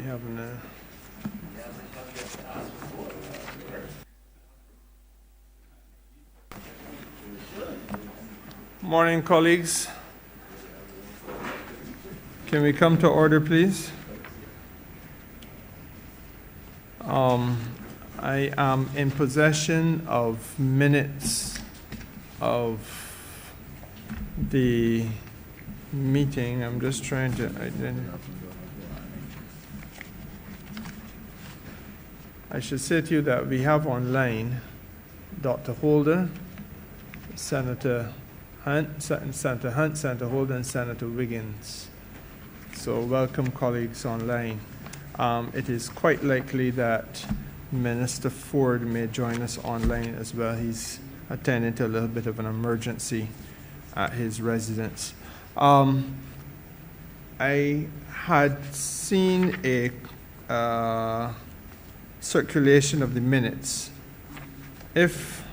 having a... Morning, colleagues. Can we come to order, please? I am in possession of minutes of the meeting. I'm just trying to identify. I should say to you that we have online Dr. Holder, Senator Hunt, Senator Holder, and Senator Wiggins. So welcome, colleagues online. It is quite likely that Minister Ford may join us online as well. He's attending to a little bit of an emergency at his residence. I had seen a circulation of the minutes. If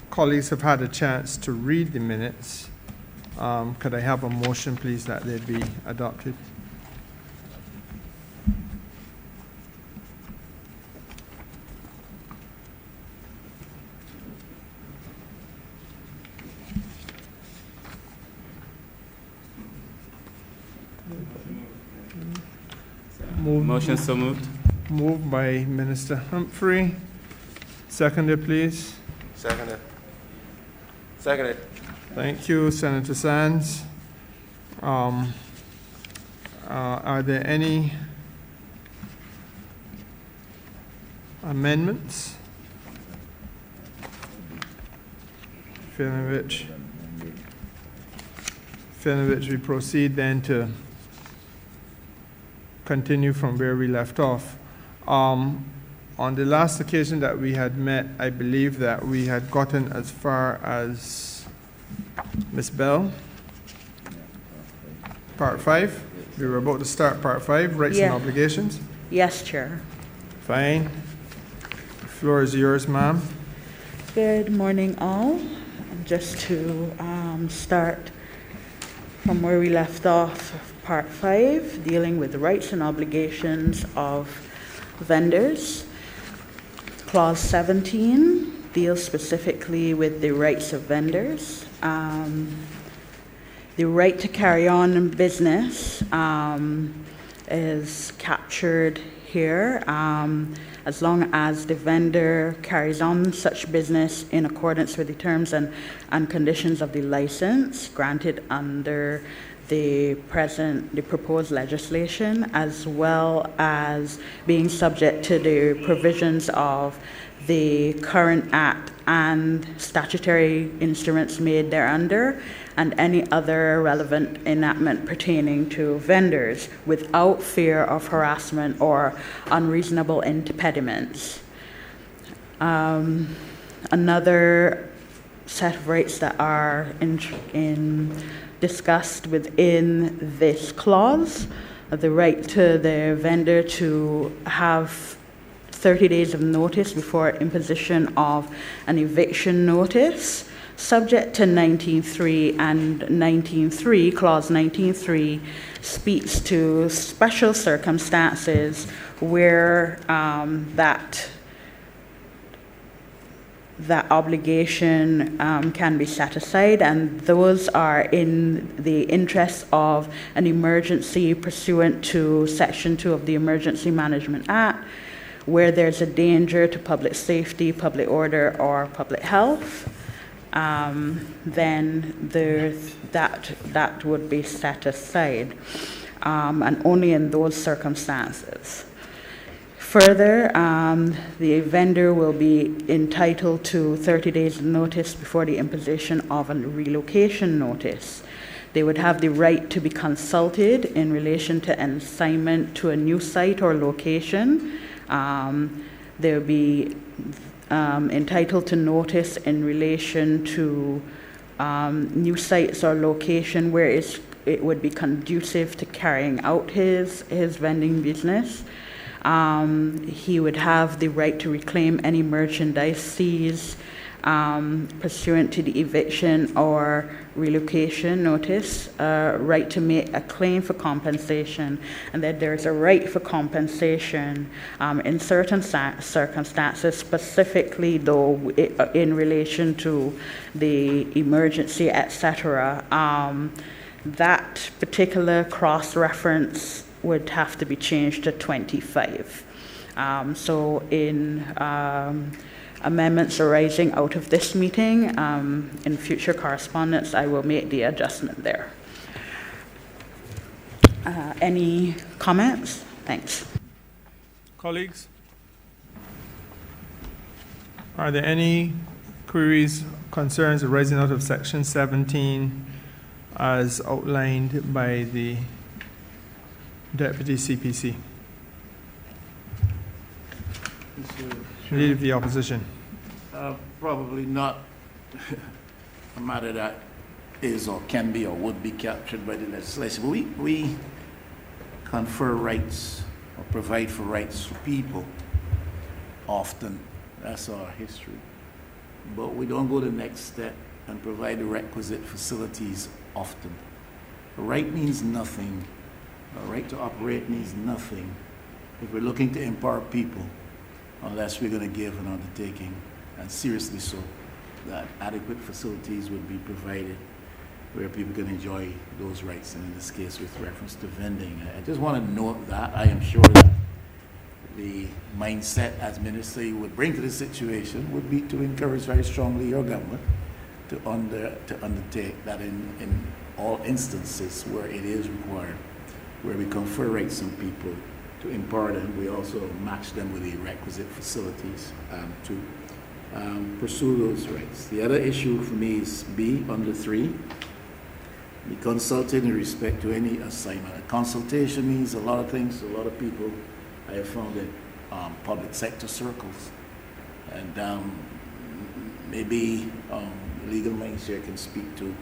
colleagues have had a chance to read the minutes, could I have a motion, please, that they be adopted? Motion so moved. Moved by Minister Humphrey. Seconded, please. Seconded. Thank you, Senator Sands. Are there any amendments? Feeling which we proceed then to continue from where we left off. On the last occasion that we had met, I believe that we had gotten as far as Ms. Bell, Part 5. We were about to start Part 5, Rights and Obligations. Yes, Chair. Fine. The floor is yours, ma'am. Good morning, all. Just to start from where we left off, Part 5, dealing with the rights and obligations of vendors. Clause 17 deals specifically with the rights of vendors. The right to carry on business is captured here as long as the vendor carries on such business in accordance with the terms and conditions of the license granted under the proposed legislation, as well as being subject to the provisions of the current act and statutory instruments made thereunder, and any other relevant enactment pertaining to vendors without fear of harassment or unreasonable impediments. Another set of rights that are discussed within this clause, the right to the vendor to have 30 days of notice before imposition of an eviction notice, subject to 19.3 and 19.3. Clause 19.3 speaks to special circumstances where that obligation can be set aside, and those are in the interest of an emergency pursuant to Section 2 of the Emergency Management Act, where there's a danger to public safety, public order, or public health. Then that would be set aside, and only in those circumstances. Further, the vendor will be entitled to 30 days notice before the imposition of a relocation notice. They would have the right to be consulted in relation to an assignment to a new site or location. They will be entitled to notice in relation to new sites or location where it would be conducive to carrying out his vending business. He would have the right to reclaim any merchandise seized pursuant to the eviction or relocation notice, right to make a claim for compensation, and that there's a right for compensation in certain circumstances, specifically though in relation to the emergency, etc. That particular cross-reference would have to be changed to 25. So in amendments arising out of this meeting, in future correspondence, I will make the adjustment there. Any comments? Thanks. Colleagues? Are there any queries, concerns arising out of section 17 as outlined by the Deputy CPC? Leader of the opposition. Probably not a matter that is or can be or would be captured by the legislation. But we confer rights or provide for rights for people often. That's our history. But we don't go the next step and provide the requisite facilities often. A right means nothing. A right to operate means nothing if we're looking to empower people, unless we're going to give an undertaking, and seriously so, that adequate facilities would be provided where people can enjoy those rights, and in this case with reference to vending. I just want to note that. I am sure that the mindset as Minister would bring to this situation would be to encourage very strongly your government to undertake that in all instances where it is required, where we confer rights on people, to empower them, we also match them with the requisite facilities to pursue those rights. The other issue for me is B, under 3, be consulted in respect to any assignment. A consultation means a lot of things to a lot of people. I have found in public sector circles, and maybe legal minds here can speak to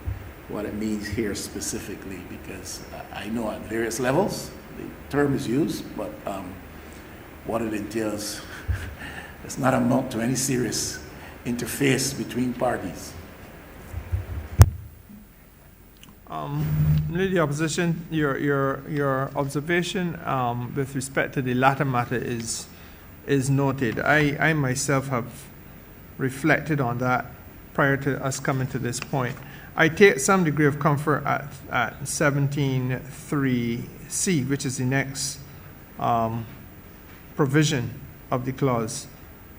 what it means here specifically, because I know at various levels the term is used, but what it entails does not amount to any serious interface between parties. Leader of the opposition, your observation with respect to the latter matter is noted. I myself have reflected on that prior to us coming to this point. I take some degree of comfort at 17.3c, which is the next provision of the clause,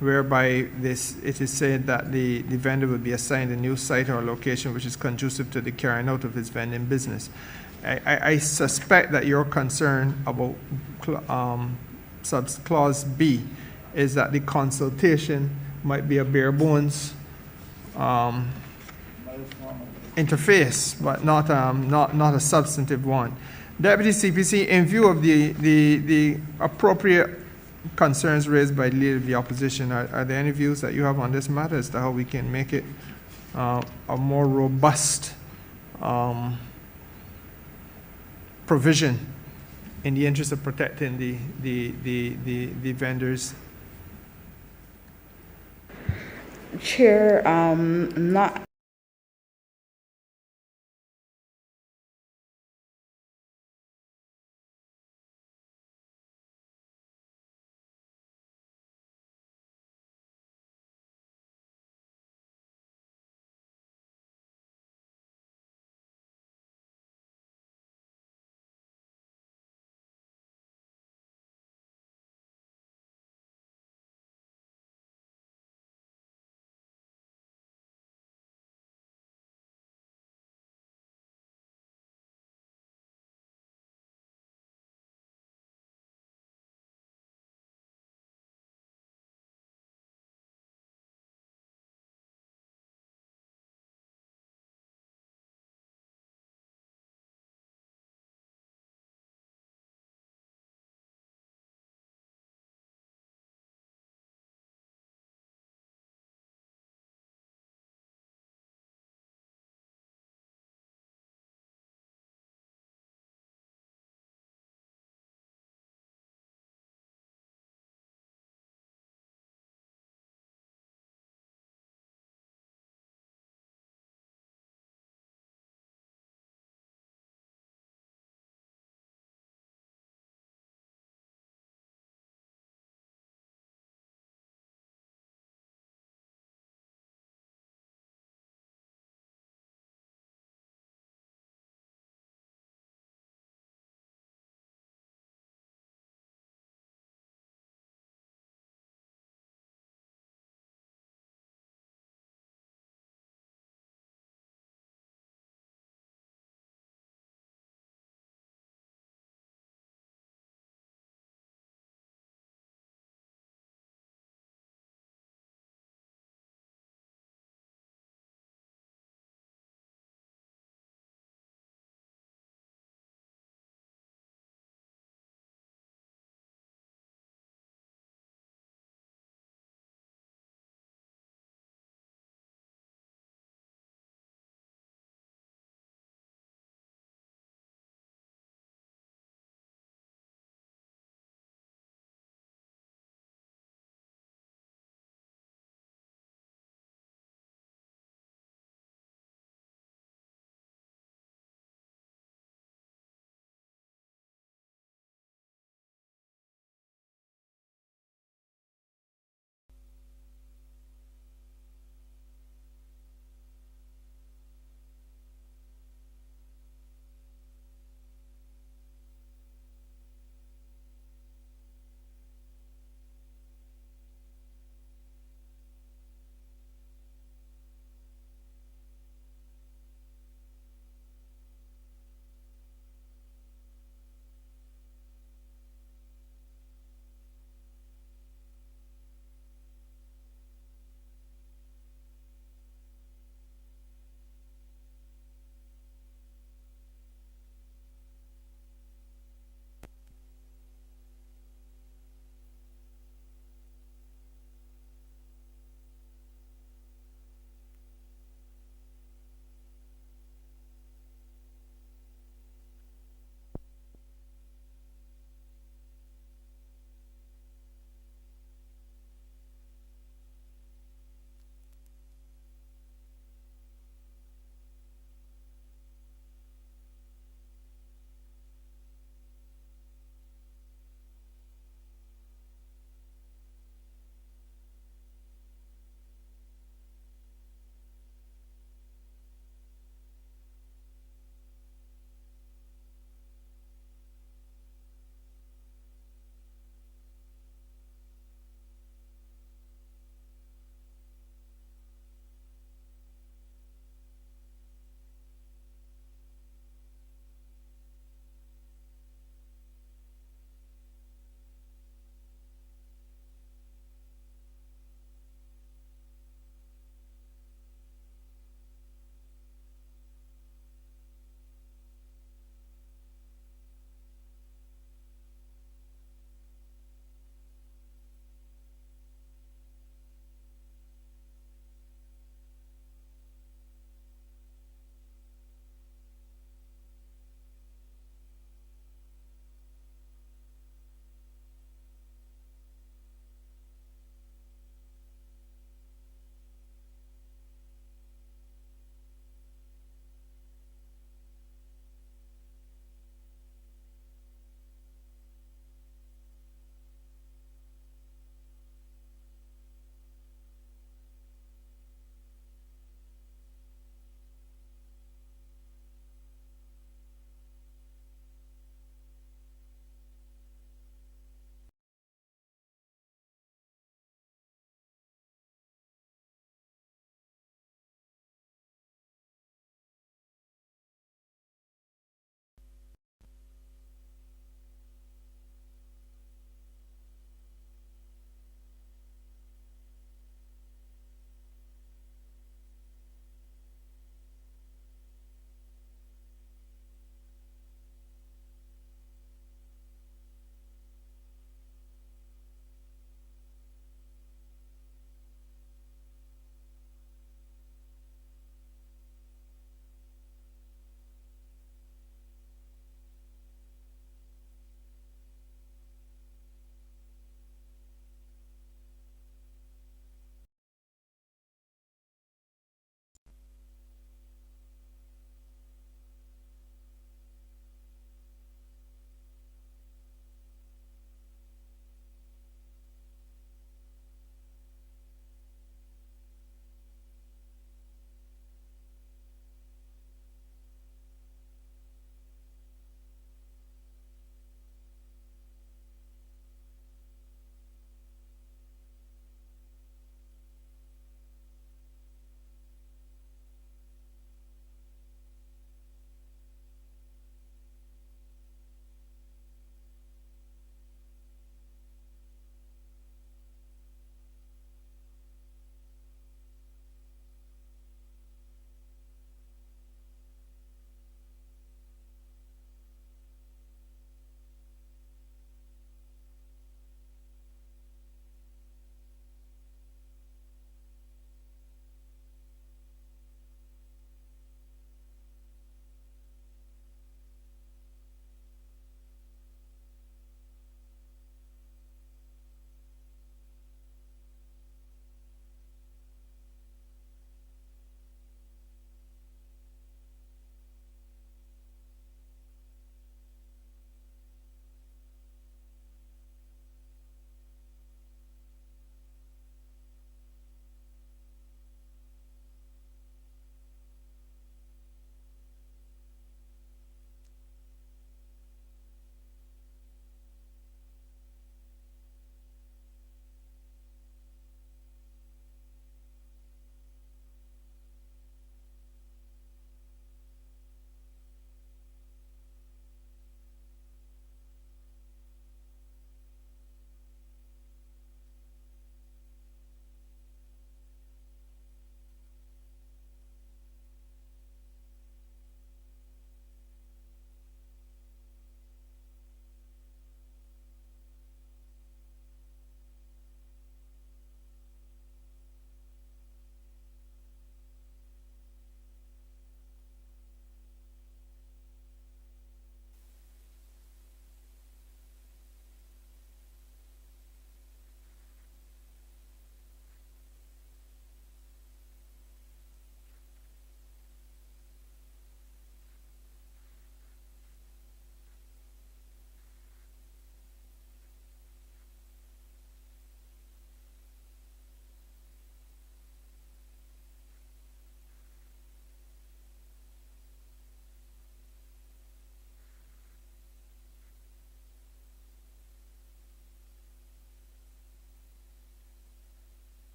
whereby it is said that the vendor will be assigned a new site or location which is conducive to the carrying out of his vending business. I suspect that your concern about clause B is that the consultation might be a bare bones interface, but not a substantive one. Deputy CPC, in view of the appropriate concerns raised by the leader of the opposition, are there any views that you have on this matter as to how we can make it a more robust provision in the interest of protecting the vendors? Chair, not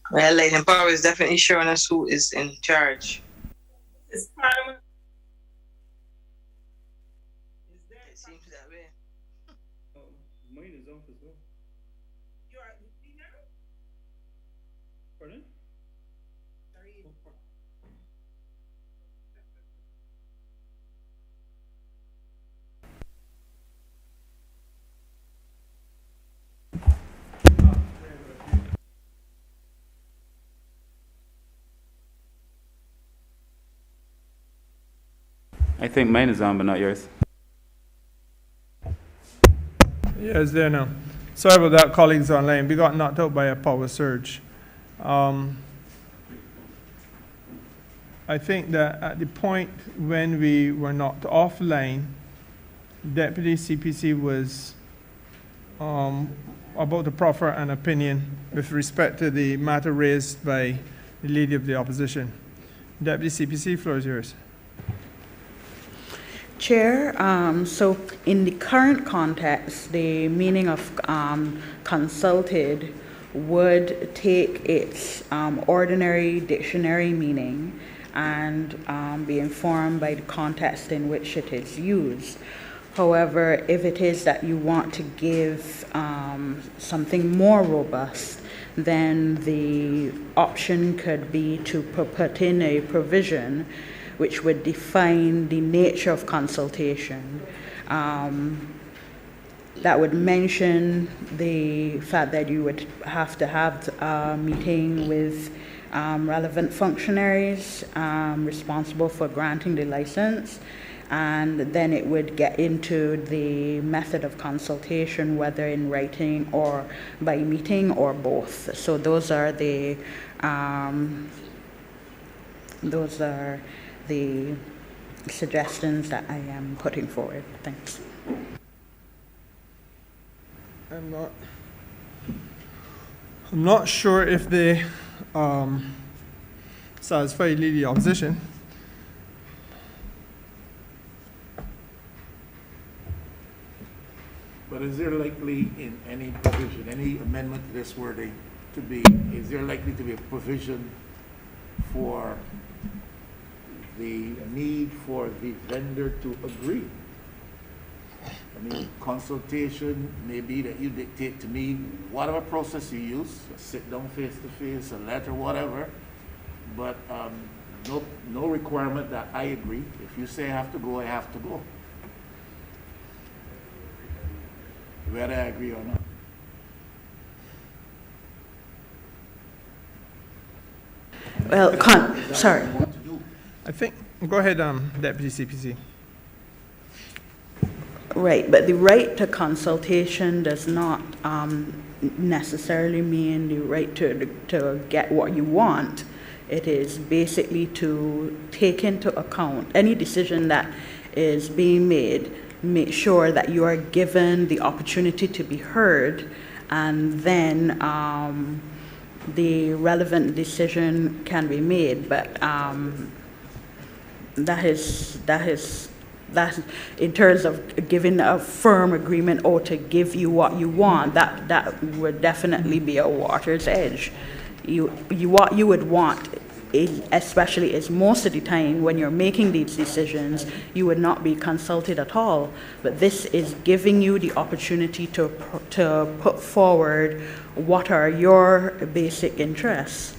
Well, Lighting Power is definitely showing us who is in charge. It seems that way. Mine is off as well. Pardon? I think mine is on, but not yours. Yeah, it's there now. Sorry about that, colleagues online. We got knocked out by a power surge. I think that at the point when we were knocked offline, Deputy CPC was about to proffer an opinion with respect to the matter raised by the Leader of the Opposition. Deputy CPC, floor is yours. Chair, so in the current context, the meaning of consulted would take its ordinary dictionary meaning and be informed by the context in which it is used. However, if it is that you want to give something more robust, then the option could be to put in a provision which would define the nature of consultation. That would mention the fact that you would have to have a meeting with relevant functionaries responsible for granting the license, and then it would get into the method of consultation, whether in writing or by meeting or both. So those are the suggestions that I am putting forward. Thanks. I'm not sure if they satisfy the opposition. But is there likely in any provision, any amendment to this wording is there likely to be a provision for the need for the vendor to agree? I mean, consultation may be that you dictate to me whatever process you use, a sit down face to face, a letter, whatever, but no requirement that I agree. If you say I have to go, I have to go, whether I agree or not. Well, sorry. I think, go ahead, Deputy CPC. Right, but the right to consultation does not necessarily mean the right to get what you want. It is basically to take into account any decision that is being made, make sure that you are given the opportunity to be heard, and then the relevant decision can be made. But that in terms of giving a firm agreement or to give you what you want, that would definitely be a water's edge. What you would want, especially is most of the time when you're making these decisions, you would not be consulted at all. But this is giving you the opportunity to put forward what are your basic interests.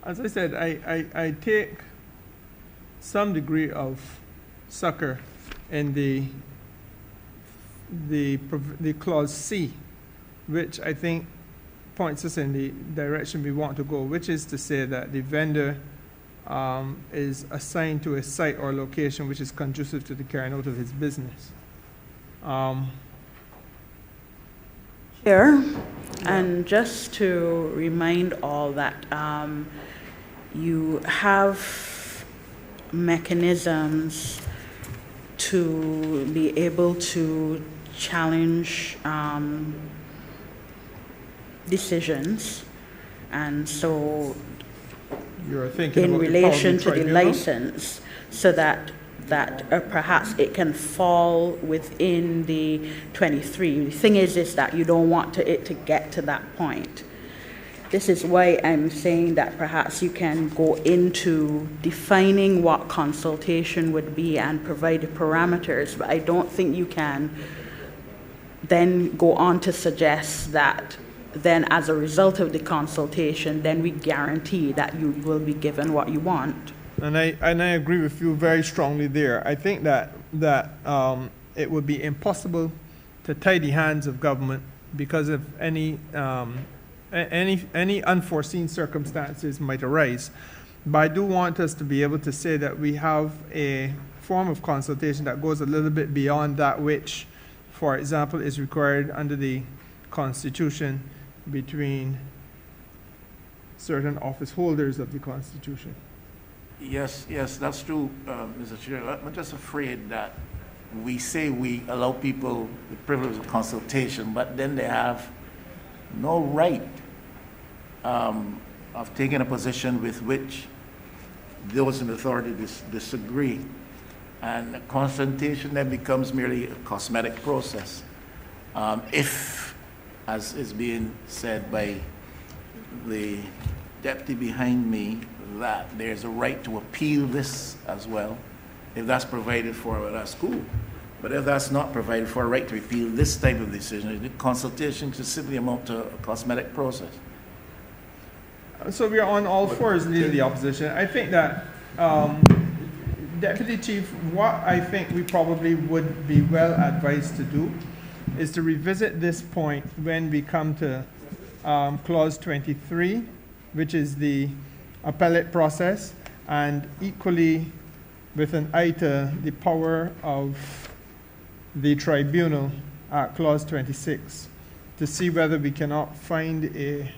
As I said, I take some degree of succor in the clause C, which I think points us in the direction we want to go, which is to say that the vendor is assigned to a site or location which is conducive to the carrying out of his business. Chair, and just to remind all that you have mechanisms to be able to challenge decisions. And so You're thinking in about relation the to power the of the tribunal? license, so that perhaps it can fall within the 23. The thing is that you don't want it to get to that point. This is why I'm saying that perhaps you can go into defining what consultation would be and provide the parameters, but I don't think you can then go on to suggest that then as a result of the consultation, then we guarantee that you will be given what you want. And I agree with you very strongly there. I think that it would be impossible to tie the hands of government because of any unforeseen circumstances might arise. But I do want us to be able to say that we have a form of consultation that goes a little bit beyond that which, for example, is required under the Constitution between certain office holders of the Constitution. Yes, that's true, Mr. Chair. I'm just afraid that we say we allow people the privilege of consultation, but then they have no right of taking a position with which those in authority disagree. And consultation then becomes merely a cosmetic process. If, as is being said by the deputy behind me, that there's a right to appeal this as well, if that's provided for, well, that's cool. But if that's not provided for, a right to appeal this type of decision, the consultation should simply amount to a cosmetic process. So we are on all fours leading the opposition. I think that, Deputy Chief, what I think we probably would be well advised to do is to revisit this point when we come to clause 23, which is the appellate process, and equally with an eye to the power of the tribunal at clause 26, to see whether we cannot fashion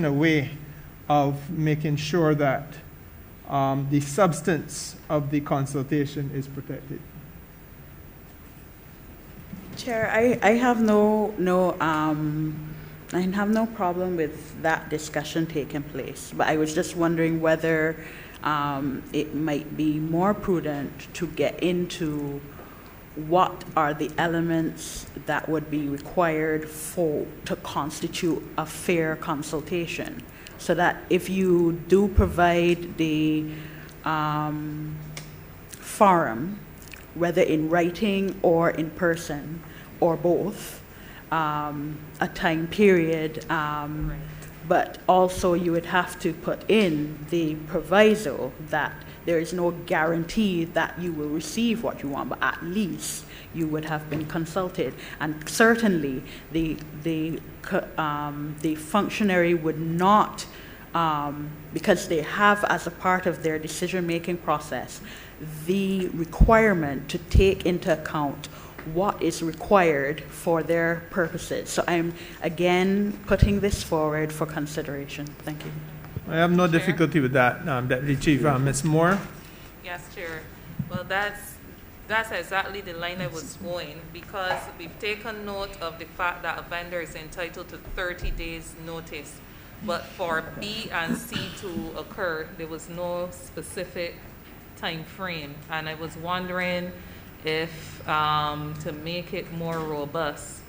a way of making sure that the substance of the consultation is protected. Chair, I have no problem with that discussion taking place, but I was just wondering whether it might be more prudent to get into what are the elements that would be required to constitute a fair consultation, so that if you do provide the forum, whether in writing or in person or both, a time period, but also you would have to put in the proviso that there is no guarantee that you will receive what you want, but at least you would have been consulted. And certainly the functionary would not, because they have as a part of their decision-making process the requirement to take into account what is required for their purposes. So I'm again putting this forward for consideration. Thank you. I have no Chair? difficulty with that, Deputy Chief. Ms. Moore? Yes, Chair. Well, that's exactly the line I was going, because we've taken note of the fact that a vendor is entitled to 30 days notice. But for B and C to occur, there was no specific time frame. And I was wondering if, to make it more robust,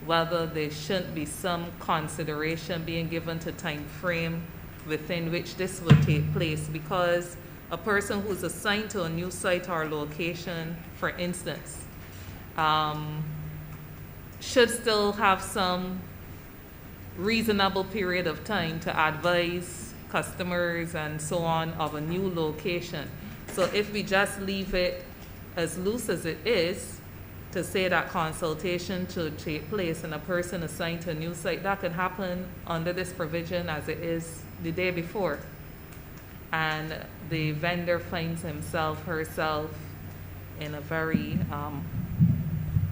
whether there shouldn't be some consideration being given to time frame within which this will take place, because a person who's assigned to a new site or location, for instance, should still have some reasonable period of time to advise customers and so on of a new location. So if we just leave it as loose as it is, to say that consultation should take place and a person assigned to a new site, that could happen under this provision as it is the day before. And the vendor finds himself, herself in a very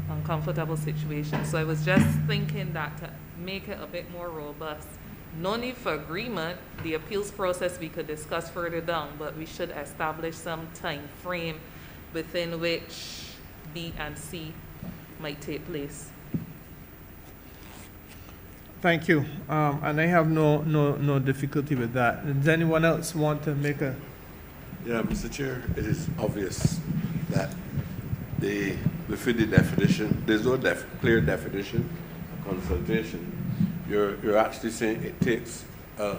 uncomfortable situation. So I was just thinking that to make it a bit more robust, no need for agreement. The appeals process we could discuss further down, but we should establish some time frame within which B and C might take place. Thank you. And I have no difficulty with that. Does anyone else want to make a? Yeah, Mr. Chair, it is obvious that within the definition, there's no clear definition of consultation. You're actually saying it takes a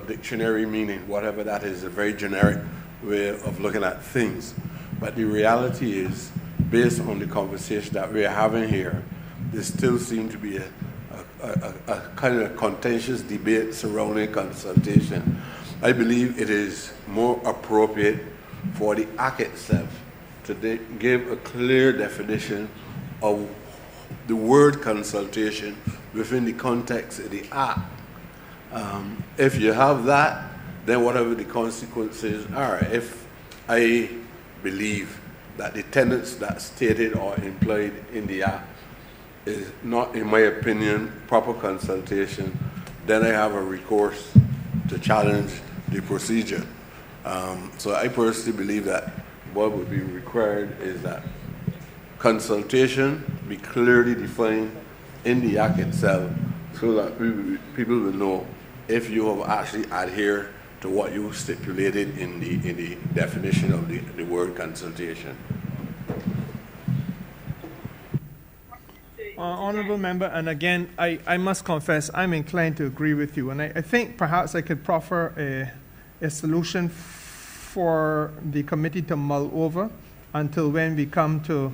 dictionary meaning, whatever that is, a very generic way of looking at things. But the reality is, based on the conversation that we're having here, there still seems to be a kind of contentious debate surrounding consultation. I believe it is more appropriate for the Act itself to give a clear definition of the word consultation within the context of the Act. If you have that, then whatever the consequences are, if I believe that the tenets that stated or implied in the Act is not, in my opinion, proper consultation, then I have a recourse to challenge the procedure. So I personally believe that what would be required is that consultation be clearly defined in the Act itself, so that people will know if you have actually adhered to what you stipulated in the definition of the word consultation. Honorable member, and again, I must confess, I'm inclined to agree with you, and I think perhaps I could proffer a solution for the committee to mull over until when we come to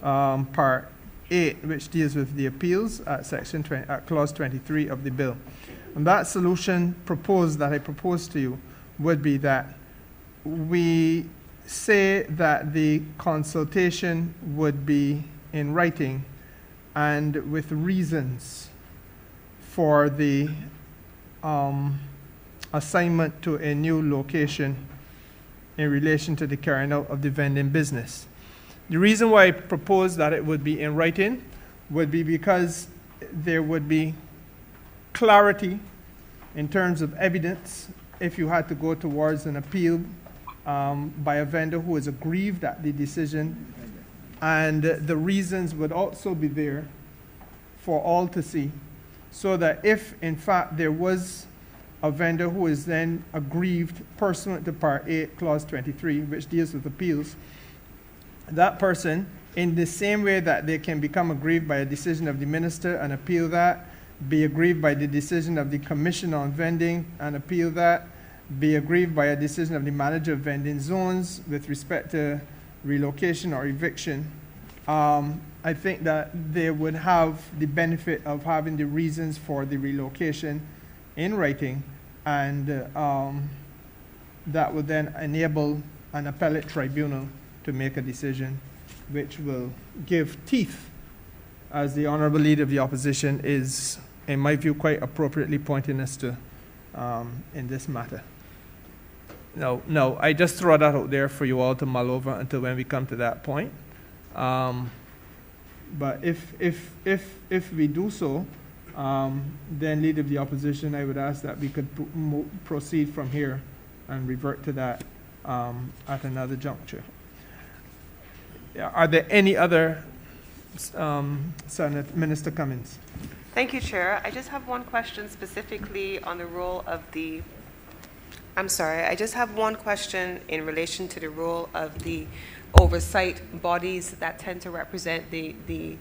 Part 8, which deals with the appeals at Clause 23 of the bill. And that solution that I propose to you would be that we say that the consultation would be in writing and with reasons for the assignment to a new location in relation to the carrying out of the vending business. The reason why I propose that it would be in writing would be because there would be clarity in terms of evidence if you had to go towards an appeal by a vendor who is aggrieved at the decision, and the reasons would also be there for all to see, so that if in fact there was a vendor who is then aggrieved pursuant to Part 8, Clause 23, which deals with appeals, that person, in the same way that they can become aggrieved by a decision of the minister and appeal that, be aggrieved by the decision of the Commission on Vending and appeal that, be aggrieved by a decision of the manager of vending zones with respect to relocation or eviction, I think that they would have the benefit of having the reasons for the relocation in writing, and that would then enable an appellate tribunal to make a decision which will give teeth, as the Honorable Leader of the Opposition is, in my view, quite appropriately pointing us to in this matter. No, I just throw that out there for you all to mull over until when we come to that point. But if we do so, then Leader of the Opposition, I would ask that we could proceed from here and revert to that at another juncture. Are there any other, Minister Cummins? Thank you, Chair. I just have one question specifically on the role of the, I just have one question in relation to the role of the oversight bodies that tend to represent the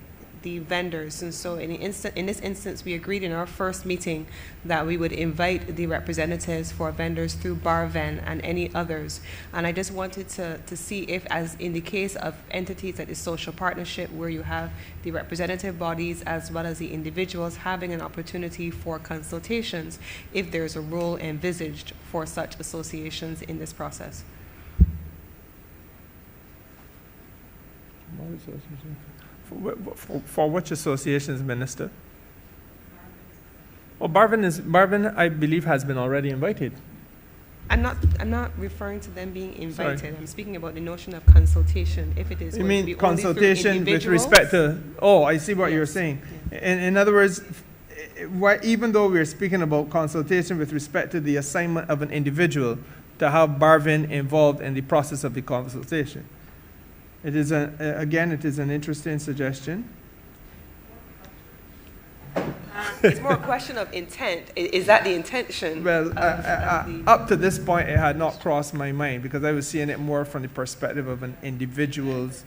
vendors. And so in this instance, we agreed in our first meeting that we would invite the representatives for vendors through BarVen and any others. And I just wanted to see if, as in the case of entities like the social partnership, where you have the representative bodies as well as the individuals having an opportunity for consultations, if there's a role envisaged for such associations in this process. For which associations, Minister? Oh, BarVen, I believe, has been already invited. I'm not referring to them being invited. Sorry. I'm speaking about the notion of consultation. If it is, you mean consultation with respect to? Oh, I see what you're saying. Yeah. In other words, even though we're speaking about consultation with respect to the assignment of an individual, to have Barvin involved in the process of the consultation. It is again, it is an interesting suggestion. It's more a question of intent. Is that the intention? Well, up to this point, it had not crossed my mind because I was seeing it more from the perspective of an individual's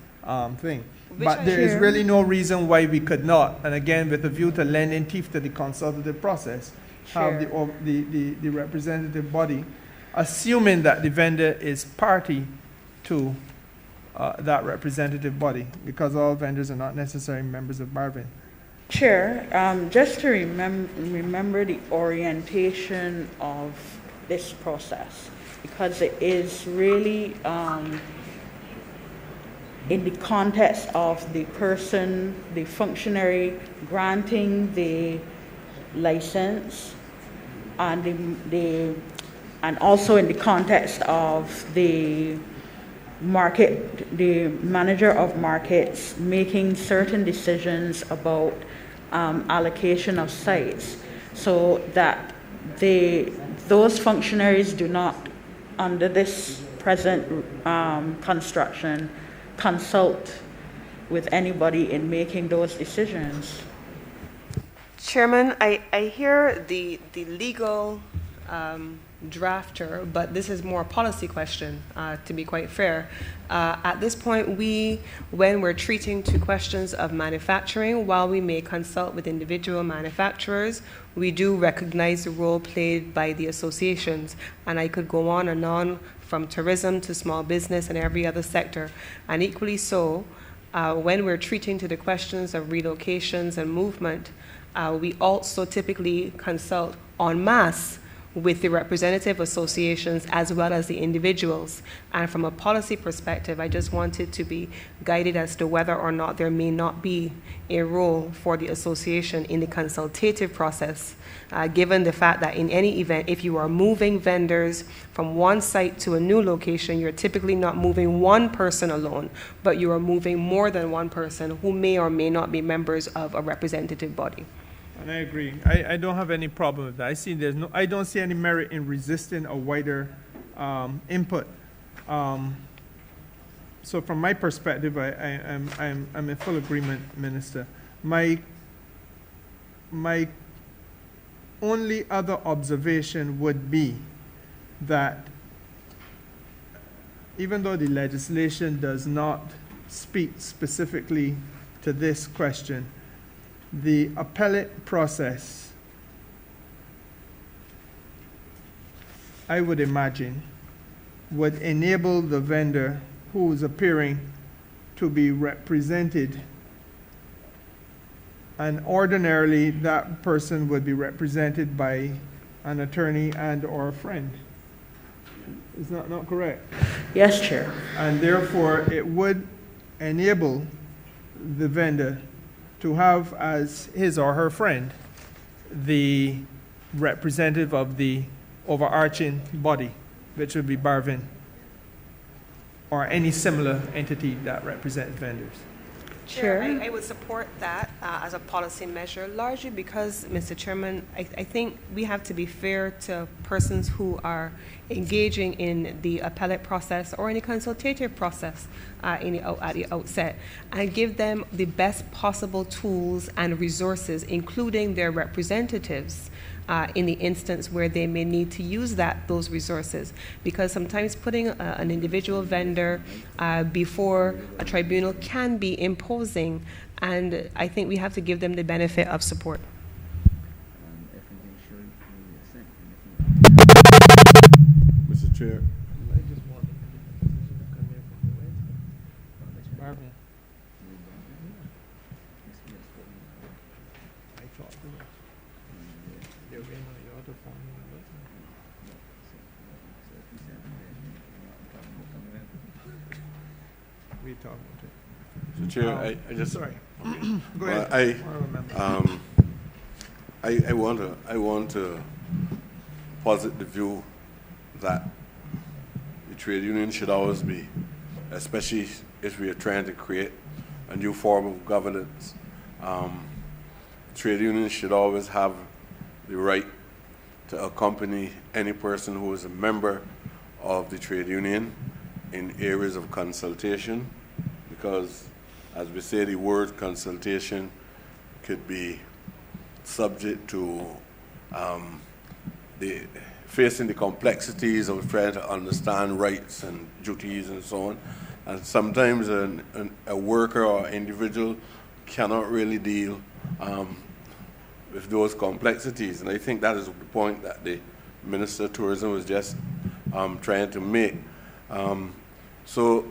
thing. But there is really no reason why we could not, and again, with a view to lending teeth to the consultative process, have the representative body, assuming that the vendor is party to that representative body, because all vendors are not necessarily members of Barvin. Chair, just to remember the orientation of this process, because it is really in the context of the person, the functionary granting the license, and also in the context of the market, the manager of markets making certain decisions about allocation of sites, so that those functionaries do not, under this present construction, consult with anybody in making those decisions. Chairman, I hear the legal drafter, but this is more a policy question, to be quite fair. At this point, when we're treating to questions of manufacturing, while we may consult with individual manufacturers, we do recognize the role played by the associations. And I could go on and on from tourism to small business and every other sector. And equally so, when we're treating to the questions of relocations and movement, we also typically consult en masse with the representative associations as well as the individuals. And from a policy perspective, I just wanted to be guided as to whether or not there may not be a role for the association in the consultative process, given the fact that in any event, if you are moving vendors from one site to a new location, you're typically not moving one person alone, but you are moving more than one person who may or may not be members of a representative body. And I agree. I don't have any problem with that. I don't see any merit in resisting a wider input. So from my perspective, I'm in full agreement, Minister. My only other observation would be that even though the legislation does not speak specifically to this question, the appellate process, I would imagine, would enable the vendor who is appearing to be represented, and ordinarily that person would be represented by an attorney and or a friend. Is that not correct? Yes, Chair. And therefore it would enable the vendor to have as his or her friend the representative of the overarching body, which would be Barvin, or any similar entity that represents vendors. Chair, I would support that as a policy measure, largely because, Mr. Chairman, I think we have to be fair to persons who are engaging in the appellate process or in the consultative process at the outset, and give them the best possible tools and resources, including their representatives, in the instance where they may need to use those resources. Because sometimes putting an individual vendor before a tribunal can be imposing, and I think we have to give them the benefit of support. Mr. Chair. Mr. Chair, I just Sorry. Go ahead. I want to posit the view that the trade union should always be, especially if we are trying to create a new form of governance, trade unions should always have the right to accompany any person who is a member of the trade union in areas of consultation, because, as we say, the word consultation could be subject to facing the complexities of trying to understand rights and duties and so on. And sometimes a worker or individual cannot really deal with those complexities. And I think that is the point that the Minister of Tourism was just trying to make. So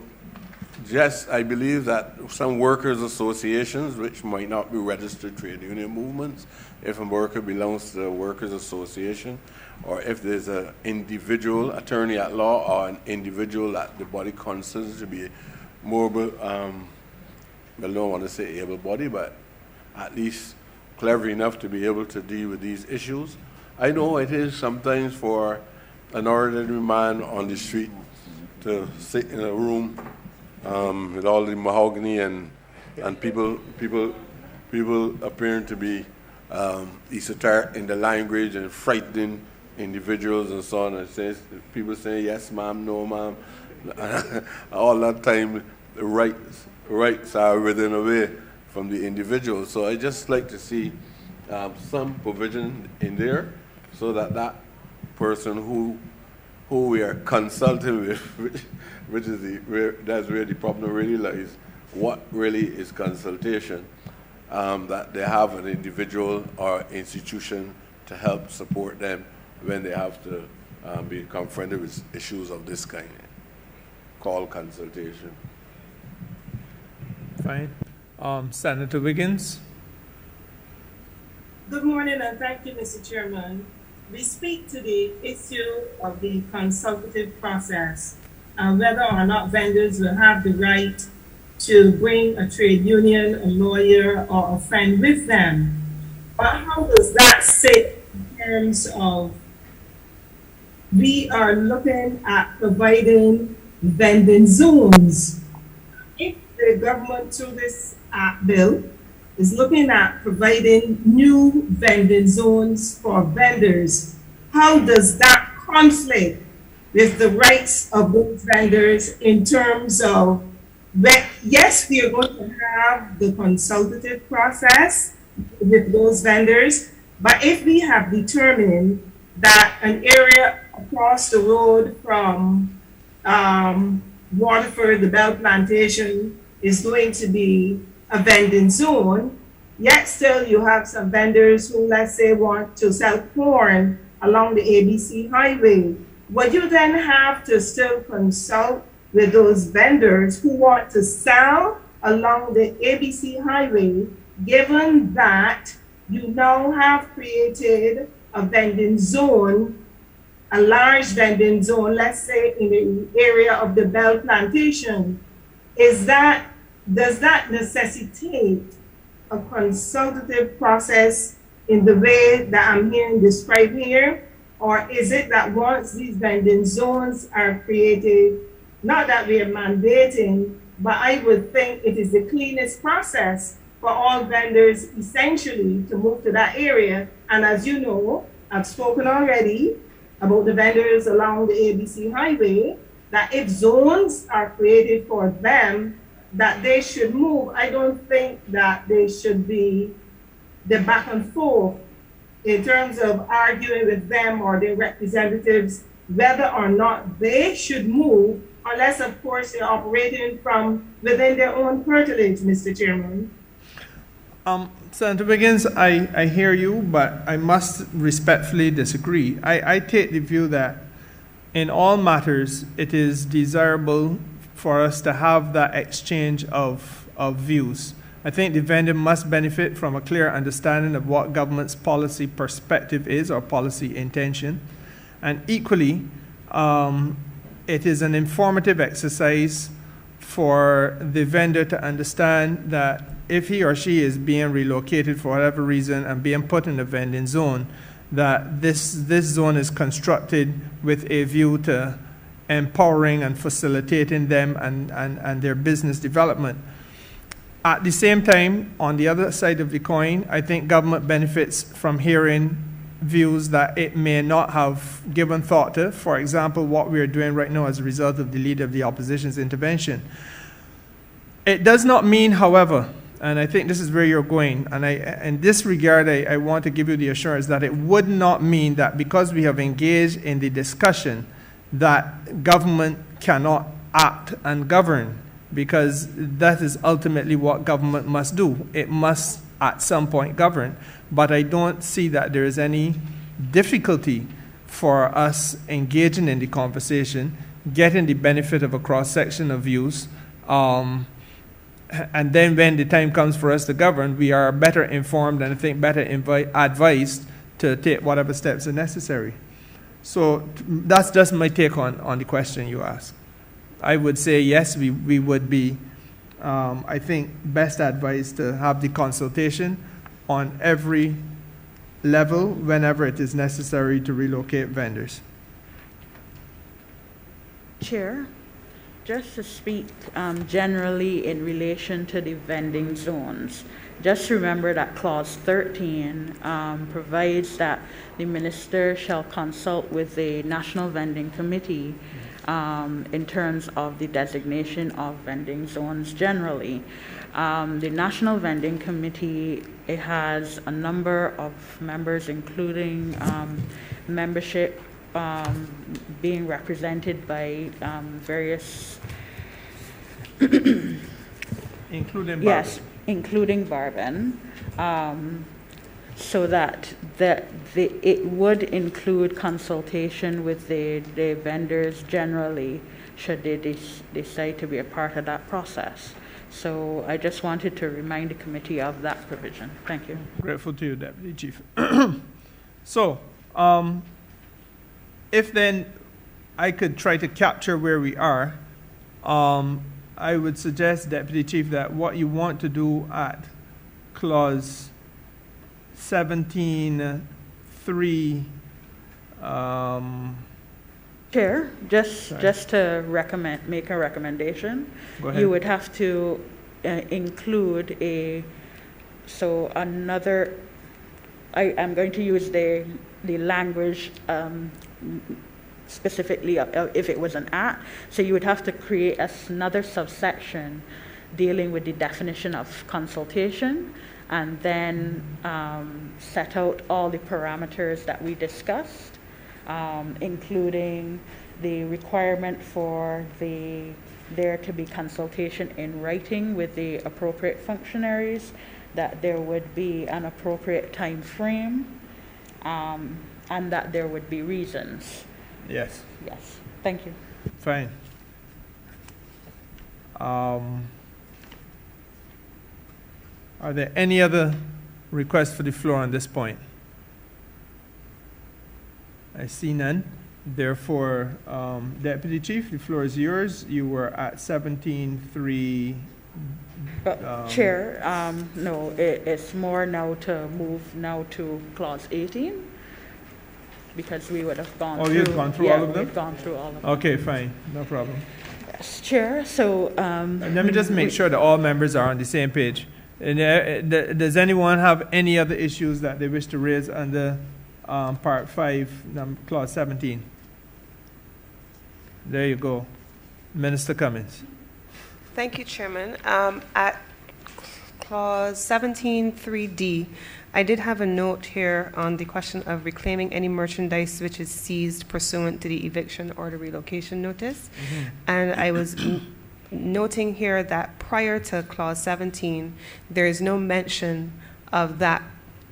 yes, I believe that some workers' associations, which might not be registered trade union movements, if a worker belongs to a workers' association, or if there's an individual attorney at law or an individual that the body considers to be more, I don't want to say able-bodied, but at least clever enough to be able to deal with these issues. I know it is sometimes for an ordinary man on the street to sit in a room with all the mahogany and people appearing to be esoteric in the language and frightening individuals and so on. And people say yes ma'am, no ma'am. All that time the rights are within away from the individual. So I just like to see some provision in there so that that person who we are consulting with, which is that's where the problem really lies. What really is consultation? That they have an individual or institution to help support them when they have to be confronted with issues of this kind, called consultation. Fine. Senator Wiggins. Good morning and thank you, Mr. Chairman. We speak to the issue of the consultative process, whether or not vendors will have the right to bring a trade union, a lawyer, or a friend with them. But how does that sit in terms of we are looking at providing vending zones? If the government through this bill is looking at providing new vending zones for vendors, how does that conflict with the rights of those vendors in terms of, yes, we are going to have the consultative process with those vendors, but if we have determined that an area across the road from Waterford, the Bell Plantation, is going to be a vending zone, yet still you have some vendors who, let's say, want to sell corn along the ABC highway. Would you then have to still consult with those vendors who want to sell along the ABC highway, given that you now have created a vending zone, a large vending zone, let's say in the area of the Bell Plantation? Does that necessitate a consultative process in the way that I'm hearing described here? Or is it that once these vending zones are created, not that we are mandating, but I would think it is the cleanest process for all vendors essentially to move to that area? And as you know, I've spoken already about the vendors along the ABC highway, that if zones are created for them, that they should move. I don't think that they should be the back and forth in terms of arguing with them or their representatives whether or not they should move, unless, of course, they're operating from within their own curtilage, Mr. Chairman. Senator Wiggins, I hear you, but I must respectfully disagree. I take the view that in all matters, it is desirable for us to have that exchange of views. I think the vendor must benefit from a clear understanding of what government's policy perspective is or policy intention. And equally, it is an informative exercise for the vendor to understand that if he or she is being relocated for whatever reason and being put in a vending zone, that this zone is constructed with a view to empowering and facilitating them and their business development. At the same time, on the other side of the coin, I think government benefits from hearing views that it may not have given thought to. For example, what we are doing right now as a result of the Leader of the Opposition's intervention. It does not mean, however, and I think this is where you're going, and in this regard, I want to give you the assurance that it would not mean that because we have engaged in the discussion that government cannot act and govern, because that is ultimately what government must do. It must at some point govern, but I don't see that there is any difficulty for us engaging in the conversation, getting the benefit of a cross-section of views, and then when the time comes for us to govern, we are better informed and I think better advised to take whatever steps are necessary. So that's just my take on the question you asked. I would say yes, we would be, I think, best advised to have the consultation on every level whenever it is necessary to relocate vendors. Chair, just to speak generally in relation to the vending zones, just remember that Clause 13 provides that the minister shall consult with the National Vending Committee in terms of the designation of vending zones generally. The National Vending Committee, it has a number of members, including membership being represented by various... Including Barbin. Yes, including Barbin. So that it would include consultation with the vendors generally, should they decide to be a part of that process. So I just wanted to remind the committee of that provision. Thank you. Grateful to you, Deputy Chief. So, if then I could try to capture where we are, I would suggest, Deputy Chief, that what you want to do at Clause 17.3. Chair, just to make a recommendation, Go ahead. you would have to include I'm going to use the language specifically if it was an act, so you would have to create another subsection dealing with the definition of consultation, and then set out all the parameters that we discussed, including the requirement for there to be consultation in writing with the appropriate functionaries, that there would be an appropriate time frame, and that there would be reasons. Yes. Yes, thank you. Fine. Are there any other requests for the floor on this point? I see none. Therefore, Deputy Chief, the floor is yours. You were at 17.3. Chair, no, it's more now to move now to Clause 18, because we would have gone through. Oh, you've gone through all of them? We've gone through all of them. Okay, fine. No problem. Yes, Chair, so... And let me just make sure that all members are on the same page. And, does anyone have any other issues that they wish to raise under Part 5, Clause 17? There you go. Minister Cummings. Thank you, Chairman. At Clause 17.3D, I did have a note here on the question of reclaiming any merchandise which is seized pursuant to the eviction or the relocation notice. Mm-hmm. And I was noting here that prior to Clause 17, there is no mention of that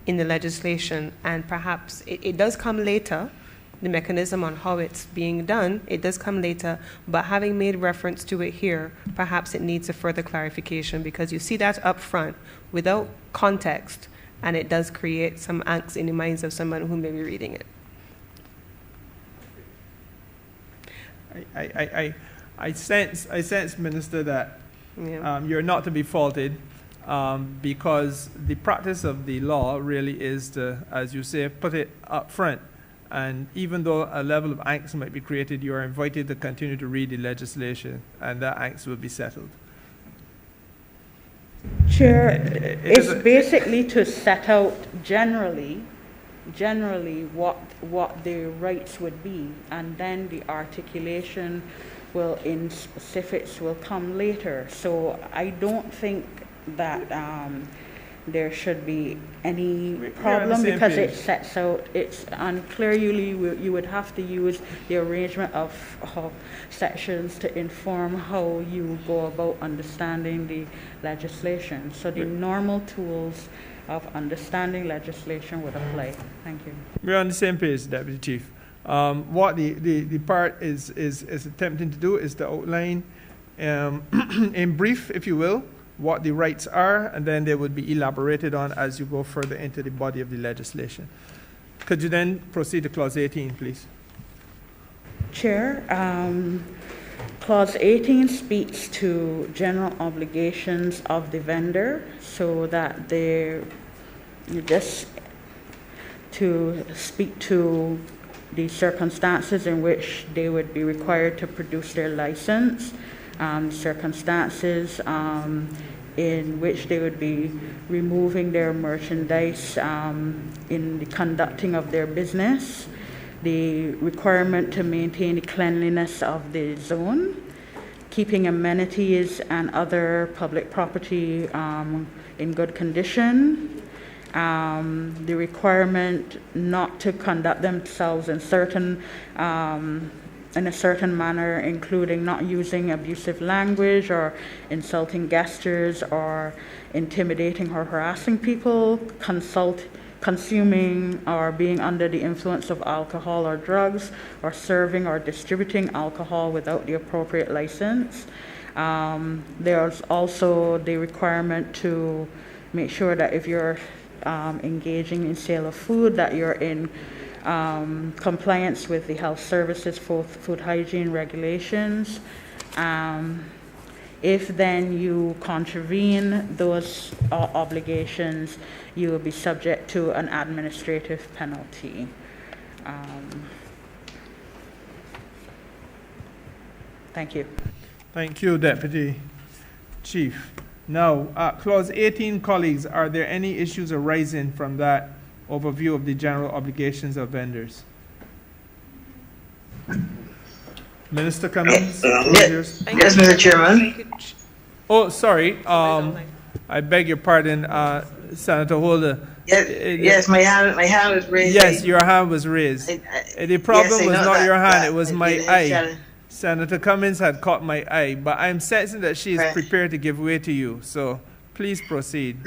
in the legislation, and perhaps it does come later. The mechanism on how it's being done, it does come later, but having made reference to it here, perhaps it needs a further clarification, because you see that up front without context, and it does create some angst in the minds of someone who may be reading it. I sense, Minister, that you're not to be faulted, because the practice of the law really is to, as you say, put it up front. And even though a level of angst might be created, you are invited to continue to read the legislation, and that angst will be settled. Chair, It is it's a- basically to set out generally what the rights would be, and then the articulation will, in specifics, will come later. So I don't think that there should be any We're on the problem same because it page. sets out, it's unclear. You would have to use the arrangement of sections to inform how you go about understanding the legislation. So the normal tools of understanding legislation would apply. Thank you. We're on the same page, Deputy Chief. What the part is attempting to do is to outline, in brief, if you will, what the rights are, and then they would be elaborated on as you go further into the body of the legislation. Could you then proceed to Clause 18, please? Chair, Clause 18 speaks to general obligations of the vendor, so that they just to speak to the circumstances in which they would be required to produce their license, circumstances in which they would be removing their merchandise in the conducting of their business, the requirement to maintain the cleanliness of the zone, keeping amenities and other public property in good condition, the requirement not to conduct themselves in a certain manner, including not using abusive language or insulting gestures or intimidating or harassing people, consuming or being under the influence of alcohol or drugs, or serving or distributing alcohol without the appropriate license. There's also the requirement to make sure that if you're engaging in sale of food, that you're in compliance with the health services for food hygiene regulations. If then you contravene those obligations, you will be subject to an administrative penalty. Thank you. Thank you, Deputy Chief. Now, Clause 18, colleagues, are there any issues arising from that overview of the general obligations of vendors? Minister Cummings? Yes, Mr. Chairman. Oh, sorry. I beg your pardon, Senator Holder. Yes, my hand was raised. Yes, your hand was raised. The problem was not your hand, it was my eye. Senator Cummings had caught my eye, but I'm sensing that she is prepared to give way to you. So please proceed.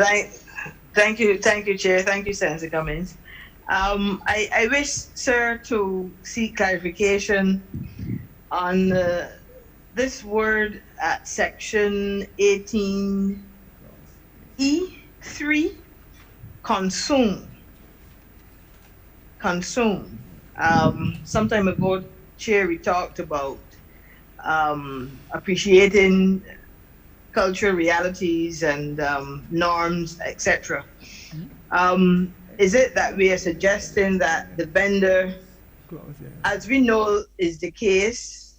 Thank you, Chair. Thank you, Senator Cummings. I wish, sir, to seek clarification on this word at section 18E3, consume. Some time ago, Chair, we talked about appreciating cultural realities and norms, etc. Is it that we are suggesting that the vendor, as we know is the case,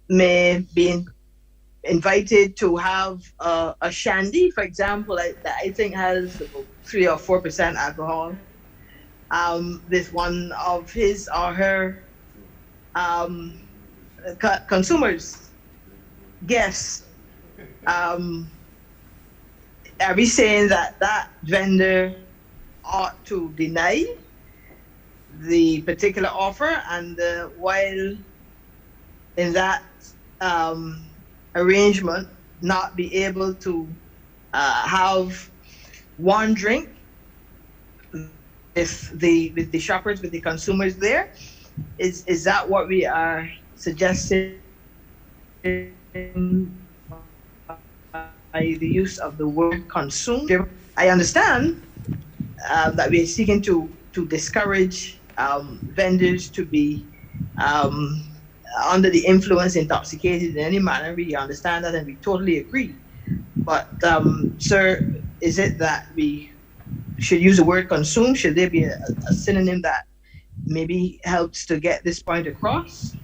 may be invited to have a shandy, for example, I think has 3 or 4% alcohol, with one of his or her consumers, guests. Are we saying that vendor ought to deny the particular offer, and while in that arrangement not be able to have one drink with the shoppers, with the consumers there? Is that what we are suggesting by the use of the word consume? I understand that we are seeking to discourage vendors to be under the influence, intoxicated in any manner. We understand that and we totally agree. But, sir, is it that we should use the word consume? Should there be a synonym that maybe helps to get this point across?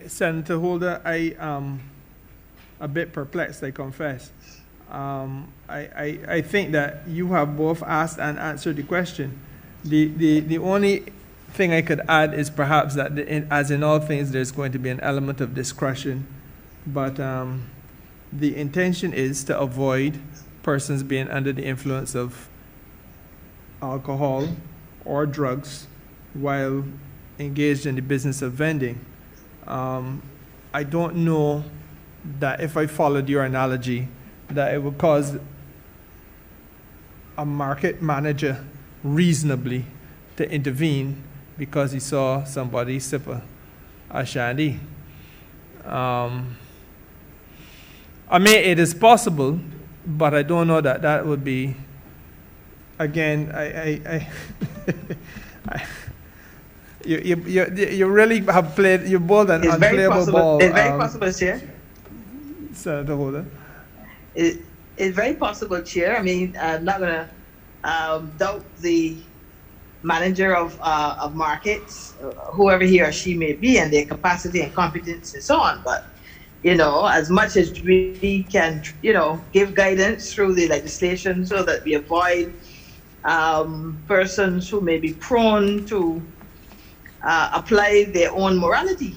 Senator Holder, I am a bit perplexed, I confess. I think that you have both asked and answered the question. The only thing I could add is perhaps that, as in all things, there's going to be an element of discretion, but the intention is to avoid persons being under the influence of alcohol or drugs while engaged in the business of vending. I don't know that if I followed your analogy, that it would cause a market manager reasonably to intervene because he saw somebody sip a shandy. I mean, it is possible, but I don't know that that would be, again, you really have played, you bowled an unplayable ball. It's very possible, Chair. Senator Holder. It's very possible, Chair. I mean, I'm not going to doubt the manager of markets, whoever he or she may be, and their capacity and competence and so on. But, you know, as much as we can, you know, give guidance through the legislation so that we avoid persons who may be prone to apply their own morality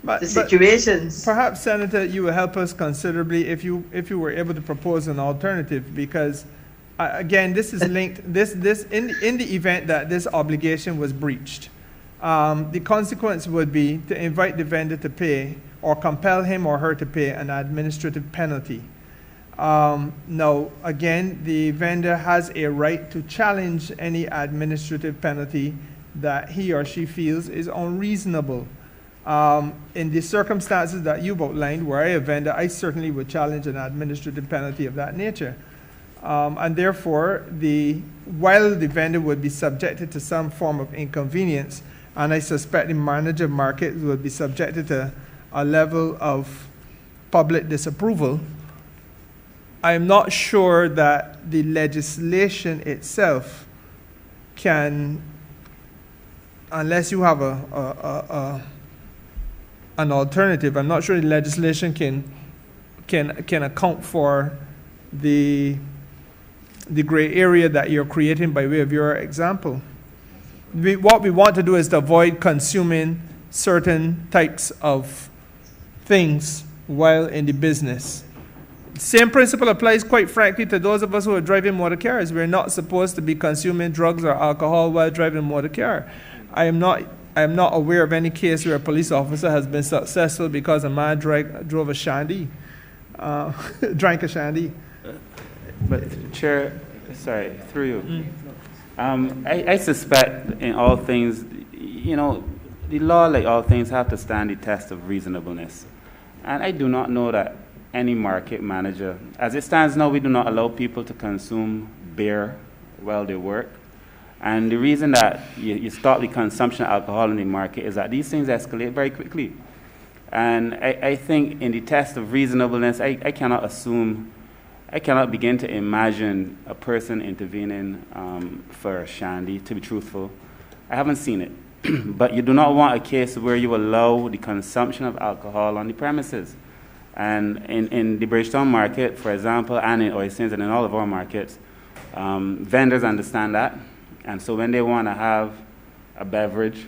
to situations. Perhaps, Senator, you will help us considerably if you were able to propose an alternative, because again, this is linked. This in the event that this obligation was breached, the consequence would be to invite the vendor to pay or compel him or her to pay an administrative penalty. Now, again, the vendor has a right to challenge any administrative penalty that he or she feels is unreasonable. In the circumstances that you've outlined, were I a vendor, I certainly would challenge an administrative penalty of that nature. And therefore, while the vendor would be subjected to some form of inconvenience, and I suspect the manager of market would be subjected to a level of public disapproval, I'm not sure that the legislation itself can, unless you have an alternative, I'm not sure the legislation can account for the gray area that you're creating by way of your example. What we want to do is to avoid consuming certain types of things while in the business. Same principle applies, quite frankly, to those of us who are driving motor cars. We're not supposed to be consuming drugs or alcohol while driving a motor car. I am not aware of any case where a police officer has been successful because a man drove a shandy, drank a shandy. But Chair, sorry, through you. I suspect in all things, you know, the law, like all things, have to stand the test of reasonableness. And I do not know that any market manager, as it stands now, we do not allow people to consume beer while they work. And the reason that you stop the consumption of alcohol in the market is that these things escalate very quickly. And I think in the test of reasonableness, I cannot begin to imagine a person intervening for a shandy, to be truthful. I haven't seen it. But you do not want a case where you allow the consumption of alcohol on the premises. And in the Bridgetown market, for example, and in Oistins and in all of our markets, vendors understand that. And so when they want to have a beverage,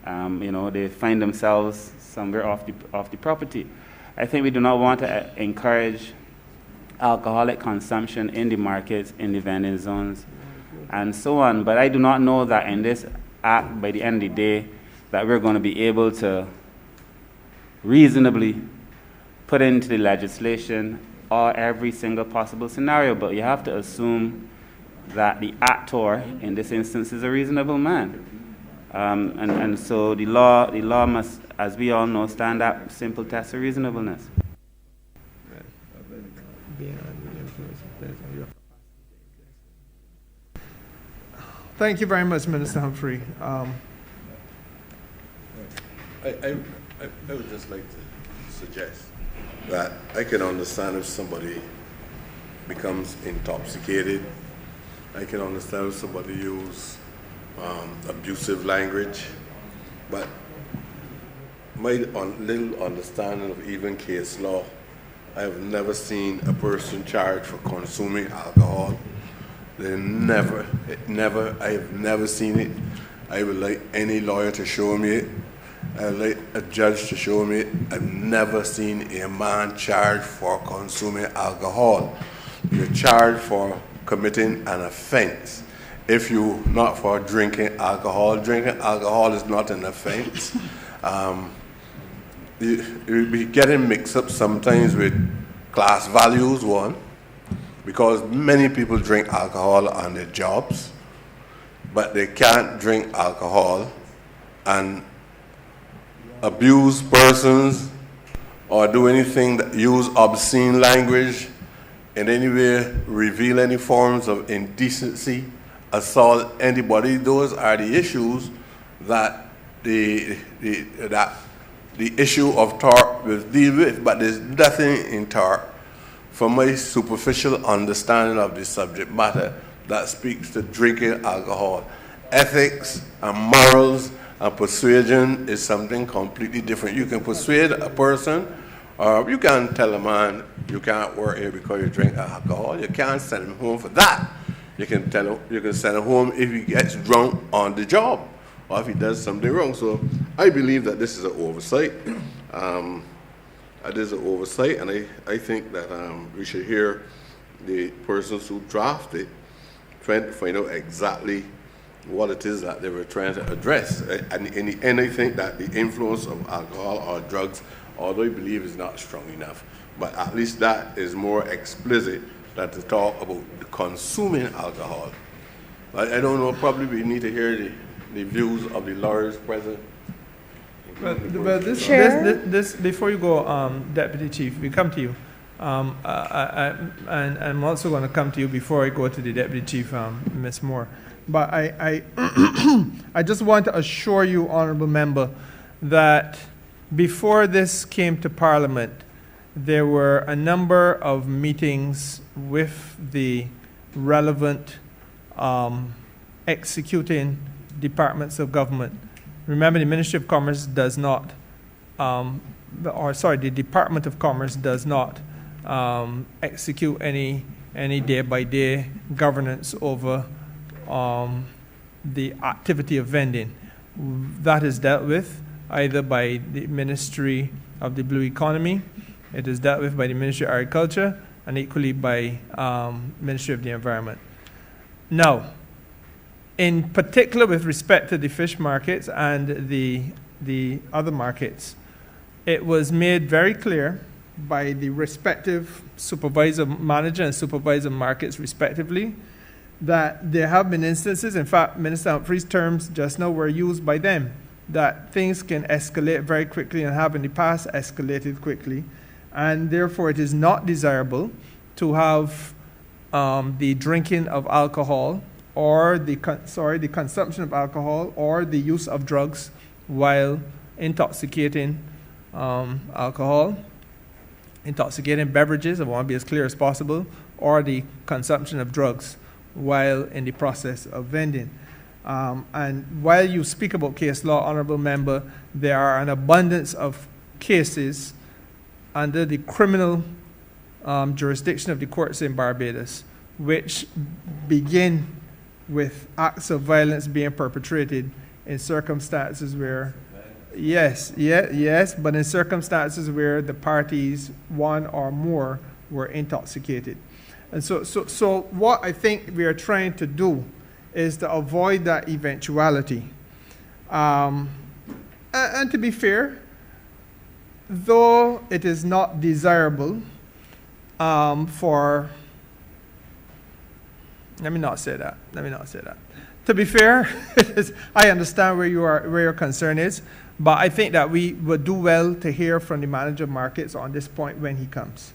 you know, they find themselves somewhere off the property. I think we do not want to encourage alcoholic consumption in the markets, in the vending zones, and so on. But I do not know that in this act, by the end of the day, that we're going to be able to reasonably put into the legislation or every single possible scenario. But you have to assume that the actor in this instance is a reasonable man. And so the law must, as we all know, stand that simple test of reasonableness. Thank you very much, Minister Humphrey. I would just like to suggest that I can understand if somebody becomes intoxicated. I can understand if somebody uses abusive language, but little understanding of even case law, I have never seen a person charged for consuming alcohol. I have never seen it. I would like any lawyer to show me it. I would like a judge to show me it. I've never seen a man charged for consuming alcohol. You're charged for committing an offense. If you're not for drinking alcohol is not an offense. You'll be getting mixed up sometimes with class values, one, because many people drink alcohol on their jobs, but they can't drink alcohol and abuse persons or do anything that use obscene language in any way, reveal any forms of indecency, assault anybody. Those are the issues that the issue of tort will deal with, but there's nothing in tort, from my superficial understanding of the subject matter, that speaks to drinking alcohol. Ethics and morals and persuasion is something completely different. You can persuade a person, or you can tell a man you can't work here because you drink alcohol. You can't send him home for that. You can send him home if he gets drunk on the job, or if he does something wrong. So I believe that this is an oversight. It is an oversight, and I think that we should hear the persons who drafted trying to find out exactly what it is that they were trying to address. And I think that the influence of alcohol or drugs, although I believe is not strong enough, but at least that is more explicit than to talk about consuming alcohol. I don't know, probably we need to hear the views of the lawyers present. But this before you go, Deputy Chief, we come to you. And I'm also going to come to you before I go to the Deputy Chief, Ms. Moore. But I I just want to assure you, Honourable Member, that before this came to Parliament, there were a number of meetings with the relevant executing departments of government. Remember, the Ministry of Commerce does not, the Department of Commerce does not execute any day-by-day governance over the activity of vending. That is dealt with either by the Ministry of the Blue Economy, it is dealt with by the Ministry of Agriculture, and equally by Ministry of the Environment. Now, in particular with respect to the fish markets and the other markets, it was made very clear by the respective supervisor manager and supervisor markets respectively that there have been instances, in fact, Minister Humphrey's terms just now were used by them, that things can escalate very quickly and have in the past escalated quickly, and therefore it is not desirable to have the drinking of alcohol or the consumption of alcohol or the use of drugs while intoxicating alcohol, intoxicating beverages, I want to be as clear as possible, or the consumption of drugs while in the process of vending. And while you speak about case law, Honourable Member, there are an abundance of cases under the criminal jurisdiction of the courts in Barbados, which begin with acts of violence being perpetrated in circumstances where, yes, but in circumstances where the parties, one or more, were intoxicated. And so what I think we are trying to do is to avoid that eventuality. And to be fair, though it is not desirable for, let me not say that. To be fair, I understand where your concern is, but I think that we would do well to hear from the manager of markets on this point when he comes.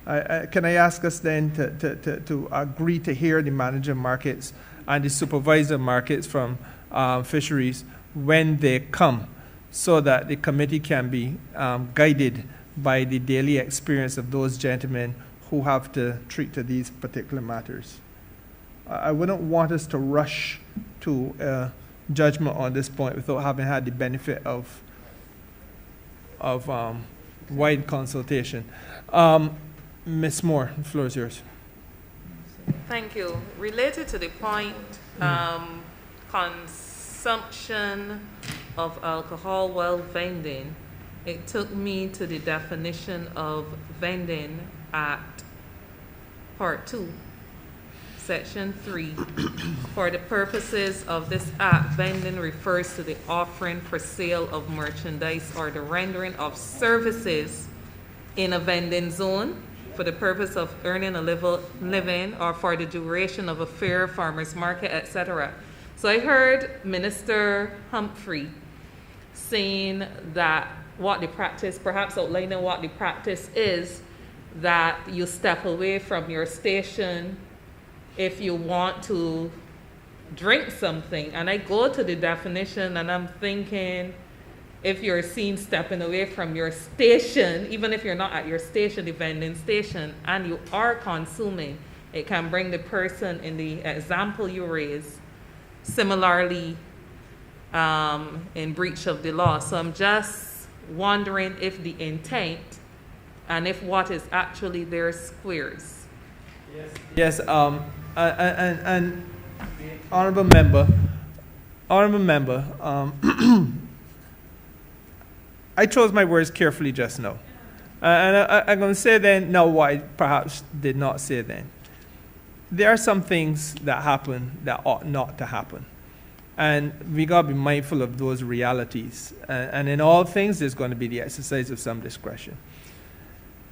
Can I ask us then to agree to hear the manager of markets and the supervisor of markets from fisheries when they come, so that the committee can be guided by the daily experience of those gentlemen who have to treat to these particular matters. I wouldn't want us to rush to judgment on this point without having had the benefit of wide consultation. Ms. Moore, the floor is yours. Thank you. Related to the point, consumption of alcohol while vending, it took me to the definition of vending at Part 2, Section 3. For the purposes of this act, vending refers to the offering for sale of merchandise or the rendering of services in a vending zone for the purpose of earning a living or for the duration of a fair, farmer's market, etc. So I heard Minister Humphrey saying that what the practice, perhaps outlining what the practice is, that you step away from your station if you want to drink something. And I go to the definition and I'm thinking, if you're seen stepping away from your station, even if you're not at your station, the vending station, and you are consuming, it can bring the person in the example you raise similarly in breach of the law. So I'm just wondering if the intent and if what is actually there squares. Yes, and honorable member, I chose my words carefully just now. And I'm going to say then now what I perhaps did not say then. There are some things that happen that ought not to happen. And we got to be mindful of those realities. And in all things, there's going to be the exercise of some discretion.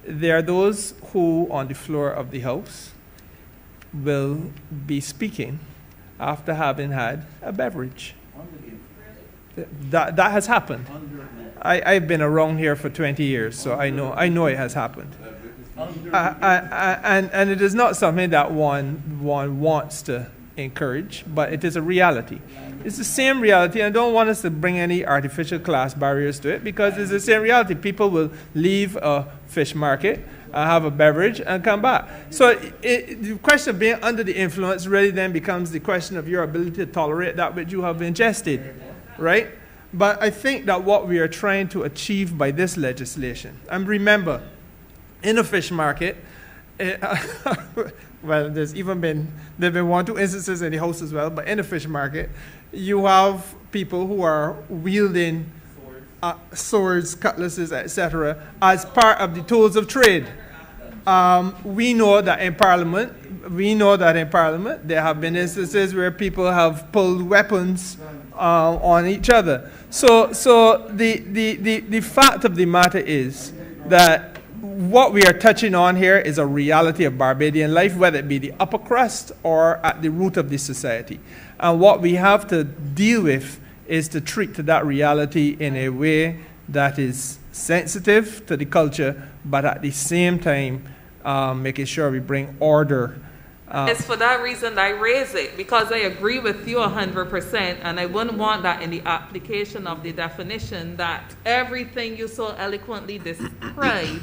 There are those who, on the floor of the House, will be speaking after having had a beverage. That has happened. I've been around here for 20 years, so I know it has happened. And it is not something that one wants to encourage, but it is a reality. It's the same reality, and I don't want us to bring any artificial class barriers to it, because it's the same reality. People will leave a fish market, have a beverage, and come back. So the question of being under the influence really then becomes the question of your ability to tolerate that which you have ingested, right? But I think that what we are trying to achieve by this legislation, and remember, in a fish market, well, there's been one or two instances in the House as well, but in a fish market, you have people who are wielding swords, cutlasses, etc., as part of the tools of trade. We know that in Parliament, there have been instances where people have pulled weapons on each other. So the fact of the matter is that what we are touching on here is a reality of Barbadian life, whether it be the upper crust or at the root of the society. And what we have to deal with is to treat to that reality in a way that is sensitive to the culture, but at the same time making sure we bring order. It's for that reason that I raise it, because I agree with you 100%, and I wouldn't want that in the application of the definition that everything you so eloquently described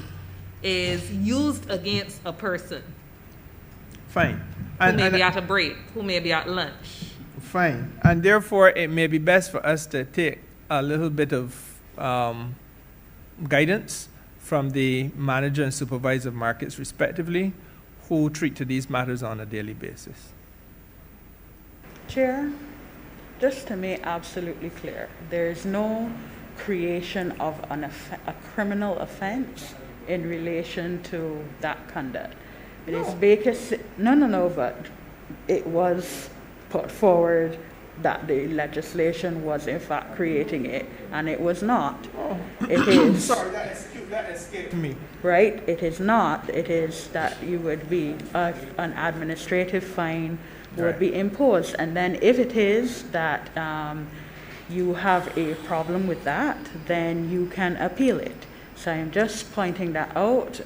is used against a person. Fine. Who may be at a break, who may be at lunch. Fine. And therefore, it may be best for us to take a little bit of guidance from the manager and supervisor of markets, respectively, who treat to these matters on a daily basis. Chair, just to make absolutely clear, there is no creation of a criminal offense in relation to that conduct. It is but it was put forward that the legislation was in fact creating it, and it was not. It is. Sorry, that escaped me. Right? It is not. It is that you would be, an administrative fine would be imposed. And then if it is that you have a problem with that, then you can appeal it. So I'm just pointing that out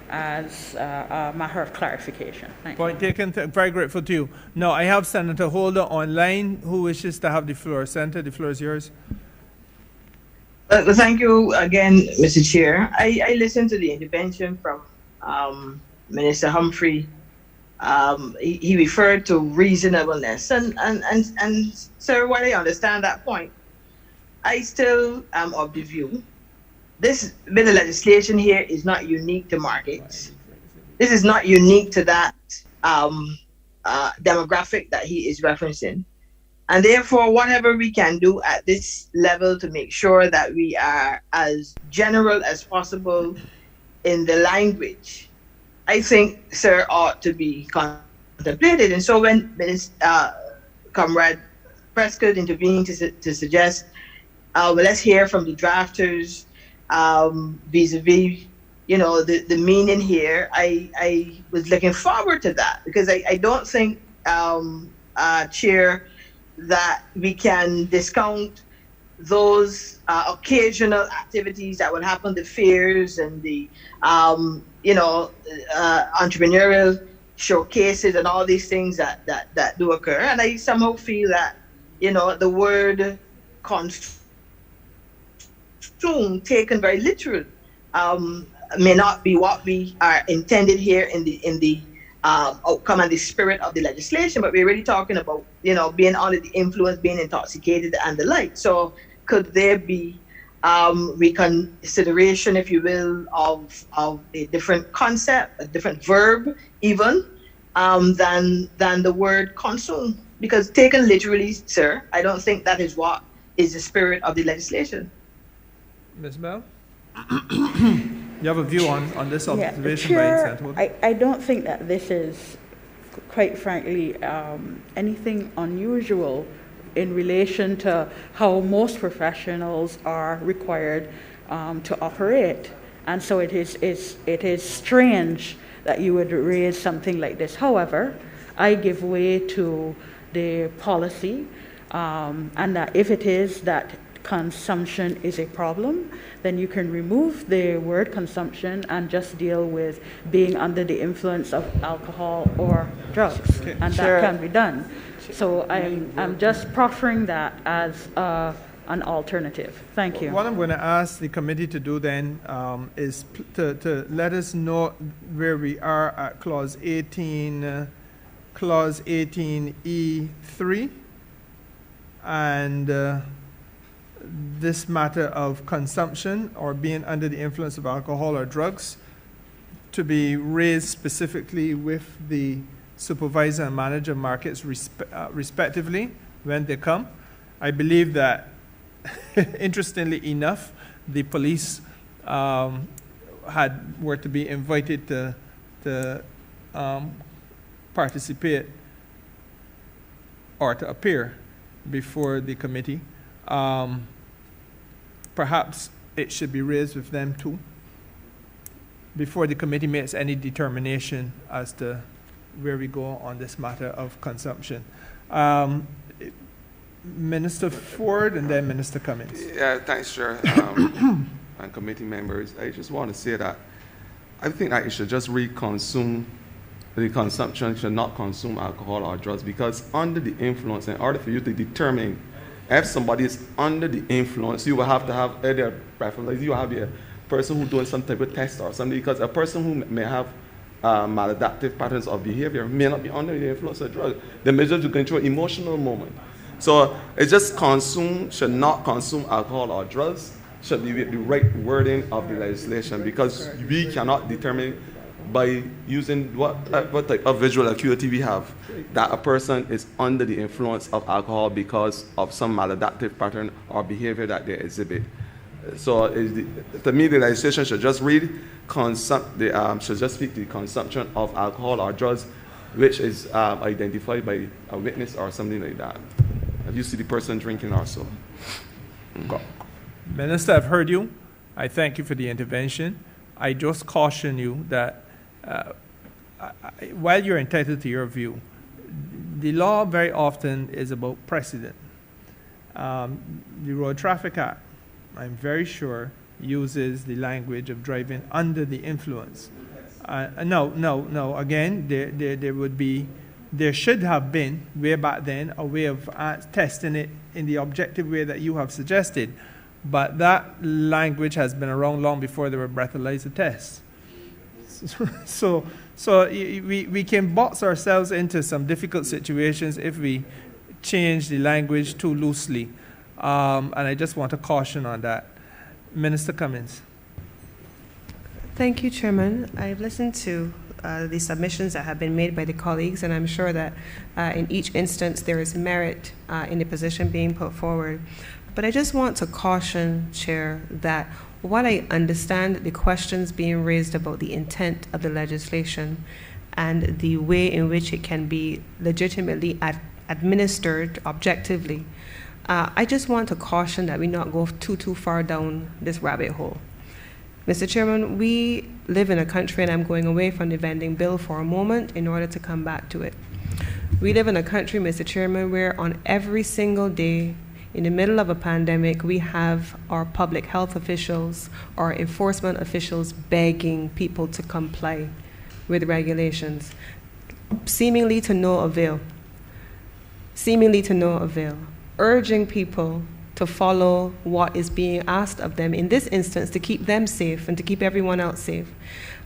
as a matter of clarification. Thank Point taken. Very grateful to you. Now, I have Senator Holder online who wishes to have the floor. Senator, the floor is yours. Thank you again, Mr. Chair. I listened to the intervention from Minister Humphrey. He referred to reasonableness, and sir, while I understand that point, I still am of the view this bit of legislation here is not unique to markets. This is not unique to that demographic that he is referencing. And therefore, whatever we can do at this level to make sure that we are as general as possible in the language, I think, sir, ought to be contemplated. And so when Comrade Prescott intervened to suggest, well, let's hear from the drafters vis-a-vis, the meaning here, I was looking forward to that because I don't think, Chair, that we can discount those occasional activities that would happen, the fairs and the entrepreneurial showcases and all these things that do occur. And I somehow feel that the word consume taken very literal may not be what we are intended here in the outcome and the spirit of the legislation, but we're really talking about, being under the influence, being intoxicated and the like. So could there be reconsideration, if you will, of a different concept, a different verb even, than the word consume? Because taken literally, sir, I don't think that is what is the spirit of the legislation. Ms. Bell? You have a view on this observation by Chair, Santwood? I don't think that this is, quite frankly, anything unusual in relation to how most professionals are required to operate. And so it is strange that you would raise something like this. However, I give way to the policy, and that if it is that consumption is a problem, then you can remove the word consumption and just deal with being under the influence of alcohol or drugs, and that can be done. So I'm just proffering that as an alternative. Thank you. What I'm going to ask the committee to do then is to let us know where we are at clause 18, clause 18E3, and this matter of consumption or being under the influence of alcohol or drugs to be raised specifically with the supervisor and manager of markets respectively when they come. I believe that, interestingly enough, the police were to be invited to participate or to appear before the committee. Perhaps it should be raised with them too before the committee makes any determination as to where we go on this matter of consumption. Minister Ford and then Minister Cummings. Yeah, thanks, Chair, and committee members. I just want to say that I think that you should just read consume. The consumption should not consume alcohol or drugs, because under the influence, in order for you to determine if somebody is under the influence, you will have to have either preference. You will have a person who's doing some type of test or something, because a person who may have maladaptive patterns of behavior may not be under the influence of drugs. They may just be going through an emotional moment. So it's just consume, should not consume alcohol or drugs, should be the right wording of the legislation, because we cannot determine by using what type of visual acuity we have that a person is under the influence of alcohol because of some maladaptive pattern or behavior that they exhibit. So to me, the legislation should just read should just speak to the consumption of alcohol or drugs, which is identified by a witness or something like that. If you see the person drinking also. Minister, I've heard you. I thank you for the intervention. I just caution you that while you're entitled to your view, the law very often is about precedent. The Road Traffic Act, I'm very sure, uses the language of driving under the influence. No. Again, there should have been, way back then, a way of testing it in the objective way that you have suggested. But that language has been around long before there were breathalyzer tests. So we can box ourselves into some difficult situations if we change the language too loosely. And I just want to caution on that. Minister Cummins. Thank you, Chairman. I've listened to the submissions that have been made by the colleagues, and I'm sure that in each instance there is merit in the position being put forward. But I just want to caution, Chair, that while I understand the questions being raised about the intent of the legislation and the way in which it can be legitimately administered objectively, I just want to caution that we not go too far down this rabbit hole. Mr. Chairman, we live in a country, and I'm going away from the vending bill for a moment in order to come back to it. We live in a country, Mr. Chairman, where on every single day in the middle of a pandemic, we have our public health officials, our enforcement officials begging people to comply with regulations, seemingly to no avail, urging people to follow what is being asked of them, in this instance, to keep them safe and to keep everyone else safe.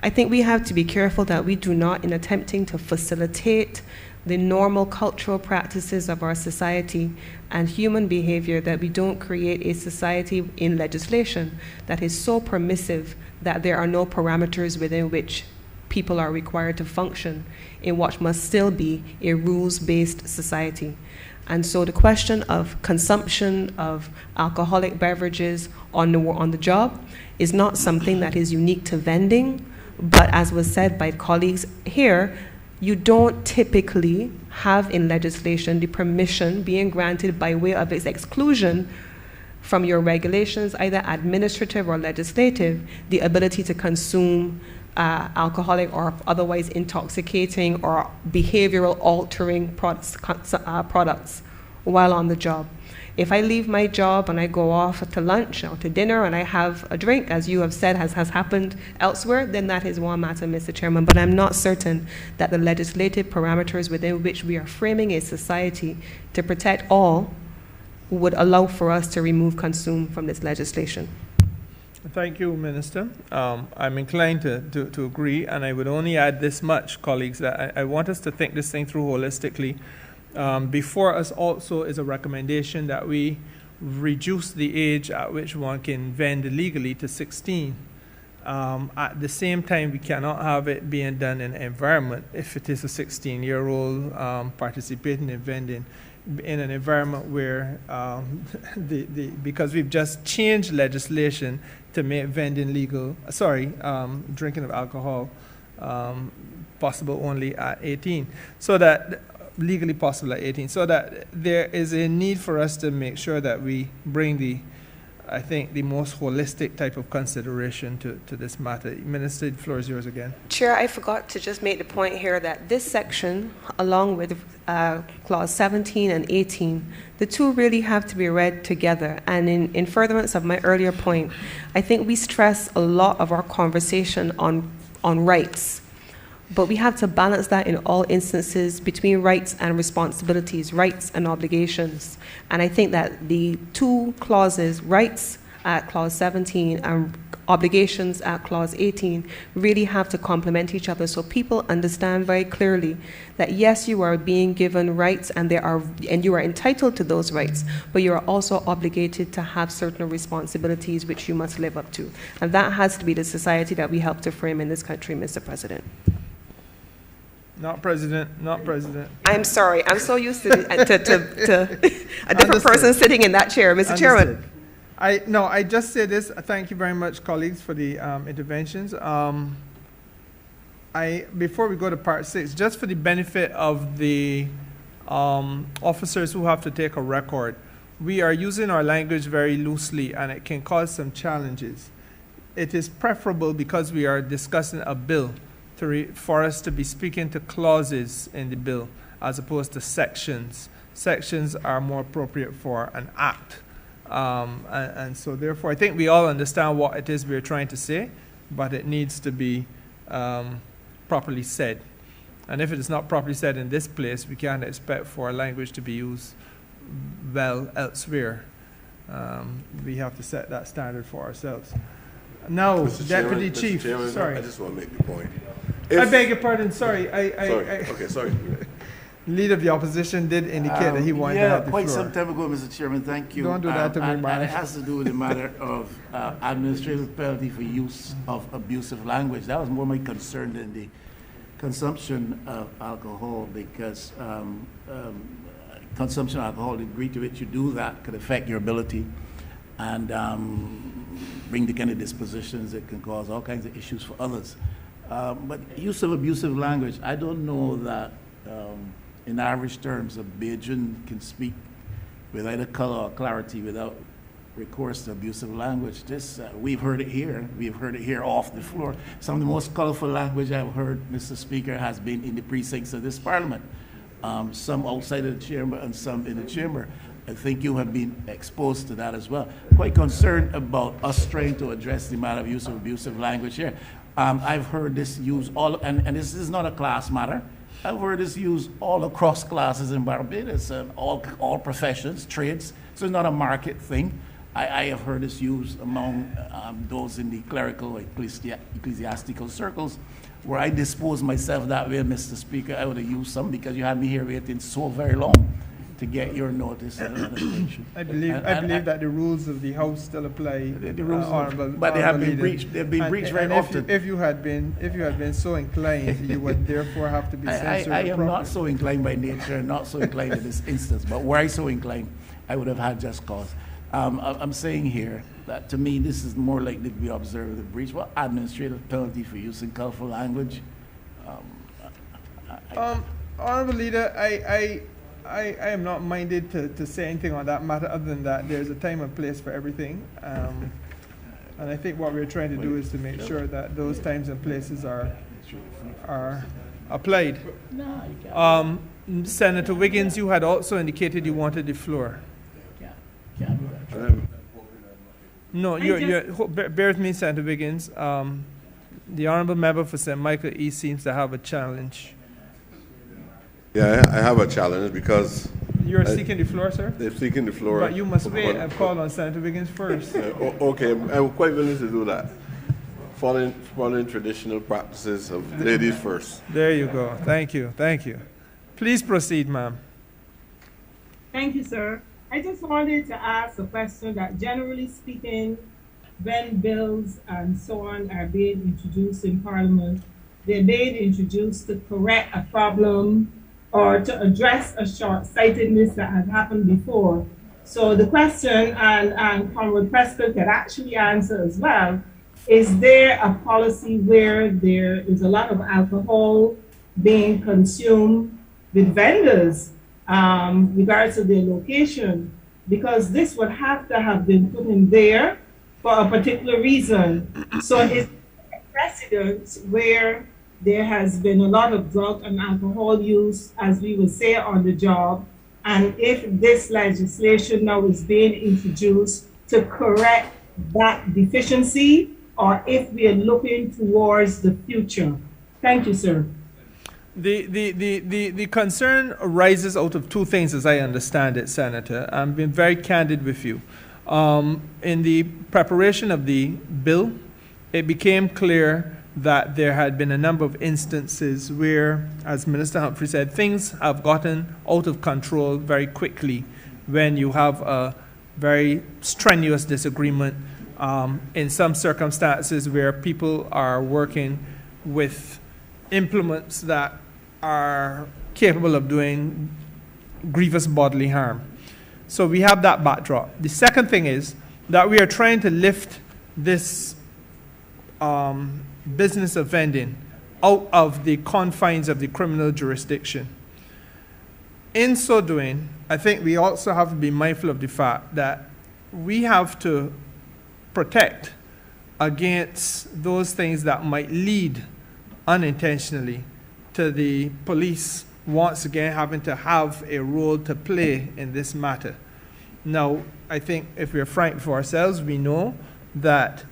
I think we have to be careful that we do not, in attempting to facilitate the normal cultural practices of our society and human behavior, that we don't create a society in legislation that is so permissive that there are no parameters within which people are required to function in what must still be a rules-based society. And so the question of consumption of alcoholic beverages on the job is not something that is unique to vending, but as was said by colleagues here, you don't typically have in legislation the permission being granted by way of its exclusion from your regulations, either administrative or legislative, the ability to consume alcoholic or otherwise intoxicating or behavioral altering products while on the job. If I leave my job and I go off to lunch or to dinner and I have a drink, as you have said has happened elsewhere, then that is one matter, Mr. Chairman. But I'm not certain that the legislative parameters within which we are framing a society to protect all would allow for us to remove consume from this legislation. Thank you, Minister. I'm inclined to agree, and I would only add this much, colleagues, that I want us to think this thing through holistically. Before us also is a recommendation that we reduce the age at which one can vend illegally to 16. At the same time, we cannot have it being done in an environment, if it is a 16-year-old participating in vending, in an environment where, because we've just changed legislation to make vending legal, drinking of alcohol possible only at 18, so that legally possible at 18, so that there is a need for us to make sure that we bring the most holistic type of consideration to this matter. Minister, the floor is yours again. Chair, I forgot to just make the point here that this section, along with clause 17 and 18, the two really have to be read together. And in furtherance of my earlier point, I think we stress a lot of our conversation on rights. But we have to balance that in all instances between rights and responsibilities, rights and obligations. And I think that the two clauses, rights at clause 17 and obligations at clause 18, really have to complement each other so people understand very clearly that yes, you are being given rights and you are entitled to those rights, but you are also obligated to have certain responsibilities which you must live up to. And that has to be the society that we help to frame in this country, Mr. President. Not president, not president. I'm sorry. I'm so used to a different person sitting in that chair, Mr. Chairman. I just say this. Thank you very much, colleagues, for the interventions. Before we go to part 6, just for the benefit of the officers who have to take a record, we are using our language very loosely, and it can cause some challenges. It is preferable, because we are discussing a bill, for us to be speaking to clauses in the bill as opposed to sections. Sections are more appropriate for an act. And so therefore, I think we all understand what it is we're trying to say, but it needs to be properly said. And if it is not properly said in this place, we can't expect for language to be used well elsewhere. We have to set that standard for ourselves. Now, Deputy Chief, sorry. I just want to make the point. I beg your pardon, sorry. Okay, sorry. Leader of the opposition did indicate that he wanted to have the floor. Quite some time ago, Mr. Chairman, thank you. Don't do that to me, and man. it has to do with the matter of administrative penalty for use of abusive language. That was more my concern than the consumption of alcohol, because consumption of alcohol, the degree to which you do that could affect your ability and bring the kind of dispositions that can cause all kinds of issues for others. But use of abusive language, I don't know that in average terms a Bajan can speak with either color or clarity without recourse to abusive language. This, we've heard it here. We've heard it here off the floor. Some of the most colorful language I've heard, Mr. Speaker, has been in the precincts of this Parliament. Some outside of the chamber and some in the chamber. I think you have been exposed to that as well. Quite concerned about us trying to address the matter of use of abusive language here. I've heard this used all, and this is not a class matter. I've heard this used all across classes in Barbados, all professions, trades. So it's not a market thing. I have heard this used among those in the clerical or ecclesiastical circles. Where I dispose myself that way, Mr. Speaker, I would have used some because you had me here waiting so very long to get your notice and attention. I believe that the rules of the House still apply. The rules, Honorable, but they have been Leader. breached. They've been breached very often. If you had been so inclined, you would therefore have to be censored. I am properly. not so inclined by nature, not so inclined in this instance. But were I so inclined, I would have had just cause. I'm saying here that to me this is more likely to be observed as a breach. Well, administrative penalty for using colorful language. Honorable Leader, I am not minded to say anything on that matter other than that there's a time and place for everything. And I think what we're trying to do is to make sure that those times and places are applied. Senator Wiggins, you had also indicated you wanted the floor. No, bear with me, Senator Wiggins. The Honourable Member for St. Michael East seems to have a challenge. Yeah, I have a challenge because... You're seeking the floor, sir? They're seeking the floor. But you must wait and call on Senator Wiggins first. Okay, I'm quite willing to do that. Following traditional practices of ladies first. There you go. Thank you. Thank you. Please proceed, ma'am. Thank you, sir. I just wanted to ask a question that generally speaking, when bills and so on are being introduced in Parliament, they're being introduced to correct a problem or to address a short-sightedness that has happened before. So the question, and Comrade Prescott could actually answer as well, is there a policy where there is a lot of alcohol being consumed with vendors, regardless of their location? Because this would have to have been put in there for a particular reason. So is there a precedent where there has been a lot of drug and alcohol use, as we would say, on the job? And if this legislation now is being introduced to correct that deficiency, or if we are looking towards the future? Thank you, sir. The concern arises out of two things, as I understand it, Senator. I'm being very candid with you. In the preparation of the bill, it became clear that there had been a number of instances where, as Minister Humphrey said, things have gotten out of control very quickly when you have a very strenuous disagreement in some circumstances where people are working with implements that are capable of doing grievous bodily harm. So we have that backdrop. The second thing is that we are trying to lift this business of vending out of the confines of the criminal jurisdiction. In so doing, I think we also have to be mindful of the fact that we have to protect against those things that might lead unintentionally to the police once again having to have a role to play in this matter. Now, I think if we're frank for ourselves, we know that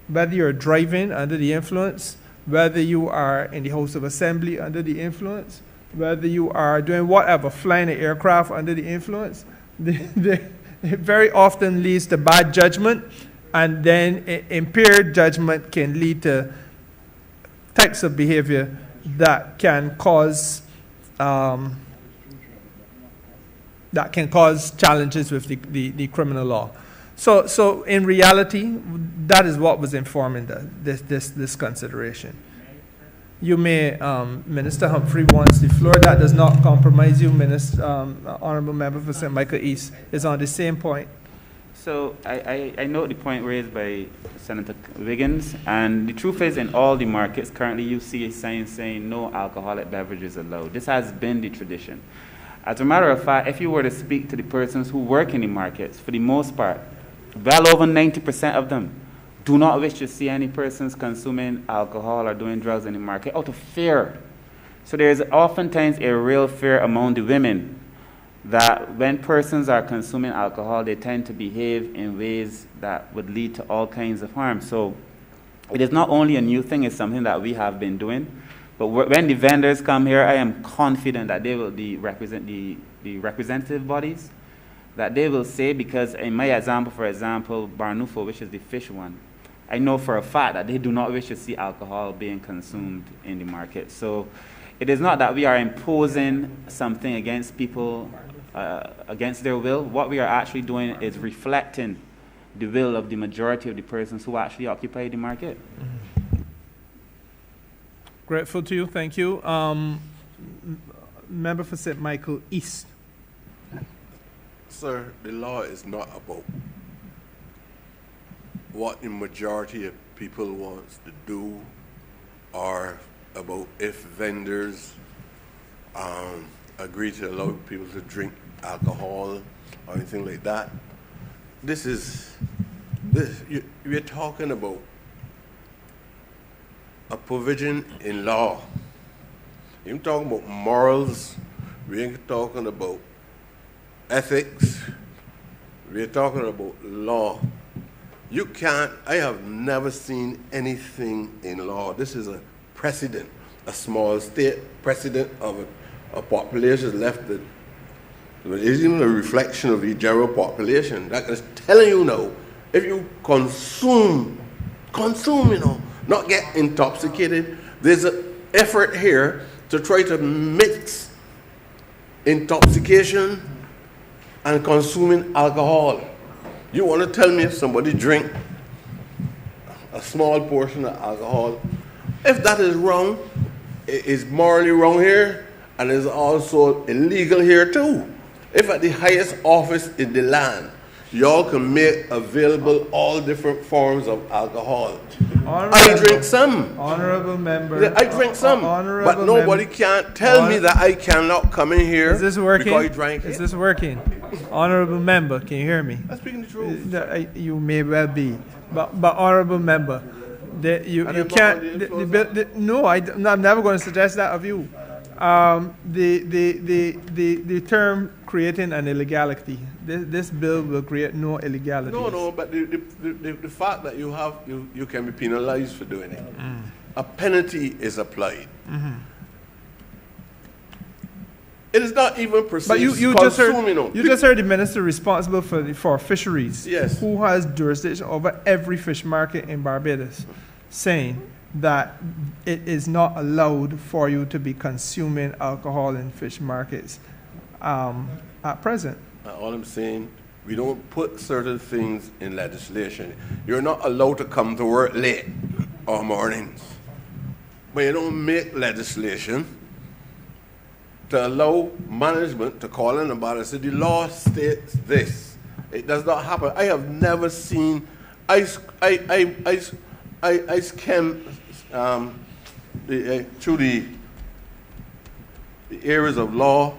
whether you're driving under the influence, whether you are in the House of Assembly under the influence, whether you are doing whatever, flying an aircraft under the influence, it very often leads to bad judgment, and then impaired judgment can lead to types of behavior that can cause that can cause challenges with the criminal law. So in reality, that is what was informing this consideration. You may, Minister Humphrey wants the floor. That does not compromise you. Honorable Member for St. Michael East is on the same point. So I note the point raised by Senator Wiggins, and the truth is, in all the markets currently, you see a sign saying no alcoholic beverages allowed. This has been the tradition. As a matter of fact, if you were to speak to the persons who work in the markets, for the most part, well over 90% of them do not wish to see any persons consuming alcohol or doing drugs in the market out of fear. So there is oftentimes a real fear among the women that when persons are consuming alcohol, they tend to behave in ways that would lead to all kinds of harm. So it is not only a new thing, it's something that we have been doing. But when the vendors come here, I am confident that they will represent the representative bodies, that they will say, because in my example, for example, Barnufo, which is the fish one, I know for a fact that they do not wish to see alcohol being consumed in the market. So it is not that we are imposing something against people, against their will. What we are actually doing is reflecting the will of the majority of the persons who actually occupy the market. Grateful to you. Thank you. Member for St. Michael East. Sir, the law is not about what the majority of people wants to do or about if vendors agree to allow people to drink alcohol or anything like that. We're talking about a provision in law. You're talking about morals, we're talking about ethics, we're talking about law. You can't, I have never seen anything in law. This is a precedent, a small state precedent of a population left that it isn't a reflection of the general population. That is telling you now, if you consume, not get intoxicated, there's an effort here to try to mix intoxication and consuming alcohol. You want to tell me if somebody drink a small portion of alcohol, if that is wrong, it is morally wrong here, and is also illegal here too. If at the highest office in the land, y'all can make available all different forms of alcohol. I drink some. Honorable member. Yeah, I drink some. But nobody can't tell me that I cannot come in here. Is this working? Because I drank it. Is this working? Honorable member, can you hear me? I'm speaking the truth. You may well be, but honorable member, you can't. No, I'm never going to suggest that of you. The term creating an illegality. This bill will create no illegality. No, but the fact that you can be penalized for doing it. A penalty is applied. It is not even perceived. But you just heard the minister responsible for fisheries, yes, who has jurisdiction over every fish market in Barbados, saying that it is not allowed for you to be consuming alcohol in fish markets at present. All I'm saying, we don't put certain things in legislation. You're not allowed to come to work late or mornings. But you don't make legislation to allow management to call in about it. So the law states this. It does not happen. I have never seen ice chem through the areas of law.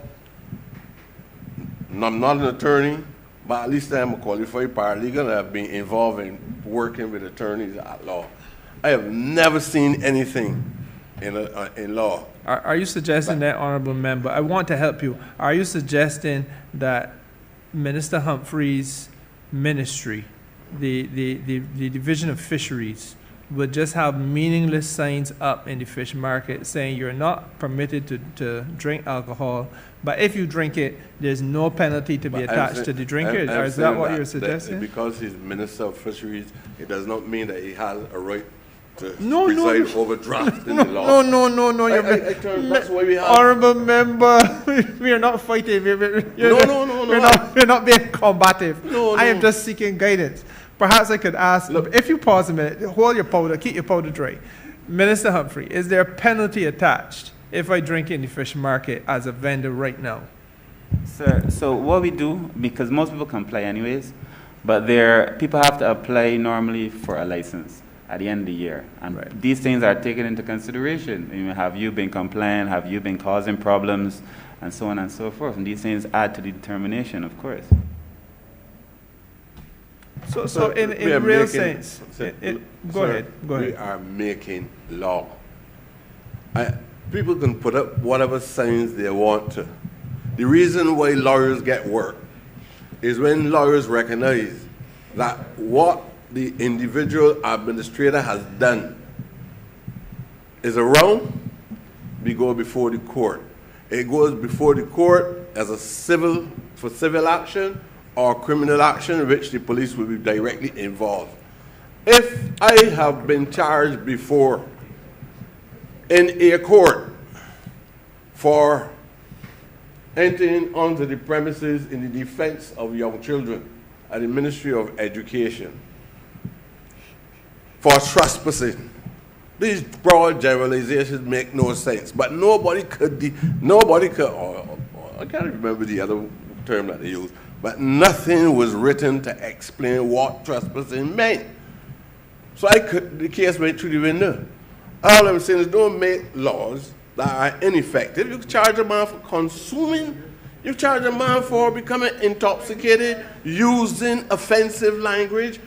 I'm not an attorney, but at least I'm a qualified paralegal and I've been involved in working with attorneys at law. I have never seen anything in law. Are you suggesting that, honorable member? I want to help you. Are you suggesting that Minister Humphrey's ministry, the Division of Fisheries, would just have meaningless signs up in the fish market saying you're not permitted to drink alcohol, but if you drink it, there's no penalty to be attached to the drinker? Or is that what you're suggesting? Because he's Minister of Fisheries, it does not mean that he has a right to No, no, preside no. over drafting the law. No. That's why we have. Honorable member, we are not fighting. No. We're not being combative. No, I am no. just seeking guidance. Perhaps I could ask, Look. if you pause a minute, hold your powder, keep your powder dry. Minister Humphrey, is there a penalty attached if I drink in the fish market as a vendor right now? Sir, so what we do, because most people comply anyways, but people have to apply normally for a license at the end of the year. And Right. these things are taken into consideration. Have you been compliant? Have you been causing problems? And so on and so forth. And these things add to the determination, of course. So in We are real making- sense, Sir, go sir, ahead. We are making law. People can put up whatever signs they want to. The reason why lawyers get work is when lawyers recognize that what the individual administrator has done is wrong, we go before the court. It goes before the court as for civil action or criminal action, in which the police will be directly involved. If I have been charged before in a court for entering onto the premises in the defense of young children at the Ministry of Education for trespassing, these broad generalizations make no sense. But nobody could, I can't remember the other term that they used, but nothing was written to explain what trespassing meant. So the case went through the window. All I'm saying is don't make laws that are ineffective. You charge a man for consuming, you charge a man for becoming intoxicated, using offensive language,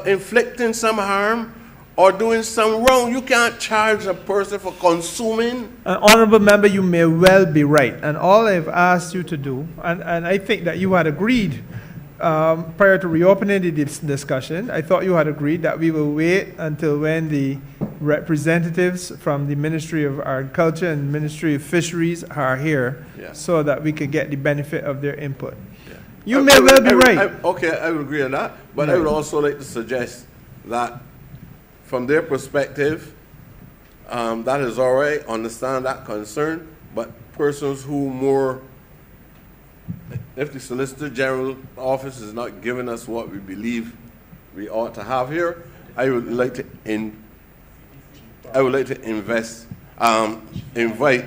inflicting some harm, or doing some wrong. You can't charge a person for consuming. Honorable member, you may well be right. And all I've asked you to do, and I think that you had agreed prior to reopening the discussion, I thought you had agreed that we will wait until when the representatives from the Ministry of Agriculture and Ministry of Fisheries are here, Yeah. so that we could get the benefit of their input. Yeah. You may well be right. I would agree on that, but I would also like to suggest that from their perspective, that is all right, understand that concern, but persons who if the Solicitor General office is not giving us what we believe we ought to have here, I would like to invite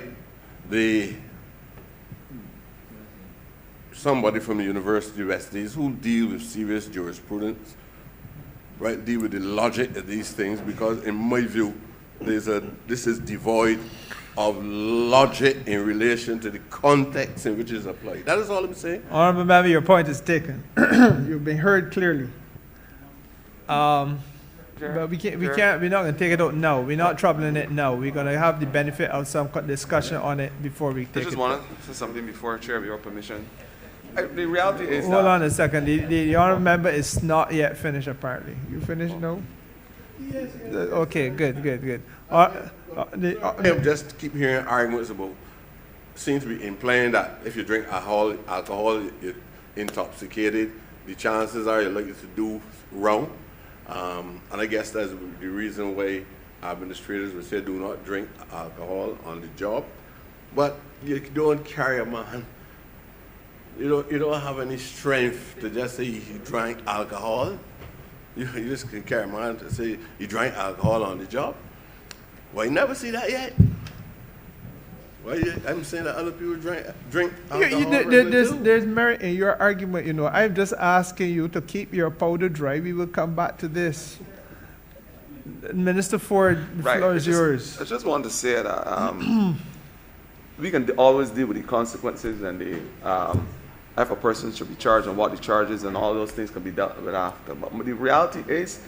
somebody from the University of West Indies who deal with serious jurisprudence, right? Deal with the logic of these things, because in my view, this is devoid of logic in relation to the context in which it's applied. That is all I'm saying. Honorable member, your point is taken. You've been heard clearly. But we're not going to take it out now. We're not troubling it now. We're going to have the benefit of some discussion on it before we I take just it. want to say something before, Chair, with your permission. The reality is Hold that on a second. The honorable member is not yet finished, apparently. You finished now? Yes. Okay, good. I just keep hearing arguments seem to be implying that if you drink alcohol, you're intoxicated, the chances are you're likely to do wrong. And I guess that's the reason why administrators would say do not drink alcohol on the job. But you don't carry a man. You don't have any strength to just say he drank alcohol. You just can carry a man to say you drank alcohol on the job. Well, you never see that yet. Well, I'm saying that other people drink alcohol. There's merit in your argument, I'm just asking you to keep your powder dry. We will come back to this. Minister Ford, the floor is yours. I just want to say that we can always deal with the consequences and if a person should be charged and what the charges and all those things can be dealt with after. But the reality is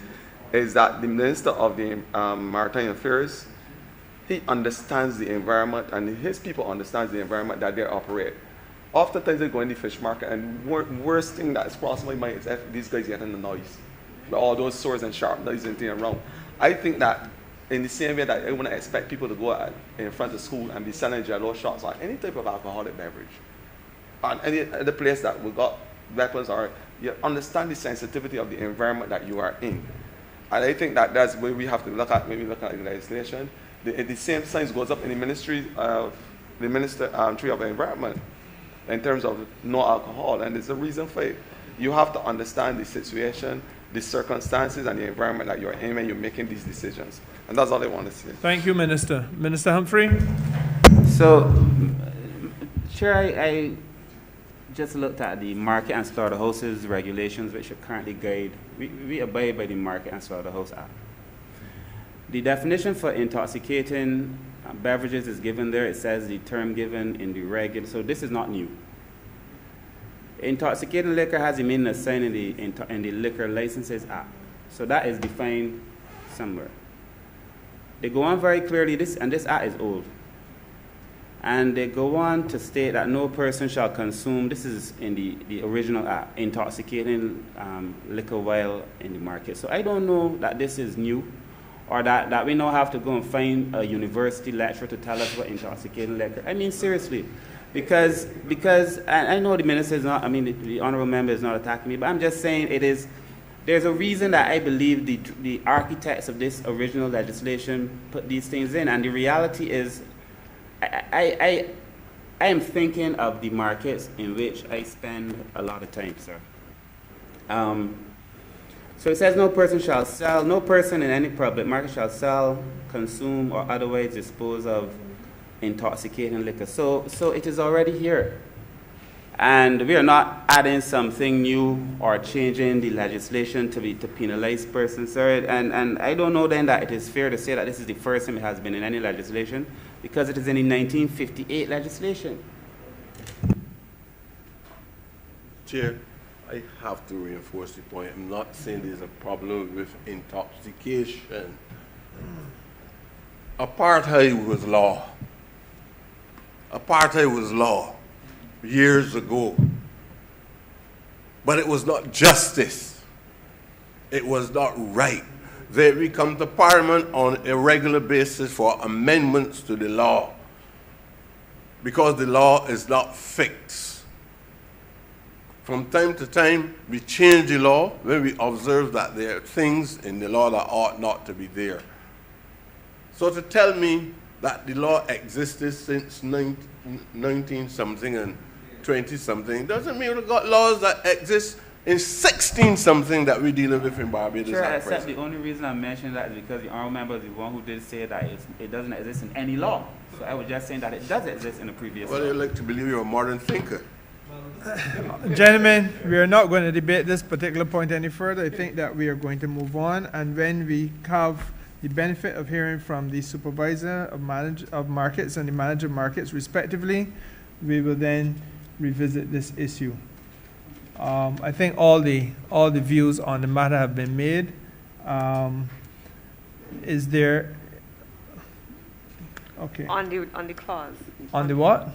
that the Minister of the Maritime Affairs, he understands the environment, and his people understand the environment that they operate. Oftentimes they go in the fish market, and worst thing that is crossing my mind is if these guys get in the noise, with all those swords and sharp knives and things around. I think that in the same way that I want to expect people to go in front of school and be selling jello shots or any type of alcoholic beverage, and any other place that we got weapons, or you understand the sensitivity of the environment that you are in. And I think that that's where we have to look at when we look at the legislation. The same signs goes up in the Ministry of the Ministry of Environment in terms of no alcohol, and there's a reason for it. You have to understand the situation, the circumstances, and the environment that you're in when you're making these decisions. And that's all I want to say. Thank you, Minister. Minister Humphrey? So, Chair, I just looked at the market and slaughterhouses regulations, which are currently guide. We abide by the Market and Slaughterhouse Act. The definition for intoxicating beverages is given there. It says the term given in the regular. So this is not new. Intoxicating liquor has a meaning assigned in the Liquor Licenses Act. So that is defined somewhere. They go on very clearly, this act is old. And they go on to state that no person shall consume, this is in the original act, intoxicating liquor while in the market. So I don't know that this is new, or that we now have to go and find a university lecturer to tell us what intoxicating liquor. I mean, seriously. Because I know the minister is not, the honorable member is not attacking me, but I'm just saying there's a reason that I believe the architects of this original legislation put these things in, and the reality is I am thinking of the markets in which I spend a lot of time, sir. So it says no person in any public market shall sell, consume, or otherwise dispose of intoxicating liquor. So it is already here. And we are not adding something new or changing the legislation to penalize persons, sir. And I don't know then that it is fair to say that this is the first time it has been in any legislation, because it is in the 1958 legislation. Chair, I have to reinforce the point. I'm not saying there's a problem with intoxication. Apartheid was law. Apartheid was law years ago. But it was not justice. It was not right. We come to Parliament on a regular basis for amendments to the law, because the law is not fixed. From time to time, we change the law when we observe that there are things in the law that ought not to be there. So to tell me that the law existed since 19-something and 20-something doesn't mean we've got laws that exist in 16-something that we're dealing with in Barbados. Sure, except the only reason I mentioned that is because the honorable member is the one who did say that it doesn't exist in any law. So I was just saying that it does exist in the previous law. Well, you like to believe you're a modern thinker. Gentlemen, we are not going to debate this particular point any further. I think that we are going to move on, and when we have the benefit of hearing from the supervisor of markets and the manager of markets respectively, we will then revisit this issue. I think all the views on the matter have been made. Is there? Okay. On the clause. On the what?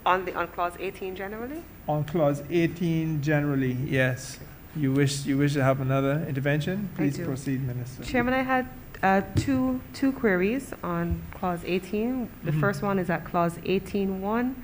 On clause 18 generally. On clause 18 generally, yes. You wish to have another intervention? Please proceed, Minister. Chairman, I had two queries on clause 18. The first one is at clause 18.1,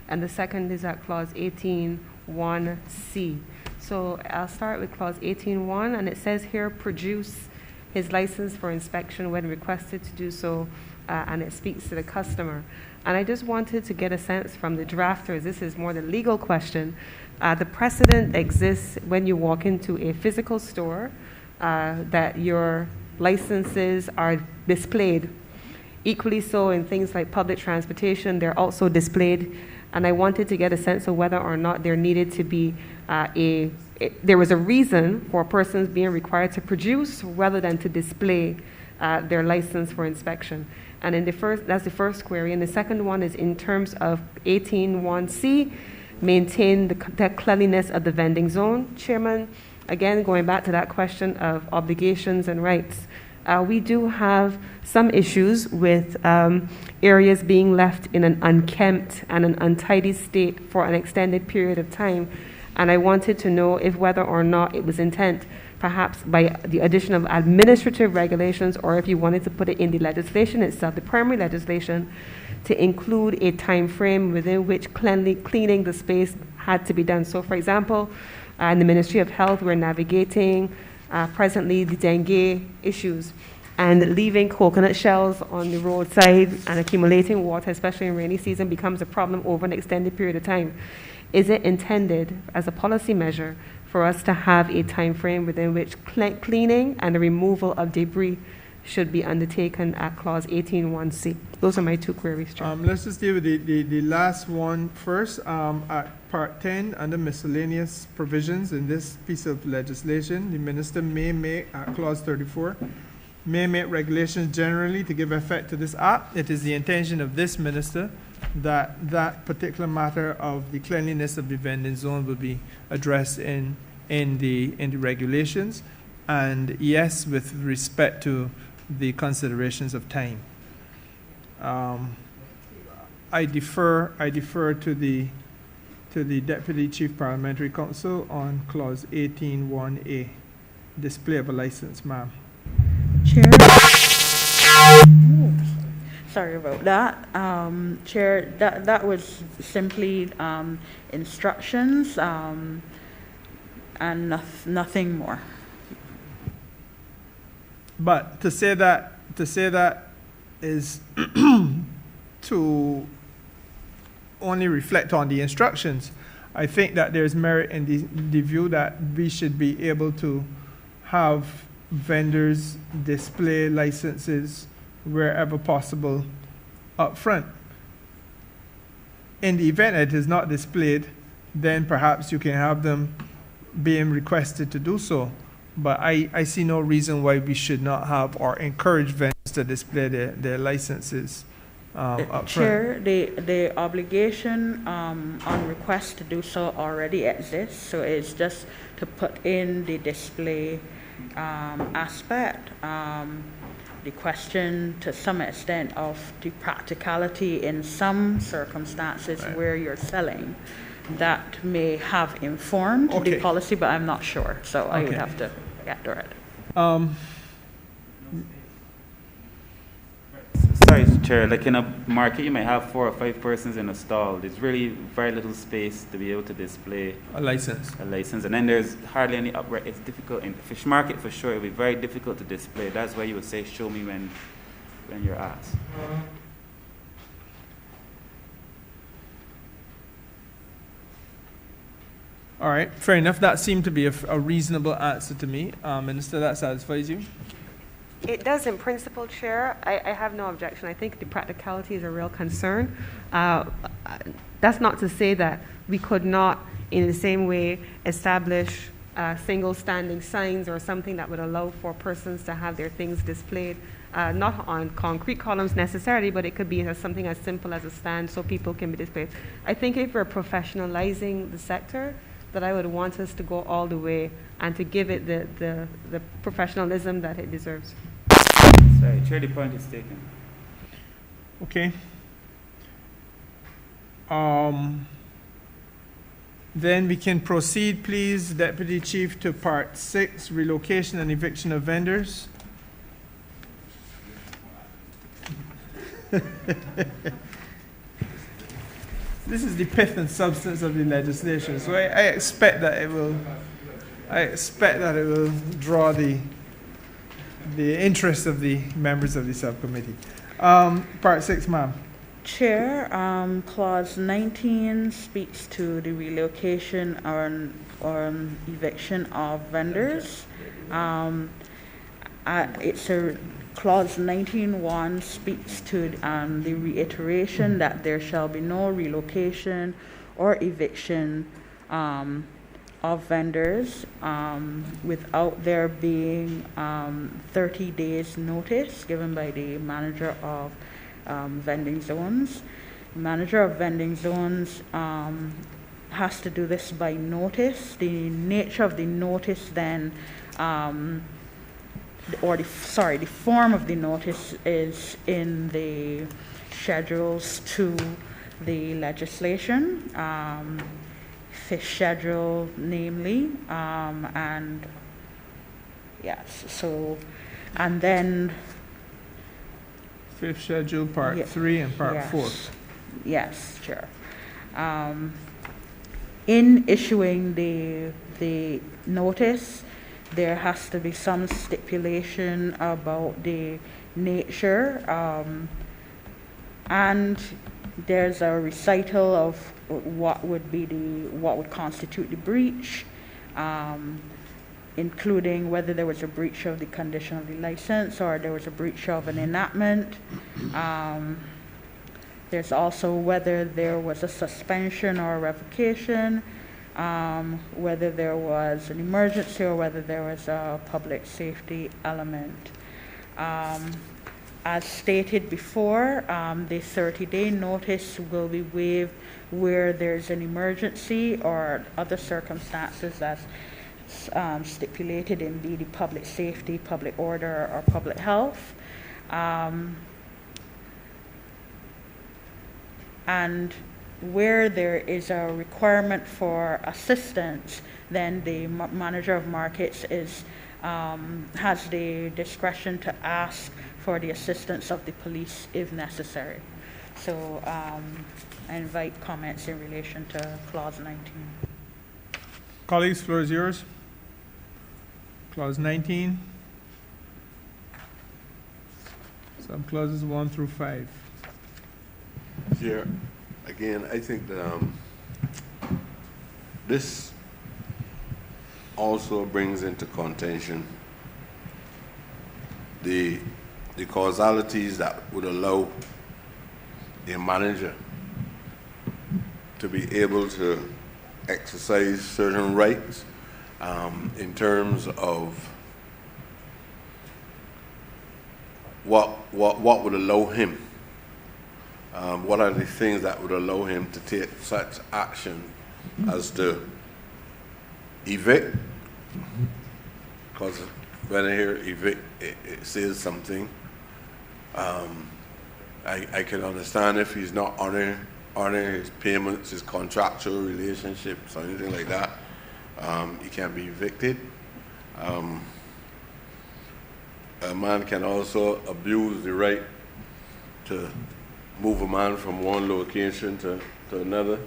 and the second is at clause 18.1C. So I'll start with clause 18.1, and it says here, produce his license for inspection when requested to do so, and it speaks to the customer. And I just wanted to get a sense from the drafters, this is more the legal question. The precedent exists when you walk into a physical store that your licenses are displayed. Equally so in things like public transportation, they're also displayed. And I wanted to get a sense of whether or not there needed to be there was a reason for persons being required to produce rather than to display their license for inspection. And in that's the first query. And the second one is in terms of 18.1C, maintain the cleanliness of the vending zone. Chairman, again, going back to that question of obligations and rights, we do have some issues with areas being left in an unkempt and an untidy state for an extended period of time. And I wanted to know if whether or not it was intent, perhaps by the addition of administrative regulations, or if you wanted to put it in the legislation itself, the primary legislation, to include a time frame within which cleaning the space had to be done. So, for example, in the Ministry of Health, we're navigating presently the dengue issues, and leaving coconut shells on the roadside and accumulating water, especially in rainy season, becomes a problem over an extended period of time. Is it intended as a policy measure for us to have a time frame within which cleaning and the removal of debris should be undertaken at clause 18(1)(c)? Those are my two queries, Chair. Let's just deal with the last one first. At part 10, under miscellaneous provisions in this piece of legislation, the minister may make, at clause 34, may make regulations generally to give effect to this act. It is the intention of this minister that that particular matter of the cleanliness of the vending zone will be addressed in the regulations. And yes, with respect to the considerations of time. I defer to the Deputy Chief Parliamentary Counsel on clause 18(1)(a), display of a license, ma'am. Chair. Sorry about that. Chair, that was simply instructions and nothing more. But to say that is to only reflect on the instructions. I think that there's merit in the view that we should be able to have vendors display licenses wherever possible up front. In the event it is not displayed, then perhaps you can have them being requested to do so. But I see no reason why we should not have or encourage vendors to display their licenses up front. Chair, the obligation on request to do so already exists, so it's just to put in the display aspect. The question to some extent of the practicality in some circumstances where you're selling, that may have informed the policy, but I'm not sure, so I would have to get to it. Sorry, Chair, like in a market, you might have 4 or 5 persons in a stall. There's really very little space to be able to display a license. And then there's hardly any upright. It's difficult in the fish market for sure. It would be very difficult to display. That's why you would say, show me when you're asked. All right, fair enough. That seemed to be a reasonable answer to me. Minister, that satisfies you? It does in principle, Chair. I have no objection. I think the practicality is a real concern. That's not to say that we could not, in the same way, establish single standing signs or something that would allow for persons to have their things displayed, not on concrete columns necessarily, but it could be something as simple as a stand so people can be displayed. I think if we're professionalizing the sector, that I would want us to go all the way and to give it the professionalism that it deserves. Sorry, Chair, the point is taken. Okay. Then we can proceed, please, Deputy Chief, to Part 6, Relocation and Eviction of Vendors. This is the pith and substance of the legislation, so I expect that it will draw the interest of the members of the subcommittee. Part 6, ma'am. Chair, clause 19 speaks to the relocation or eviction of vendors. It's a clause 19(1) speaks to the reiteration that there shall be no relocation or eviction of vendors without there being 30 days notice given by the manager of vending zones. The manager of vending zones has to do this by notice. The nature of the notice then the form of the notice is in the schedules to the legislation, fish schedule namely, and yes, so, and then Fifth schedule, part 3 and part 4. Yes, Chair. In issuing the notice, there has to be some stipulation about the nature, and there's a recital of what would constitute the breach, including whether there was a breach of the condition of the license or there was a breach of an enactment. There's also whether there was a suspension or a revocation, whether there was an emergency or whether there was a public safety element. As stated before, the 30-day notice will be waived where there's an emergency or other circumstances as stipulated in the public safety, public order, or public health. And where there is a requirement for assistance, then the manager of markets has the discretion to ask for the assistance of the police if necessary. So I invite comments in relation to Clause 19. Colleagues, floor is yours. Clause 19. Subclauses 1 through 5. Chair, again, I think that this also brings into contention the causalities that would allow a manager to be able to exercise certain rights in terms of what would allow him. What are the things that would allow him to take such action as to evict? Because when I hear evict, it says something. I can understand if he's not honoring his payments, his contractual relationships, or anything like that. He can be evicted. A man can also abuse the right to move a man from one location to another.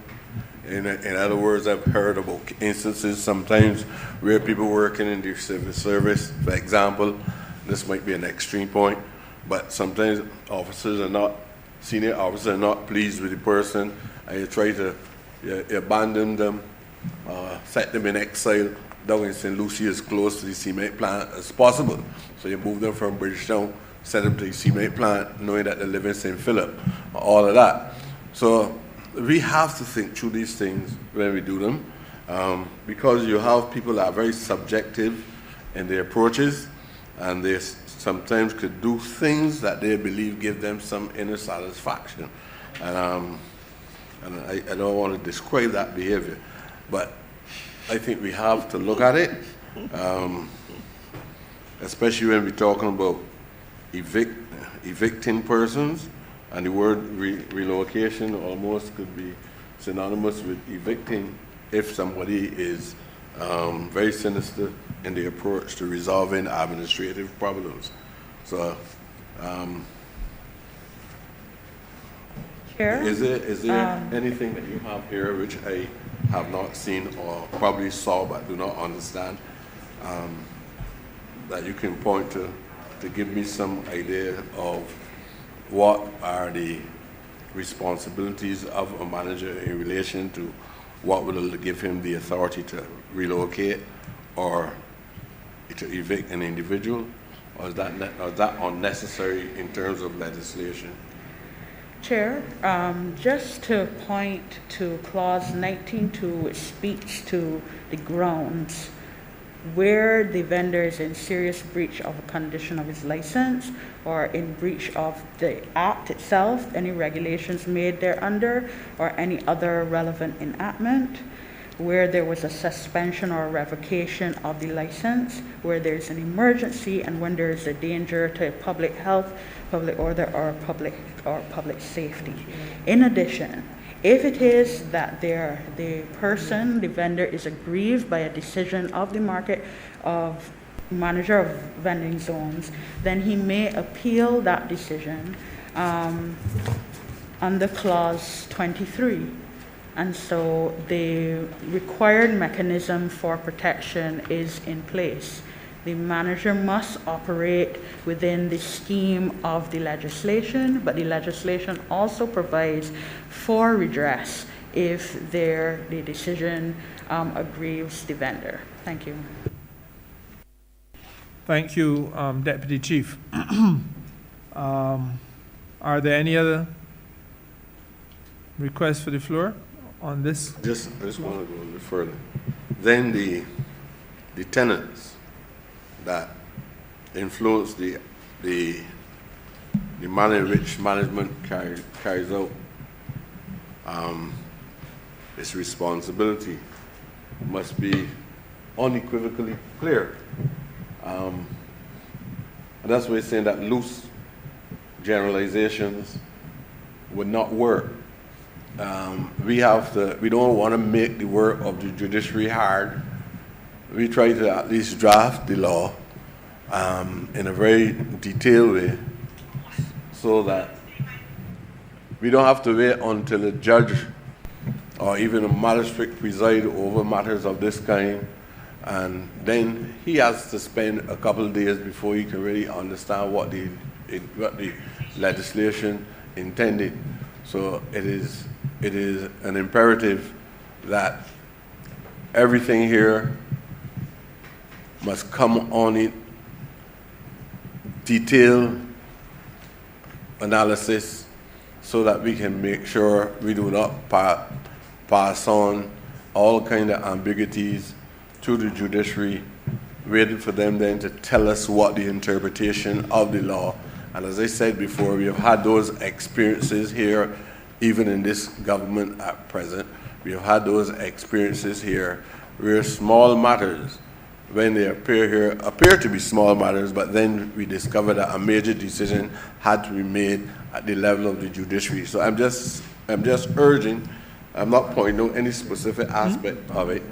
In other words, I've heard about instances sometimes where people working in the civil service, for example, this might be an extreme point, but sometimes senior officers are not pleased with the person, and you try to you abandon them, set them in exile down in St. Lucie as close to the cement plant as possible. So you move them from Bridgetown, send them to the cement plant, knowing that they live in St. Philip, all of that. So we have to think through these things when we do them, because you have people that are very subjective in their approaches, and they sometimes could do things that they believe give them some inner satisfaction. And I don't want to describe that behavior, but I think we have to look at it, especially when we're talking about evicting persons, and the word relocation almost could be synonymous with evicting if somebody is very sinister in the approach to resolving administrative problems. So, Chair? is there anything that you have here which I have not seen or probably saw but do not understand, that you can point to give me some idea of what are the responsibilities of a manager in relation to what will give him the authority to relocate or to evict an individual, or is that unnecessary in terms of legislation? Chair, just to point to Clause 19.2, which speaks to the grounds where the vendor is in serious breach of a condition of his license or in breach of the Act itself, any regulations made thereunder, or any other relevant enactment, where there was a suspension or revocation of the license, where there's an emergency, and when there is a danger to public health, public order, or public safety. In addition, if it is that the vendor is aggrieved by a decision of the market of manager of vending zones, then he may appeal that decision under Clause 23. And so the required mechanism for protection is in place. The manager must operate within the scheme of the legislation, but the legislation also provides for redress if the decision aggrieves the vendor. Thank you. Thank you, Deputy Chief. Are there any other requests for the floor on this? I just want to go a little further. Then the tenants that influence the manner in which management carries out its responsibility must be unequivocally clear. And that's why we're saying that loose generalizations would not work. We don't want to make the work of the judiciary hard. We try to at least draft the law in a very detailed way so that we don't have to wait until a judge or even a magistrate preside over matters of this kind, and then he has to spend a couple of days before he can really understand what the legislation intended. So it is an imperative that everything here must come on it detailed analysis so that we can make sure we do not pass on all kind of ambiguities to the judiciary, waiting for them then to tell us what the interpretation of the law. And as I said before, we have had those experiences here, even in this government at present. We have had those experiences here where small matters, when they appear to be small matters, but then we discover that a major decision had to be made at the level of the judiciary. So I'm just urging, I'm not pointing out any specific aspect of it,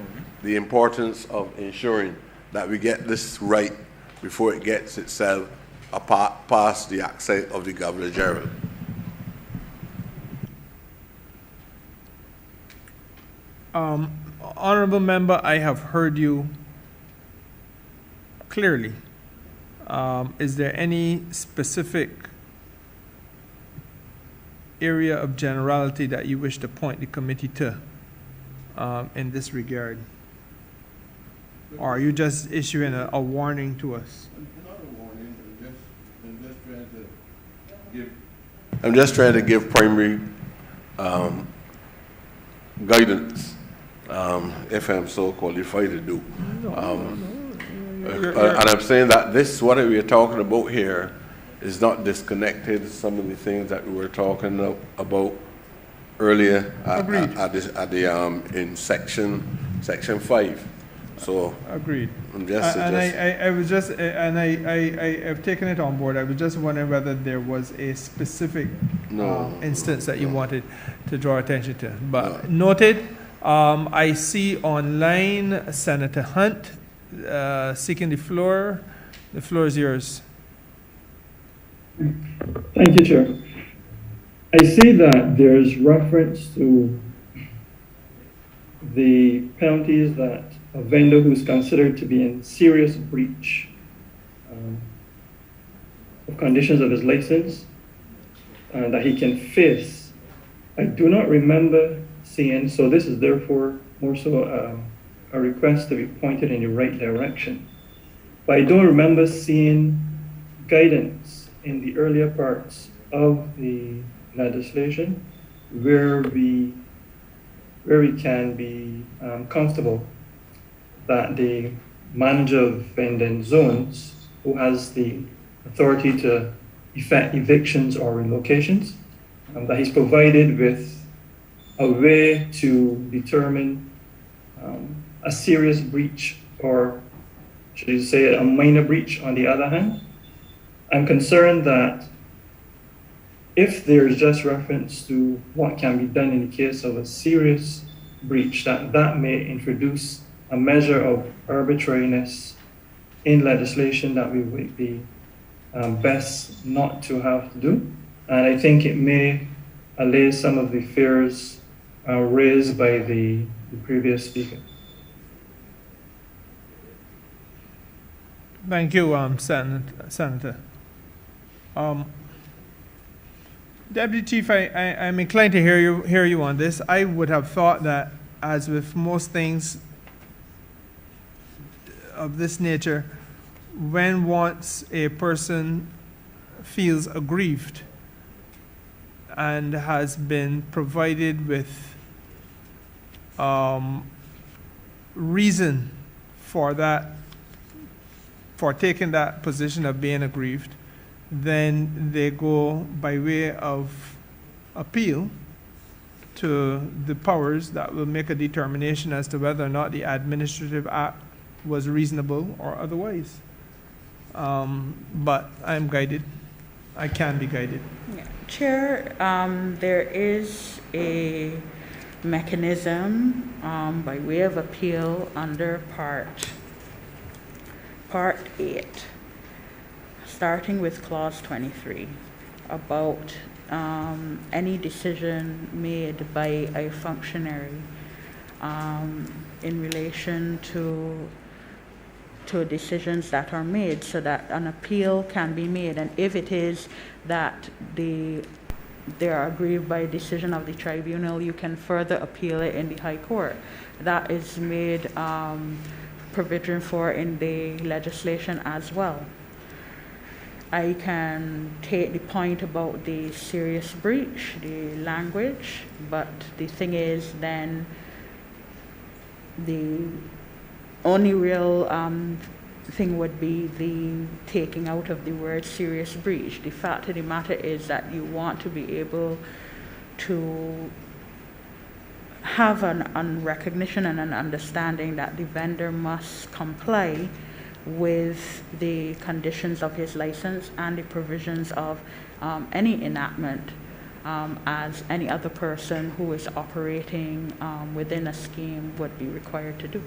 the importance of ensuring that we get this right before it gets itself past the access of the Governor General. Honorable Member, I have heard you clearly. Is there any specific area of generality that you wish to point the committee to in this regard? Or are you just issuing a warning to us? Not a warning, I'm just trying to give primary guidance, if I'm so qualified to do. And I'm saying that what we are talking about here is not disconnected. Some of the things that we were talking about earlier in section 5. So agreed. I'm just I've taken it on board. I was just wondering whether there was a specific instance that you wanted to draw attention to. But noted. I see online Senator Hunt seeking the floor. The floor is yours. Thank you, Chair. I see that there's reference to the penalties that a vendor who is considered to be in serious breach of conditions of his license that he can face. I do not remember seeing, so this is therefore more so a request to be pointed in the right direction. But I don't remember seeing guidance in the earlier parts of the legislation where we can be comfortable that the manager of vending zones, who has the authority to effect evictions or relocations, that he's provided with a way to determine a serious breach, or should you say a minor breach on the other hand. I'm concerned that if there's just reference to what can be done in the case of a serious breach, that may introduce a measure of arbitrariness in legislation that we would be best not to have to do. And I think it may allay some of the fears raised by the previous speaker. Thank you, Senator. Deputy Chief, I'm inclined to hear you on this. I would have thought that, as with most things of this nature, when once a person feels aggrieved and has been provided with reason for that, for taking that position of being aggrieved, then they go by way of appeal to the powers that will make a determination as to whether or not the administrative act was reasonable or otherwise. But I'm guided. I can be guided. Yeah. Chair, there is a mechanism by way of appeal under Part 8, starting with Clause 23, about any decision made by a functionary in relation to decisions that are made, so that an appeal can be made. And if it is that they are aggrieved by a decision of the tribunal, you can further appeal it in the High Court. That is made provision for in the legislation as well. I can take the point about the serious breach, the language, but the thing is then the only real thing would be the taking out of the word serious breach. The fact of the matter is that you want to be able to have an recognition and an understanding that the vendor must comply with the conditions of his license and the provisions of any enactment as any other person who is operating within a scheme would be required to do.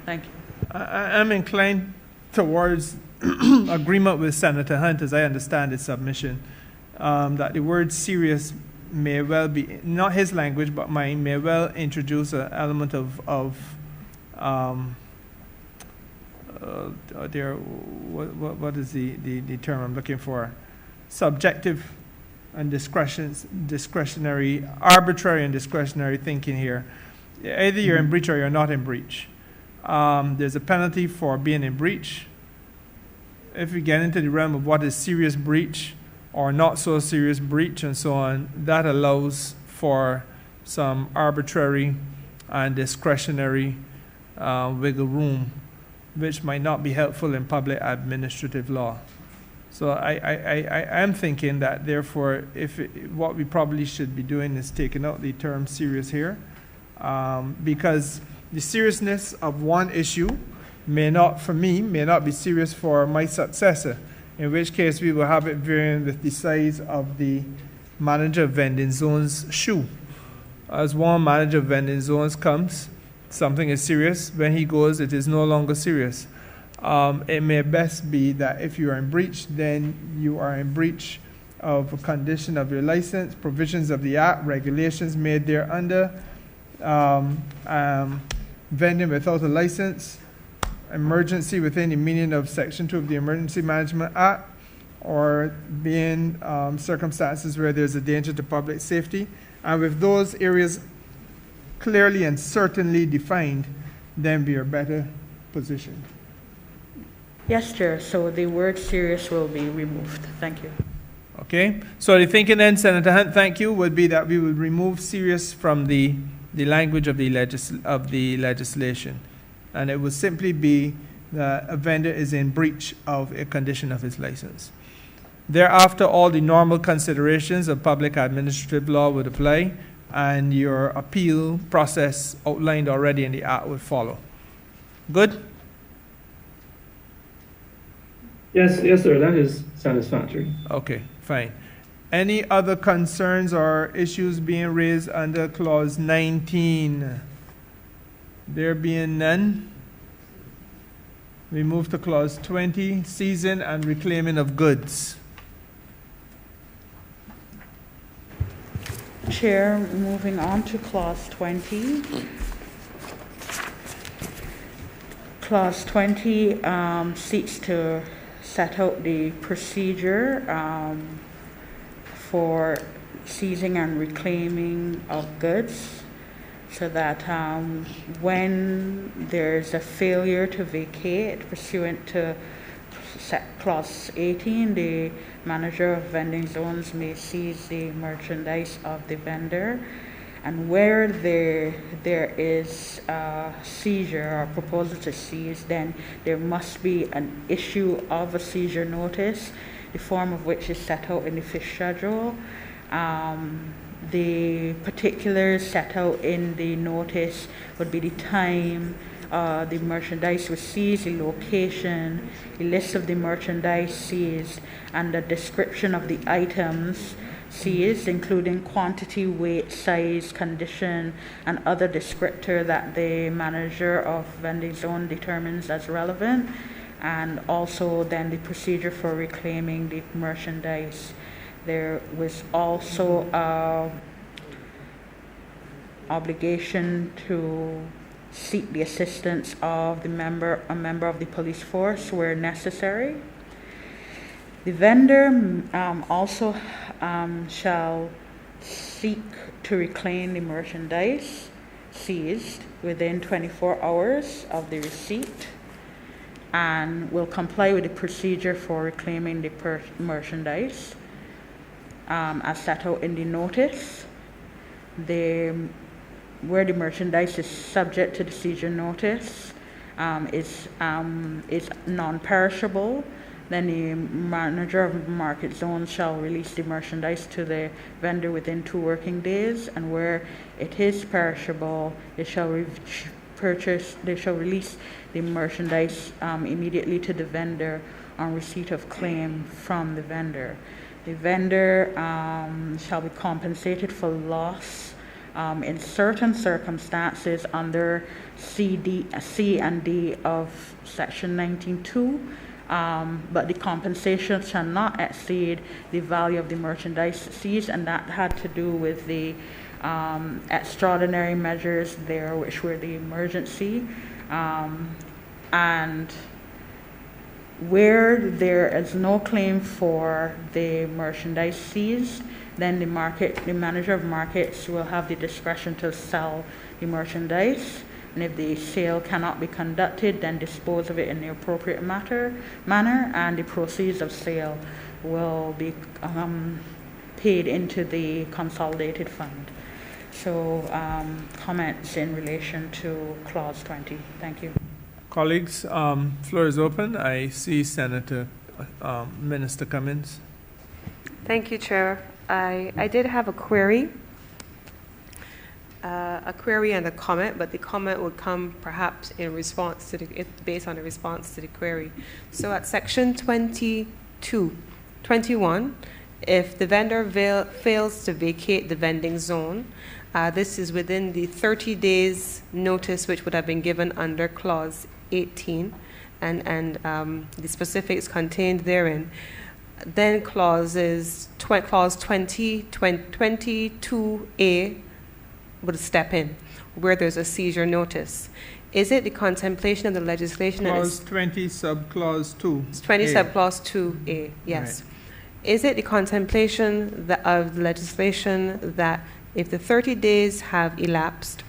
Thank you. I'm inclined towards agreement with Senator Hunt, as I understand his submission, that the word serious may well be, not his language, but mine, may well introduce an element of what is the term I'm looking for? Subjective and discretionary, arbitrary and discretionary thinking here. Either you're in breach or you're not in breach. There's a penalty for being in breach. If we get into the realm of what is serious breach or not so serious breach and so on, that allows for some arbitrary and discretionary wiggle room, which might not be helpful in public administrative law. So I am thinking that, therefore, what we probably should be doing is taking out the term serious here, because the seriousness of one issue may not be serious for my successor, in which case we will have it varying with the size of the manager of vending zone's shoe. As one manager of vending zones comes, something is serious. When he goes, it is no longer serious. It may best be that if you are in breach, then you are in breach of a condition of your license, provisions of the Act, regulations made thereunder, vending without a license, emergency within the meaning of Section 2 of the Emergency Management Act, or being circumstances where there's a danger to public safety. And with those areas clearly and certainly defined, then we are better positioned. Yes, Chair. So the word serious will be removed. Thank you. Okay. So the thinking then, Senator Hunt, thank you, would be that we would remove serious from the language of the legislation. And it would simply be that a vendor is in breach of a condition of his license. Thereafter, all the normal considerations of public administrative law would apply, and your appeal process outlined already in the Act would follow. Good? Yes, sir, that is satisfactory. Okay, fine. Any other concerns or issues being raised under Clause 19? There being none, we move to Clause 20, seizing and reclaiming of goods. Chair, moving on to Clause 20. Clause 20 seeks to set out the procedure for seizing and reclaiming of goods, so that when there's a failure to vacate pursuant to Clause 18, the manager of vending zones may seize the merchandise of the vendor. And where there is a seizure or proposal to seize, then there must be an issue of a seizure notice, the form of which is set out in the fifth schedule. The particulars set out in the notice would be the time the merchandise was seized, the location, the list of the merchandise seized, and the description of the items seized, including quantity, weight, size, condition, and other descriptor that the manager of vending zone determines as relevant, and also then the procedure for reclaiming the merchandise. There was also an obligation to seek the assistance of a member of the police force where necessary. The vendor also shall seek to reclaim the merchandise seized within 24 hours of the receipt, and will comply with the procedure for reclaiming the merchandise as set out in the notice. Where the merchandise is subject to the seizure notice is non-perishable, then the manager of market zone shall release the merchandise to the vendor within 2 working days, and where it is perishable, they shall release the merchandise immediately to the vendor on receipt of claim from the vendor. The vendor shall be compensated for loss in certain circumstances under C and D of Section 19.2. But the compensation shall not exceed the value of the merchandise seized, and that had to do with the extraordinary measures there, which were the emergency. And where there is no claim for the merchandise seized, then the manager of markets will have the discretion to sell the merchandise. And if the sale cannot be conducted, then dispose of it in the appropriate manner, and the proceeds of sale will be paid into the consolidated fund. So comments in relation to Clause 20. Thank you. Colleagues, floor is open. I see Senator Minister Cummins. Thank you, Chair. I did have a query and a comment, but the comment would come perhaps in response to based on the response to the query. So at Section 21, if the vendor fails to vacate the vending zone, this is within the 30 days notice which would have been given under Clause 18, and the specifics contained therein. Then Clause 22A would step in, where there's a seizure notice. Is it the contemplation of the legislation? Clause 20, subclause 2. 20, subclause 2A, yes. Right. Is it the contemplation of the legislation that if the 30 days have elapsed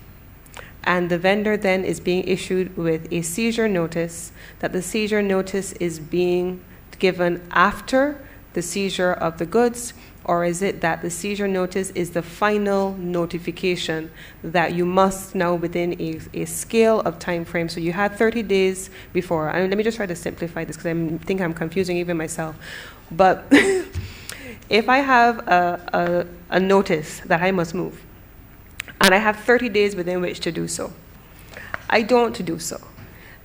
and the vendor then is being issued with a seizure notice, that the seizure notice is being given after the seizure of the goods? Or is it that the seizure notice is the final notification that you must now within a scale of time frame? So you had 30 days before. And let me just try to simplify this because I think I'm confusing even myself. But if I have a notice that I must move, and I have 30 days within which to do so, I don't do so,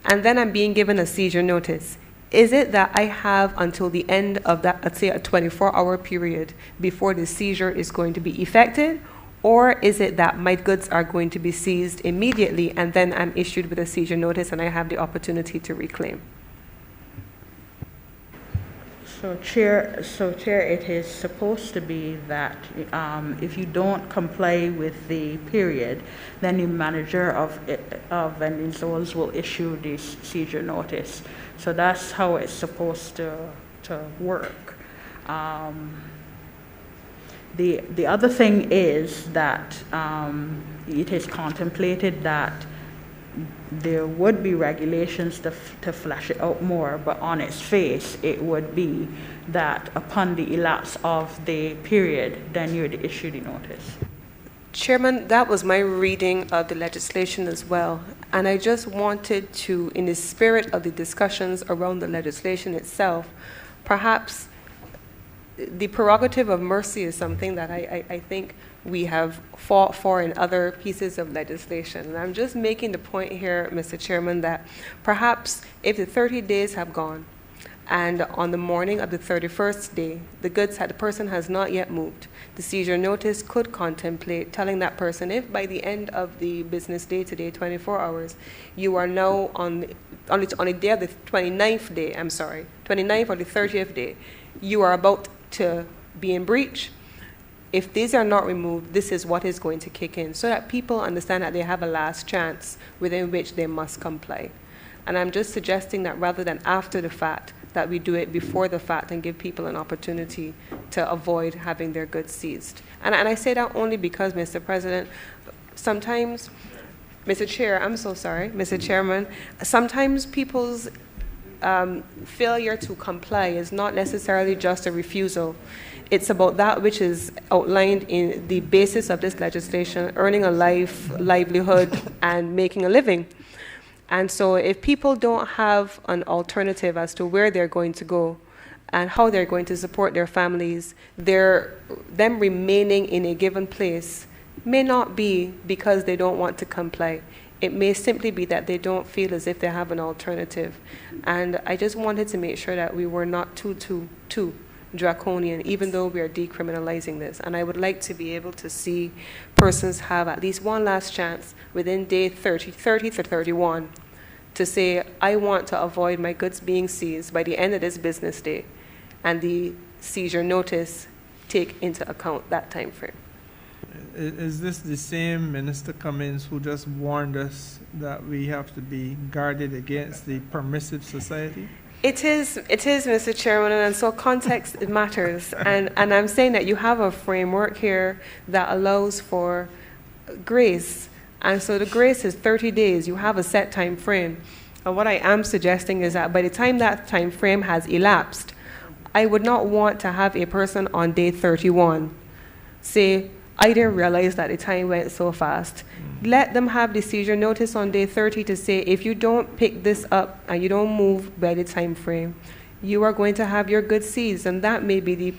and then I'm being given a seizure notice, is it that I have until the end of that, let's say a 24-hour period before the seizure is going to be effected? Or is it that my goods are going to be seized immediately and then I'm issued with a seizure notice and I have the opportunity to reclaim? So Chair, it is supposed to be that if you don't comply with the period, then the manager of vending zones will issue the seizure notice. So that's how it's supposed to work. The other thing is that it is contemplated that there would be regulations to flesh it out more, but on its face, it would be that upon the elapse of the period, then you would issue the notice. Chairman, that was my reading of the legislation as well. And I just wanted to, in the spirit of the discussions around the legislation itself, perhaps the prerogative of mercy is something that I think we have fought for in other pieces of legislation. And I'm just making the point here, Mr. Chairman, that perhaps if the 30 days have gone and on the morning of the 31st day, the person has not yet moved, the seizure notice could contemplate telling that person, if by the end of the business day today, 24 hours, you are now on the day of the 29th day, 29th or the 30th day, you are about to be in breach. If these are not removed, this is what is going to kick in, so that people understand that they have a last chance within which they must comply. And I'm just suggesting that rather than after the fact, that we do it before the fact and give people an opportunity to avoid having their goods seized. And I say that only because, Mr. President, sometimes, Mr. Chair, I'm so sorry, Mr. Chairman, sometimes people's failure to comply is not necessarily just a refusal. It's about that which is outlined in the basis of this legislation, earning a livelihood, and making a living. And so if people don't have an alternative as to where they're going to go and how they're going to support their families, them remaining in a given place may not be because they don't want to comply. It may simply be that they don't feel as if they have an alternative. And I just wanted to make sure that we were not too draconian, even though we are decriminalizing this. And I would like to be able to see persons have at least one last chance within day 30 to 31 to say, I want to avoid my goods being seized by the end of this business day, and the seizure notice take into account that time frame. Is this the same Minister Cummings who just warned us that we have to be guarded against the permissive society? It is, Mr. Chairman, and so context matters. And I'm saying that you have a framework here that allows for grace. And so the grace is 30 days. You have a set time frame. And what I am suggesting is that by the time that time frame has elapsed, I would not want to have a person on day 31 say, I didn't realize that the time went so fast. Let them have the seizure notice on day 30 to say, if you don't pick this up and you don't move by the time frame, you are going to have your goods seized. And that may be the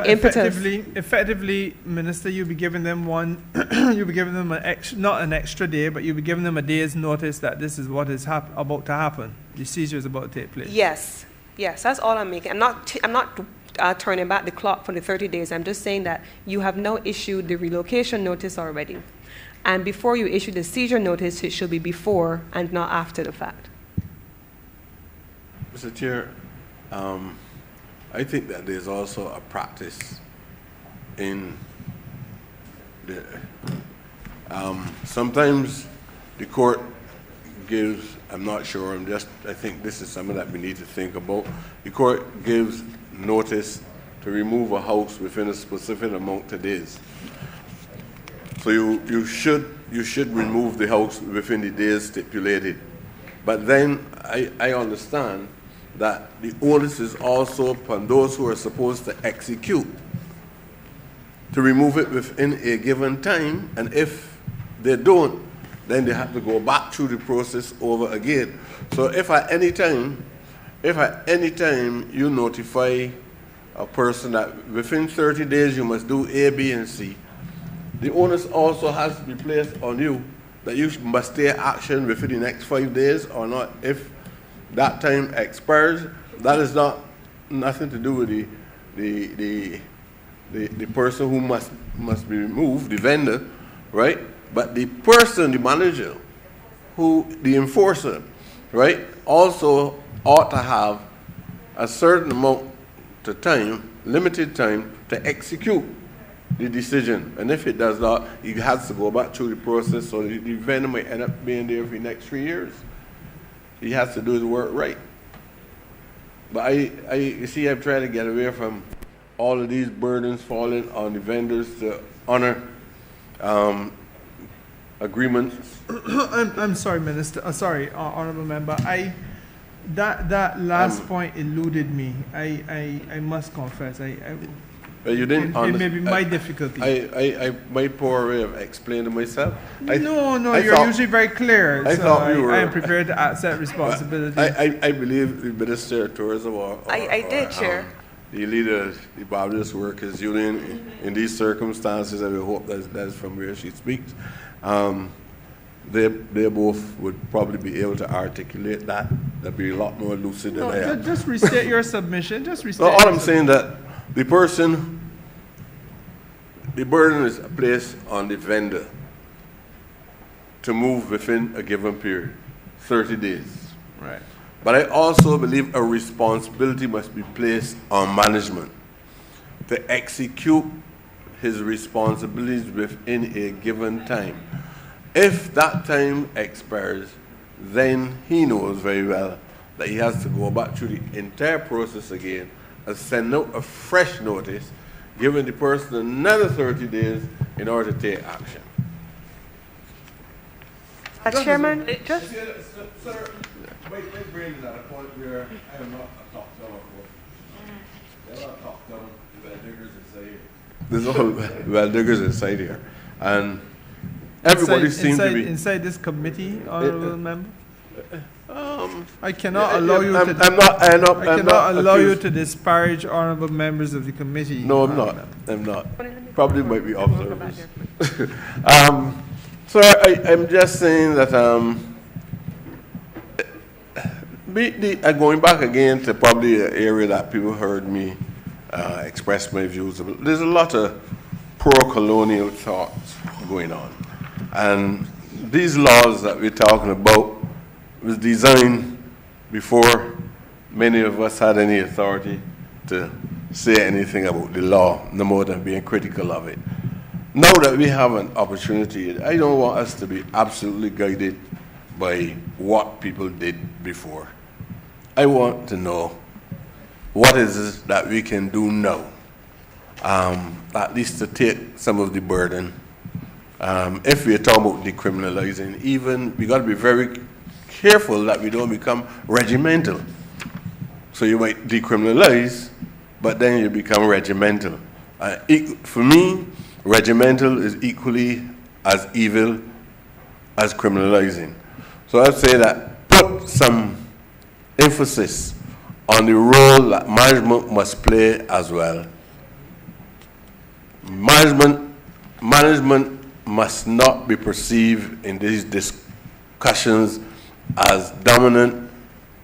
impetus. Effectively, Minister, you'll be giving them you'll be giving them not an extra day, but you'll be giving them a day's notice that this is what is about to happen. The seizure is about to take place. Yes, that's all I'm making. I'm not turning back the clock for the 30 days. I'm just saying that you have now issued the relocation notice already. And before you issue the seizure notice, it should be before and not after the fact. Mr. Chair, I think that there's also a practice in the, sometimes the court gives, I'm not sure, I think this is something that we need to think about. The court gives notice to remove a house within a specific amount of days. So you should remove the house within the days stipulated. But then I understand that the onus is also upon those who are supposed to execute to remove it within a given time, and if they don't, then they have to go back through the process over again. So if at any time you notify a person that within 30 days you must do A, B, and C, the onus also has to be placed on you that you must take action within the next 5 days or not. If that time expires, that is nothing to do with the person who must be removed, the vendor, right? But the person, the manager, the enforcer, right, also ought to have a certain amount to time, limited time, to execute the decision. And if it does not, he has to go back through the process, so the vendor might end up being there for the next 3 years. He has to do his work right. But you see, I'm trying to get away from all of these burdens falling on the vendors to honor agreements. I'm sorry, Minister. Honorable Member. That last point eluded me. I must confess. You didn't it may be my difficulty. My poor way of explaining myself. You're usually very clear. I thought you were. I am prepared to accept responsibility. I believe the Minister of Tourism I did, Chair. The leader, the Baptist Workers Union, in these circumstances, and we hope that's from where she speaks, they both would probably be able to articulate that. They'd be a lot more lucid than I am. Just restate your submission. All I'm saying that the burden is placed on the vendor to move within a given period, 30 days. Right. But I also believe a responsibility must be placed on management to execute his responsibilities within a given time. If that time expires, then he knows very well that he has to go back through the entire process again and send out a fresh notice, giving the person another 30 days in order to take action. Chairman, just... Sir, my brain is at a point where I am not a top-down approach. There are top-down well-diggers inside here. There's all well-diggers inside here. And everybody seems to be... Inside this committee, Honorable Member? I cannot allow you to disparage honorable members of the committee. No, I'm not. Probably might be observers. So I'm just saying that going back again to probably an area that people heard me express my views about. There's a lot of pro-colonial thoughts going on. And these laws that we're talking about was designed before many of us had any authority to say anything about the law, no more than being critical of it. Now that we have an opportunity, I don't want us to be absolutely guided by what people did before. I want to know what is it that we can do now, at least to take some of the burden. If we're talking about decriminalizing, even we got to be very careful that we don't become regimental. So you might decriminalize, but then you become regimental. For me, regimental is equally as evil as criminalizing. So I'd say that put some emphasis on the role that management must play as well. Management must not be perceived in these discussions as dominant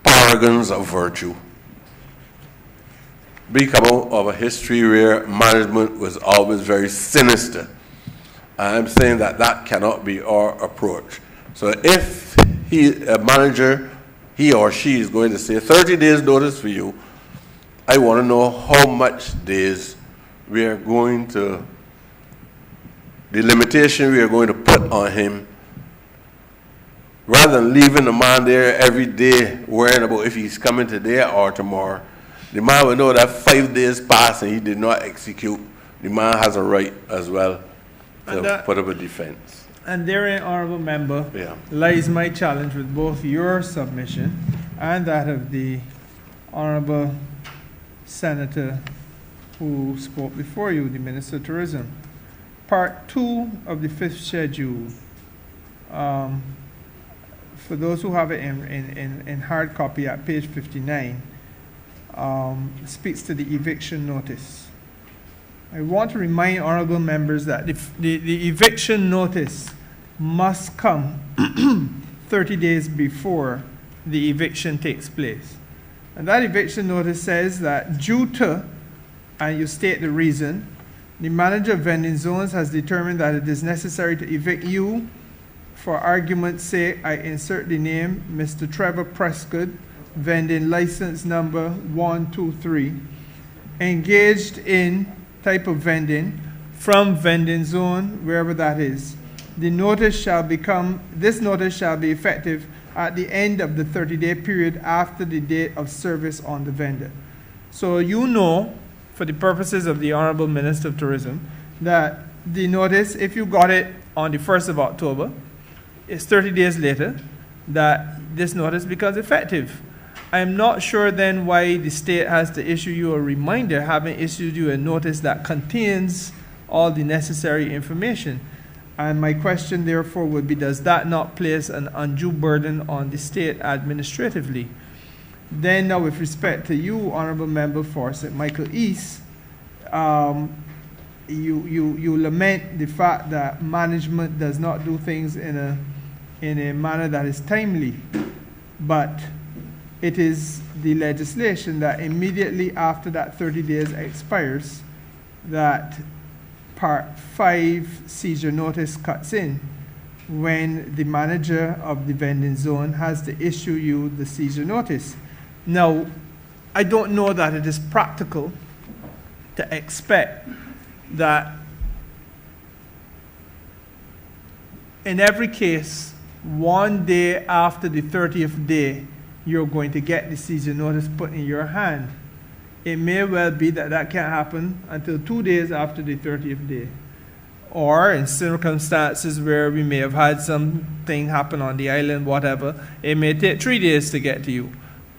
paragons of virtue. We come out of a history where management was always very sinister. I'm saying that cannot be our approach. So if a manager, he or she is going to say 30 days notice for you, I want to know how much days we are going to, the limitation we are going to put on him, rather than leaving the man there every day worrying about if he's coming today or tomorrow. The man will know that 5 days passed and he did not execute. The man has a right as well to put up a defense. And therein, Honorable Member, lies my challenge with both your submission and that of the Honorable Senator who spoke before you, the Minister of Tourism. Part 2 of the 5th schedule, for those who have it in hard copy at page 59, speaks to the eviction notice. I want to remind honorable members that the eviction notice must come 30 days before the eviction takes place. And that eviction notice says that due to, and you state the reason, the manager of vending zones has determined that it is necessary to evict you. For argument's sake, I insert the name Mr. Trevor Prescott, vending license number 123. engaged in type of vending from vending zone, wherever that is, this notice shall be effective at the end of the 30-day period after the date of service on the vendor. So you know, for the purposes of the Honorable Minister of Tourism, that the notice, if you got it on the 1st of October, it's 30 days later that this notice becomes effective. I'm not sure then why the state has to issue you a reminder, having issued you a notice that contains all the necessary information. And my question therefore would be, does that not place an undue burden on the state administratively? Then now with respect to you, Honorable Member for St. Michael East, you lament the fact that management does not do things in a manner that is timely, but it is the legislation that immediately after that 30 days expires that Part 5 seizure notice cuts in, when the manager of the vending zone has to issue you the seizure notice. Now, I don't know that it is practical to expect that in every case, one day after the 30th day, you're going to get the seizure notice put in your hand. It may well be that that can't happen until 2 days after the 30th day. Or in circumstances where we may have had something happen on the island, whatever, it may take 3 days to get to you.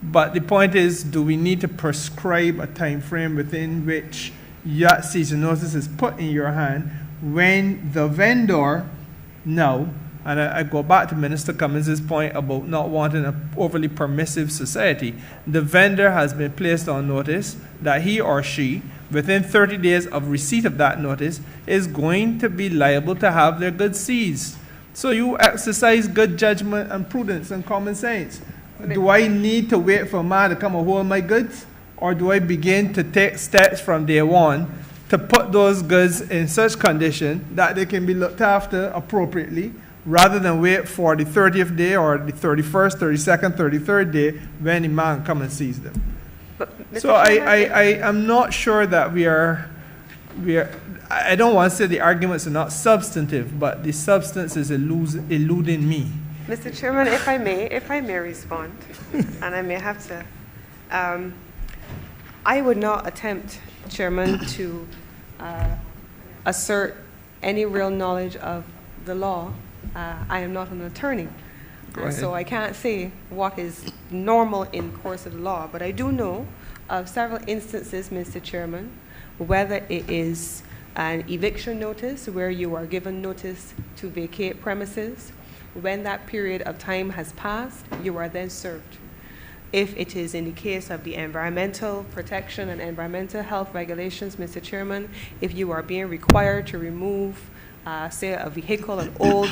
But the point is, do we need to prescribe a time frame within which that seizure notice is put in your hand when the vendor now, and I go back to Minister Cummins' point about not wanting an overly permissive society. The vendor has been placed on notice that he or she, within 30 days of receipt of that notice, is going to be liable to have their goods seized. So you exercise good judgment and prudence and common sense. Do I need to wait for a man to come and hold my goods? Or do I begin to take steps from day one to put those goods in such condition that they can be looked after appropriately, rather than wait for the 30th day or the 31st, 32nd, 33rd day when the man come and seize them? So I'm not sure that we are, I don't want to say the arguments are not substantive, but the substance is eluding me. Mr. Chairman, if I may respond, and I may have to, I would not attempt, Chairman, to assert any real knowledge of the law. I am not an attorney, so I can't say what is normal in course of the law, but I do know of several instances, Mr. Chairman, whether it is an eviction notice where you are given notice to vacate premises. When that period of time has passed, you are then served. If it is in the case of the environmental protection and environmental health regulations, Mr. Chairman, if you are being required to remove say a vehicle, an old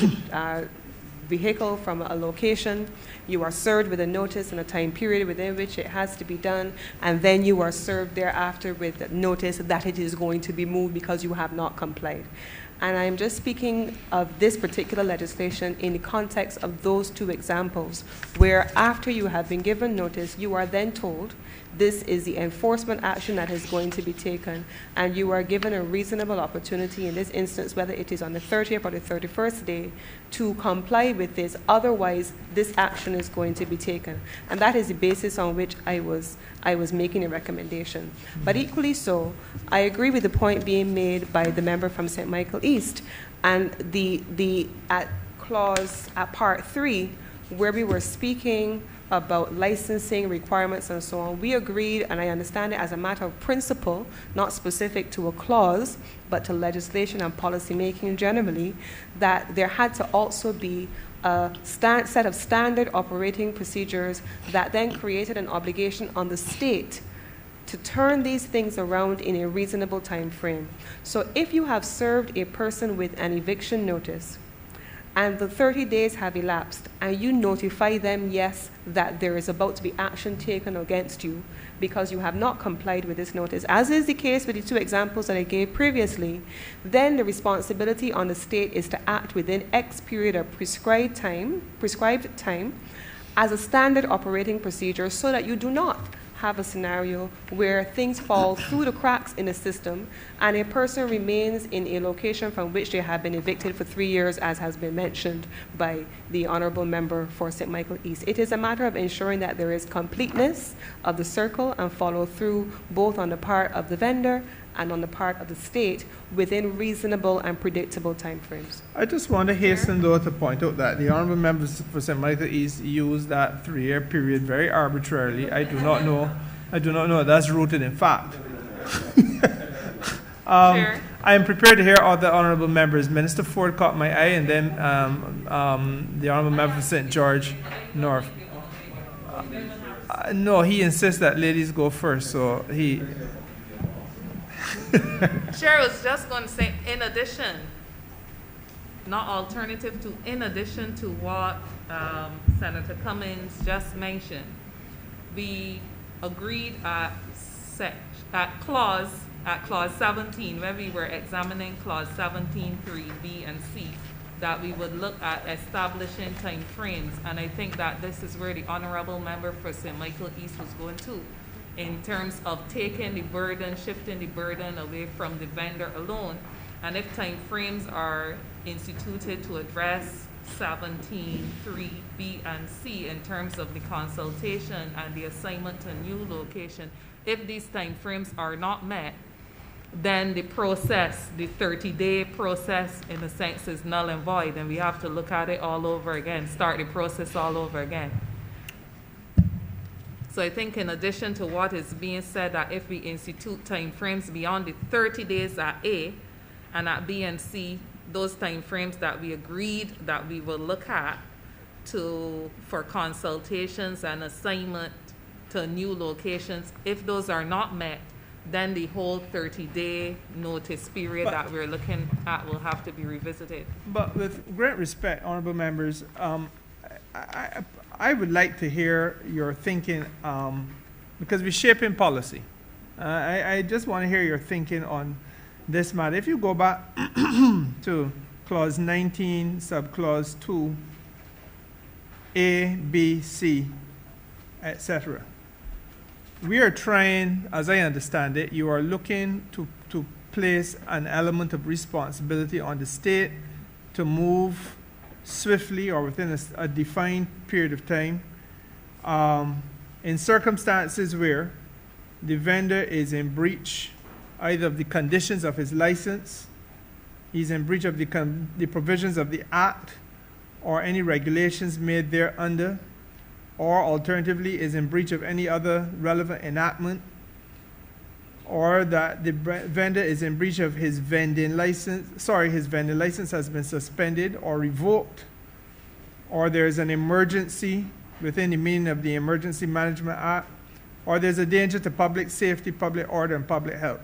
vehicle from a location, you are served with a notice and a time period within which it has to be done, and then you are served thereafter with a notice that it is going to be moved because you have not complied. And I'm just speaking of this particular legislation in the context of those two examples, where after you have been given notice, you are then told this is the enforcement action that is going to be taken, and you are given a reasonable opportunity in this instance, whether it is on the 30th or the 31st day, to comply with this. Otherwise, this action is going to be taken. And that is the basis on which I was making a recommendation. But equally so, I agree with the point being made by the member from St. Michael East, and the clause at part 3, where we were speaking about licensing requirements and so on, we agreed, and I understand it as a matter of principle, not specific to a clause, but to legislation and policy making generally, that there had to also be a set of standard operating procedures that then created an obligation on the state to turn these things around in a reasonable time frame. So if you have served a person with an eviction notice, and the 30 days have elapsed, and you notify them, yes, that there is about to be action taken against you because you have not complied with this notice, as is the case with the two examples that I gave previously, then the responsibility on the state is to act within X period of prescribed time as a standard operating procedure so that you do not have a scenario where things fall through the cracks in the system and a person remains in a location from which they have been evicted for 3 years, as has been mentioned by the honorable member for St. Michael East. It is a matter of ensuring that there is completeness of the circle and follow through both on the part of the vendor and on the part of the state within reasonable and predictable timeframes. I just want to hasten, though, to point out that the honorable members for St. Michael East used that 3-year period very arbitrarily. I do not know that's rooted in fact. Chair. I am prepared to hear all the honorable members. Minister Ford caught my eye, and then the honorable member for St. George North. No, he insists that ladies go first, so he... Chair, was just going to say, in addition, not alternative to, in addition to what Senator Cummings just mentioned, we agreed at clause 17, when we were examining clause 17(3)(b) and C, that we would look at establishing time frames, and I think that this is where the honorable member for St. Michael East was going to, in terms of taking the burden, shifting the burden away from the vendor alone. And if time frames are instituted to address 17(3)(b) and C in terms of the consultation and the assignment to new location, if these time frames are not met, then the process, the 30-day process, in a sense, is null and void, and we have to look at it all over again, start the process all over again. So I think in addition to what is being said, that if we institute time frames beyond the 30 days at A, and at B and C, those time frames that we agreed that we will look at for consultations and assignment to new locations, if those are not met, then the whole 30-day notice period that we're looking at will have to be revisited. But with great respect, honorable members, I would like to hear your thinking, because we're shaping policy. I just want to hear your thinking on this matter. If you go back to clause 19, subclause 2, A, B, C, etc. We are trying, as I understand it, you are looking to place an element of responsibility on the state to move swiftly or within a defined period of time in circumstances where the vendor is in breach either of the conditions of his license, he's in breach of the provisions of the Act or any regulations made thereunder, or alternatively is in breach of any other relevant enactment, or that the vendor is in breach of his vending license, his vending license has been suspended or revoked, or there's an emergency within the meaning of the Emergency Management Act, or there's a danger to public safety, public order, and public health.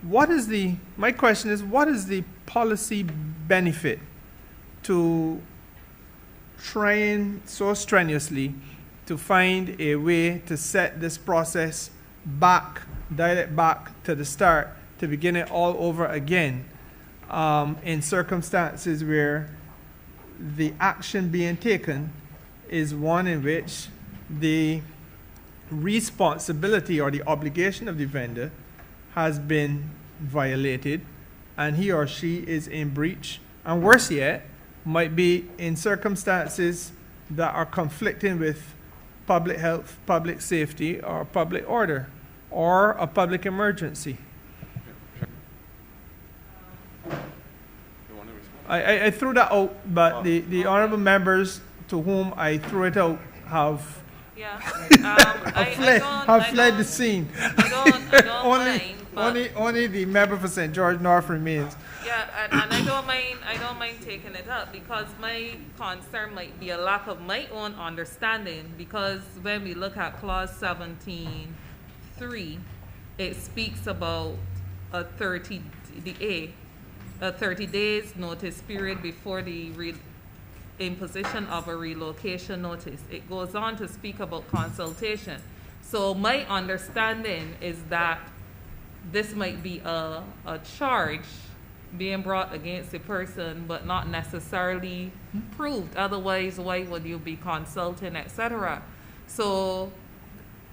My question is, what is the policy benefit to trying so strenuously to find a way to set this process back, dial it back to the start, to begin it all over again, in circumstances where the action being taken is one in which the responsibility or the obligation of the vendor has been violated and he or she is in breach, and worse yet, might be in circumstances that are conflicting with public health, public safety, or public order, or a public emergency. I threw that out, but the honorable members to whom I threw it out have fled the scene. I don't mind, but only the member for St. George North remains. yeah, and I don't mind taking it up, because my concern might be a lack of my own understanding, because when we look at clause 17(3), it speaks about a 30 days notice period before the imposition of a relocation notice. It goes on to speak about consultation. So my understanding is that this might be a charge being brought against a person, but not necessarily proved. Otherwise, why would you be consulting, etc.? So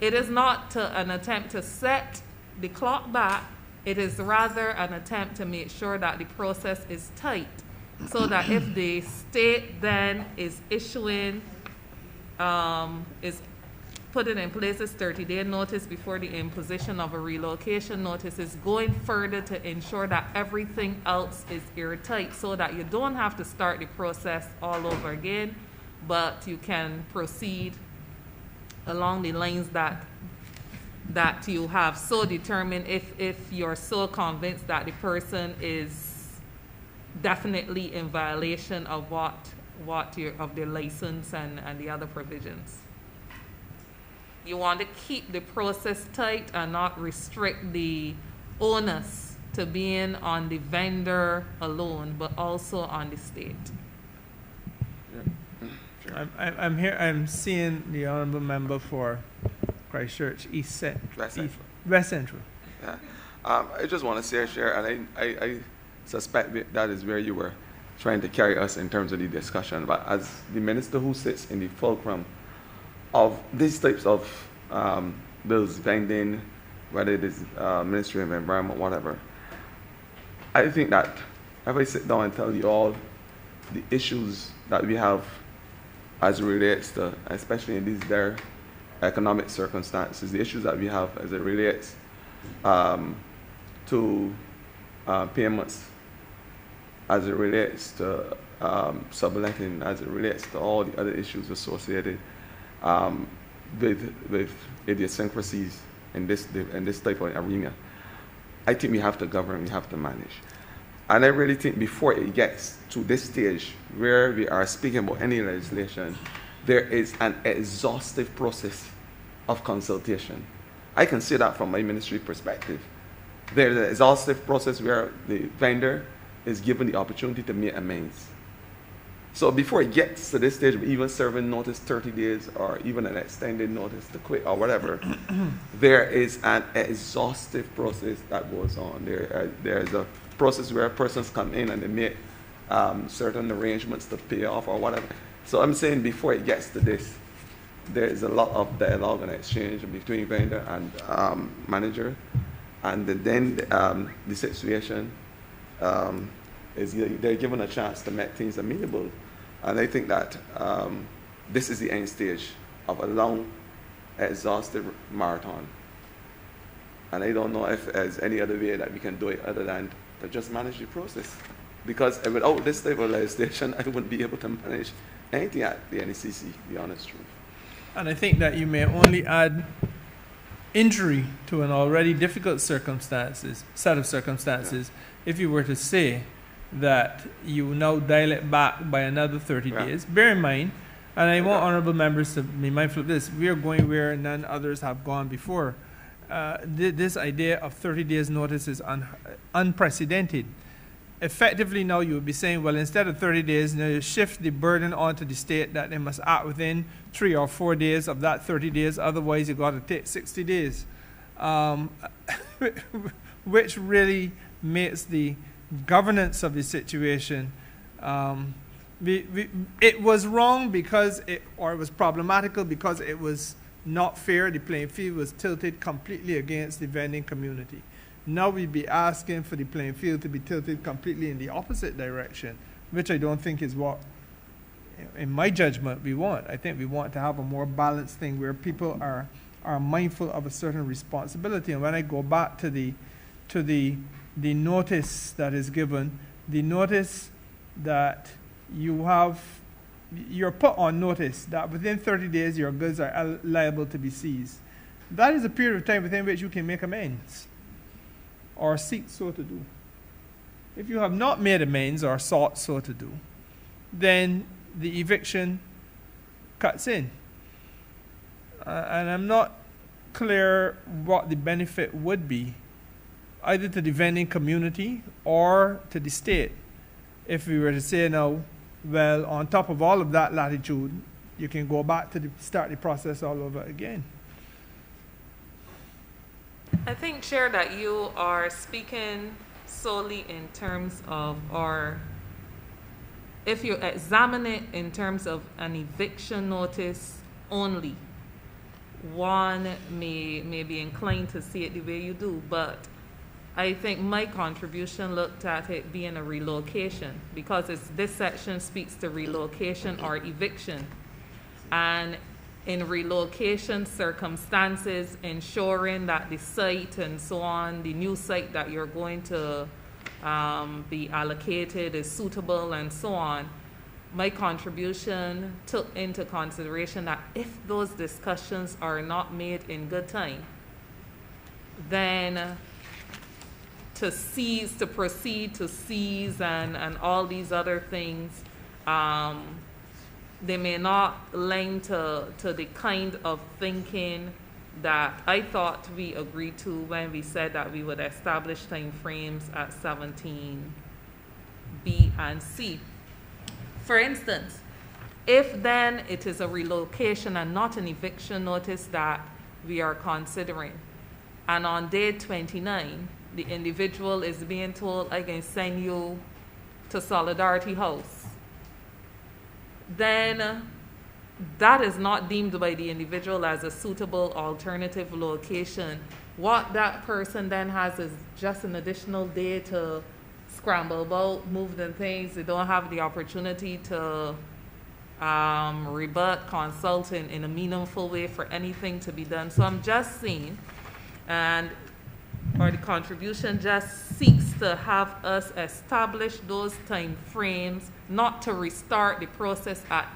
it is not an attempt to set the clock back. It is rather an attempt to make sure that the process is tight, so that if the state then is issuing, is putting in place this 30-day notice before the imposition of a relocation notice, is going further to ensure that everything else is airtight, so that you don't have to start the process all over again, but you can proceed along the lines that you have so determined, if you're so convinced that the person is definitely in violation of of their license and the other provisions. You want to keep the process tight and not restrict the onus to being on the vendor alone, but also on the state. I'm seeing the honorable member for Christchurch West Central. Yeah. I just want to say, Chair, and I suspect that is where you were trying to carry us in terms of the discussion, but as the minister who sits in the fulcrum of these types of bills, vending, whether it is Ministry of Environment, whatever, I think that if I sit down and tell you all the issues that we have as it relates to, especially in these dire economic circumstances, the issues that we have as it relates to payments, as it relates to subletting, as it relates to all the other issues associated with idiosyncrasies in this type of arena. I think we have to govern, we have to manage. And I really think before it gets to this stage where we are speaking about any legislation, there is an exhaustive process of consultation. I can say that from my ministry perspective. There's an exhaustive process where the vendor is given the opportunity to make amends. So before it gets to this stage of even serving notice 30 days or even an extended notice to quit or whatever, there is an exhaustive process that goes on. There's a process where persons come in and they make certain arrangements to pay off or whatever. So I'm saying before it gets to this, there is a lot of dialogue and exchange between vendor and manager, and then the situation is they're given a chance to make things amenable. And I think that this is the end stage of a long, exhaustive marathon. And I don't know if there's any other way that we can do it other than to just manage the process. Because without this type of legislation, I wouldn't be able to manage anything at the NECC, the honest truth. And I think that you may only add injury to an already difficult set of circumstances, if you were to say that you now dial it back by another 30 days. Bear in mind, and I want honorable members to be mindful of this, we are going where none others have gone before. This idea of 30 days notice is unprecedented. Effectively now you would be saying, well, instead of 30 days, now you shift the burden onto the state that they must act within 3 or 4 days of that 30 days, otherwise you got to take 60 days, which really makes the governance of the situation, it was wrong because it was problematical because it was not fair. The playing field was tilted completely against the vending community. Now we'd be asking for the playing field to be tilted completely in the opposite direction, which I don't think is what, in my judgment, we want. I think we want to have a more balanced thing where people are mindful of a certain responsibility. And when I go back to the notice that is given, the notice that you're put on notice that within 30 days your goods are liable to be seized. That is a period of time within which you can make amends or seek so to do. If you have not made amends or sought so to do, then the eviction cuts in. And I'm not clear what the benefit would be, either to the vending community or to the state, if we were to say now, well, on top of all of that latitude, you can go back to start the process all over again. I think, Chair, that you are speaking solely in terms of, or if you examine it in terms of an eviction notice only, one may be inclined to see it the way you do, but I think my contribution looked at it being a relocation, because this section speaks to relocation or eviction. And in relocation circumstances, ensuring that the site and so on, the new site that you're going to be allocated is suitable and so on. My contribution took into consideration that if those discussions are not made in good time, then to proceed to seize and all these other things, they may not lend to the kind of thinking that I thought we agreed to when we said that we would establish time frames at 17B and C. For instance, if then it is a relocation and not an eviction notice that we are considering, and on day 29, the individual is being told, I can send you to Solidarity House, then that is not deemed by the individual as a suitable alternative location. What that person then has is just an additional day to scramble about, move the things. They don't have the opportunity to rebut, consult in a meaningful way for anything to be done. So I'm just saying, or the contribution just seeks to have us establish those time frames, not to restart the process at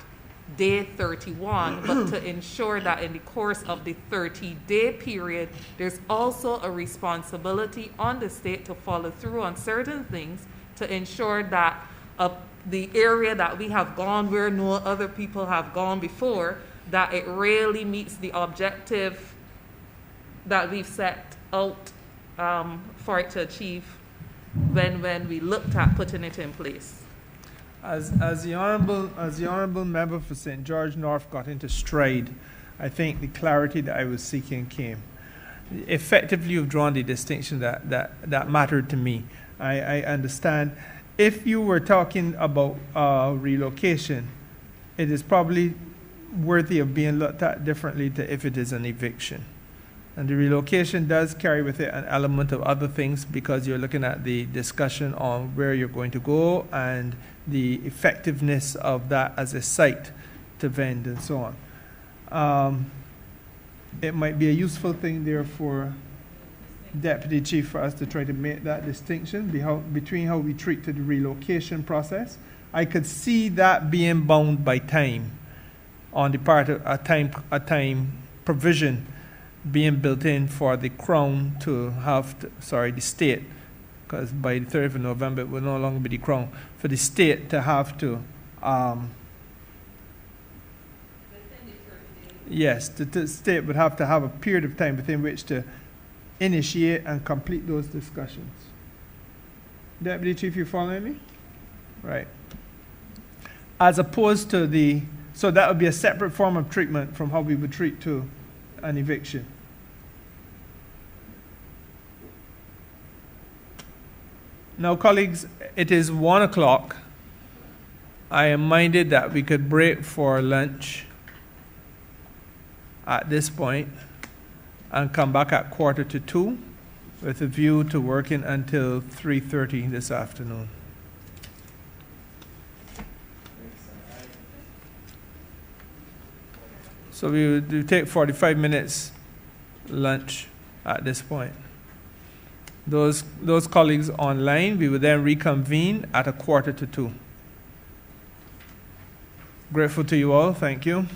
day 31, but to ensure that in the course of the 30-day period, there's also a responsibility on the state to follow through on certain things to ensure that the area that we have gone where no other people have gone before, that it really meets the objective that we've set out for it to achieve when we looked at putting it in place. As the honorable member for St. George North got into stride, I think the clarity that I was seeking came. Effectively, you've drawn the distinction that mattered to me. I understand. If you were talking about relocation, it is probably worthy of being looked at differently to if it is an eviction. And the relocation does carry with it an element of other things, because you're looking at the discussion on where you're going to go and the effectiveness of that as a site to vend and so on. It might be a useful thing there for Deputy Chief for us to try to make that distinction between how we treat the relocation process. I could see that being bound by time on the part of a time provision being built in for the Crown to have, the state, because by the 3rd of November it will no longer be the Crown, for the state to have to, yes, the state would have to have a period of time within which to initiate and complete those discussions. Deputy Chief, you following me? Right. As opposed to so that would be a separate form of treatment from how we would treat to an eviction. Now, colleagues, it is 1 o'clock. I am minded that we could break for lunch at this point and come back at 1:45 with a view to working until 3:30 this afternoon. So we will take 45 minutes lunch at this point. Those colleagues online, we will then reconvene at 1:45. Grateful to you all. Thank you.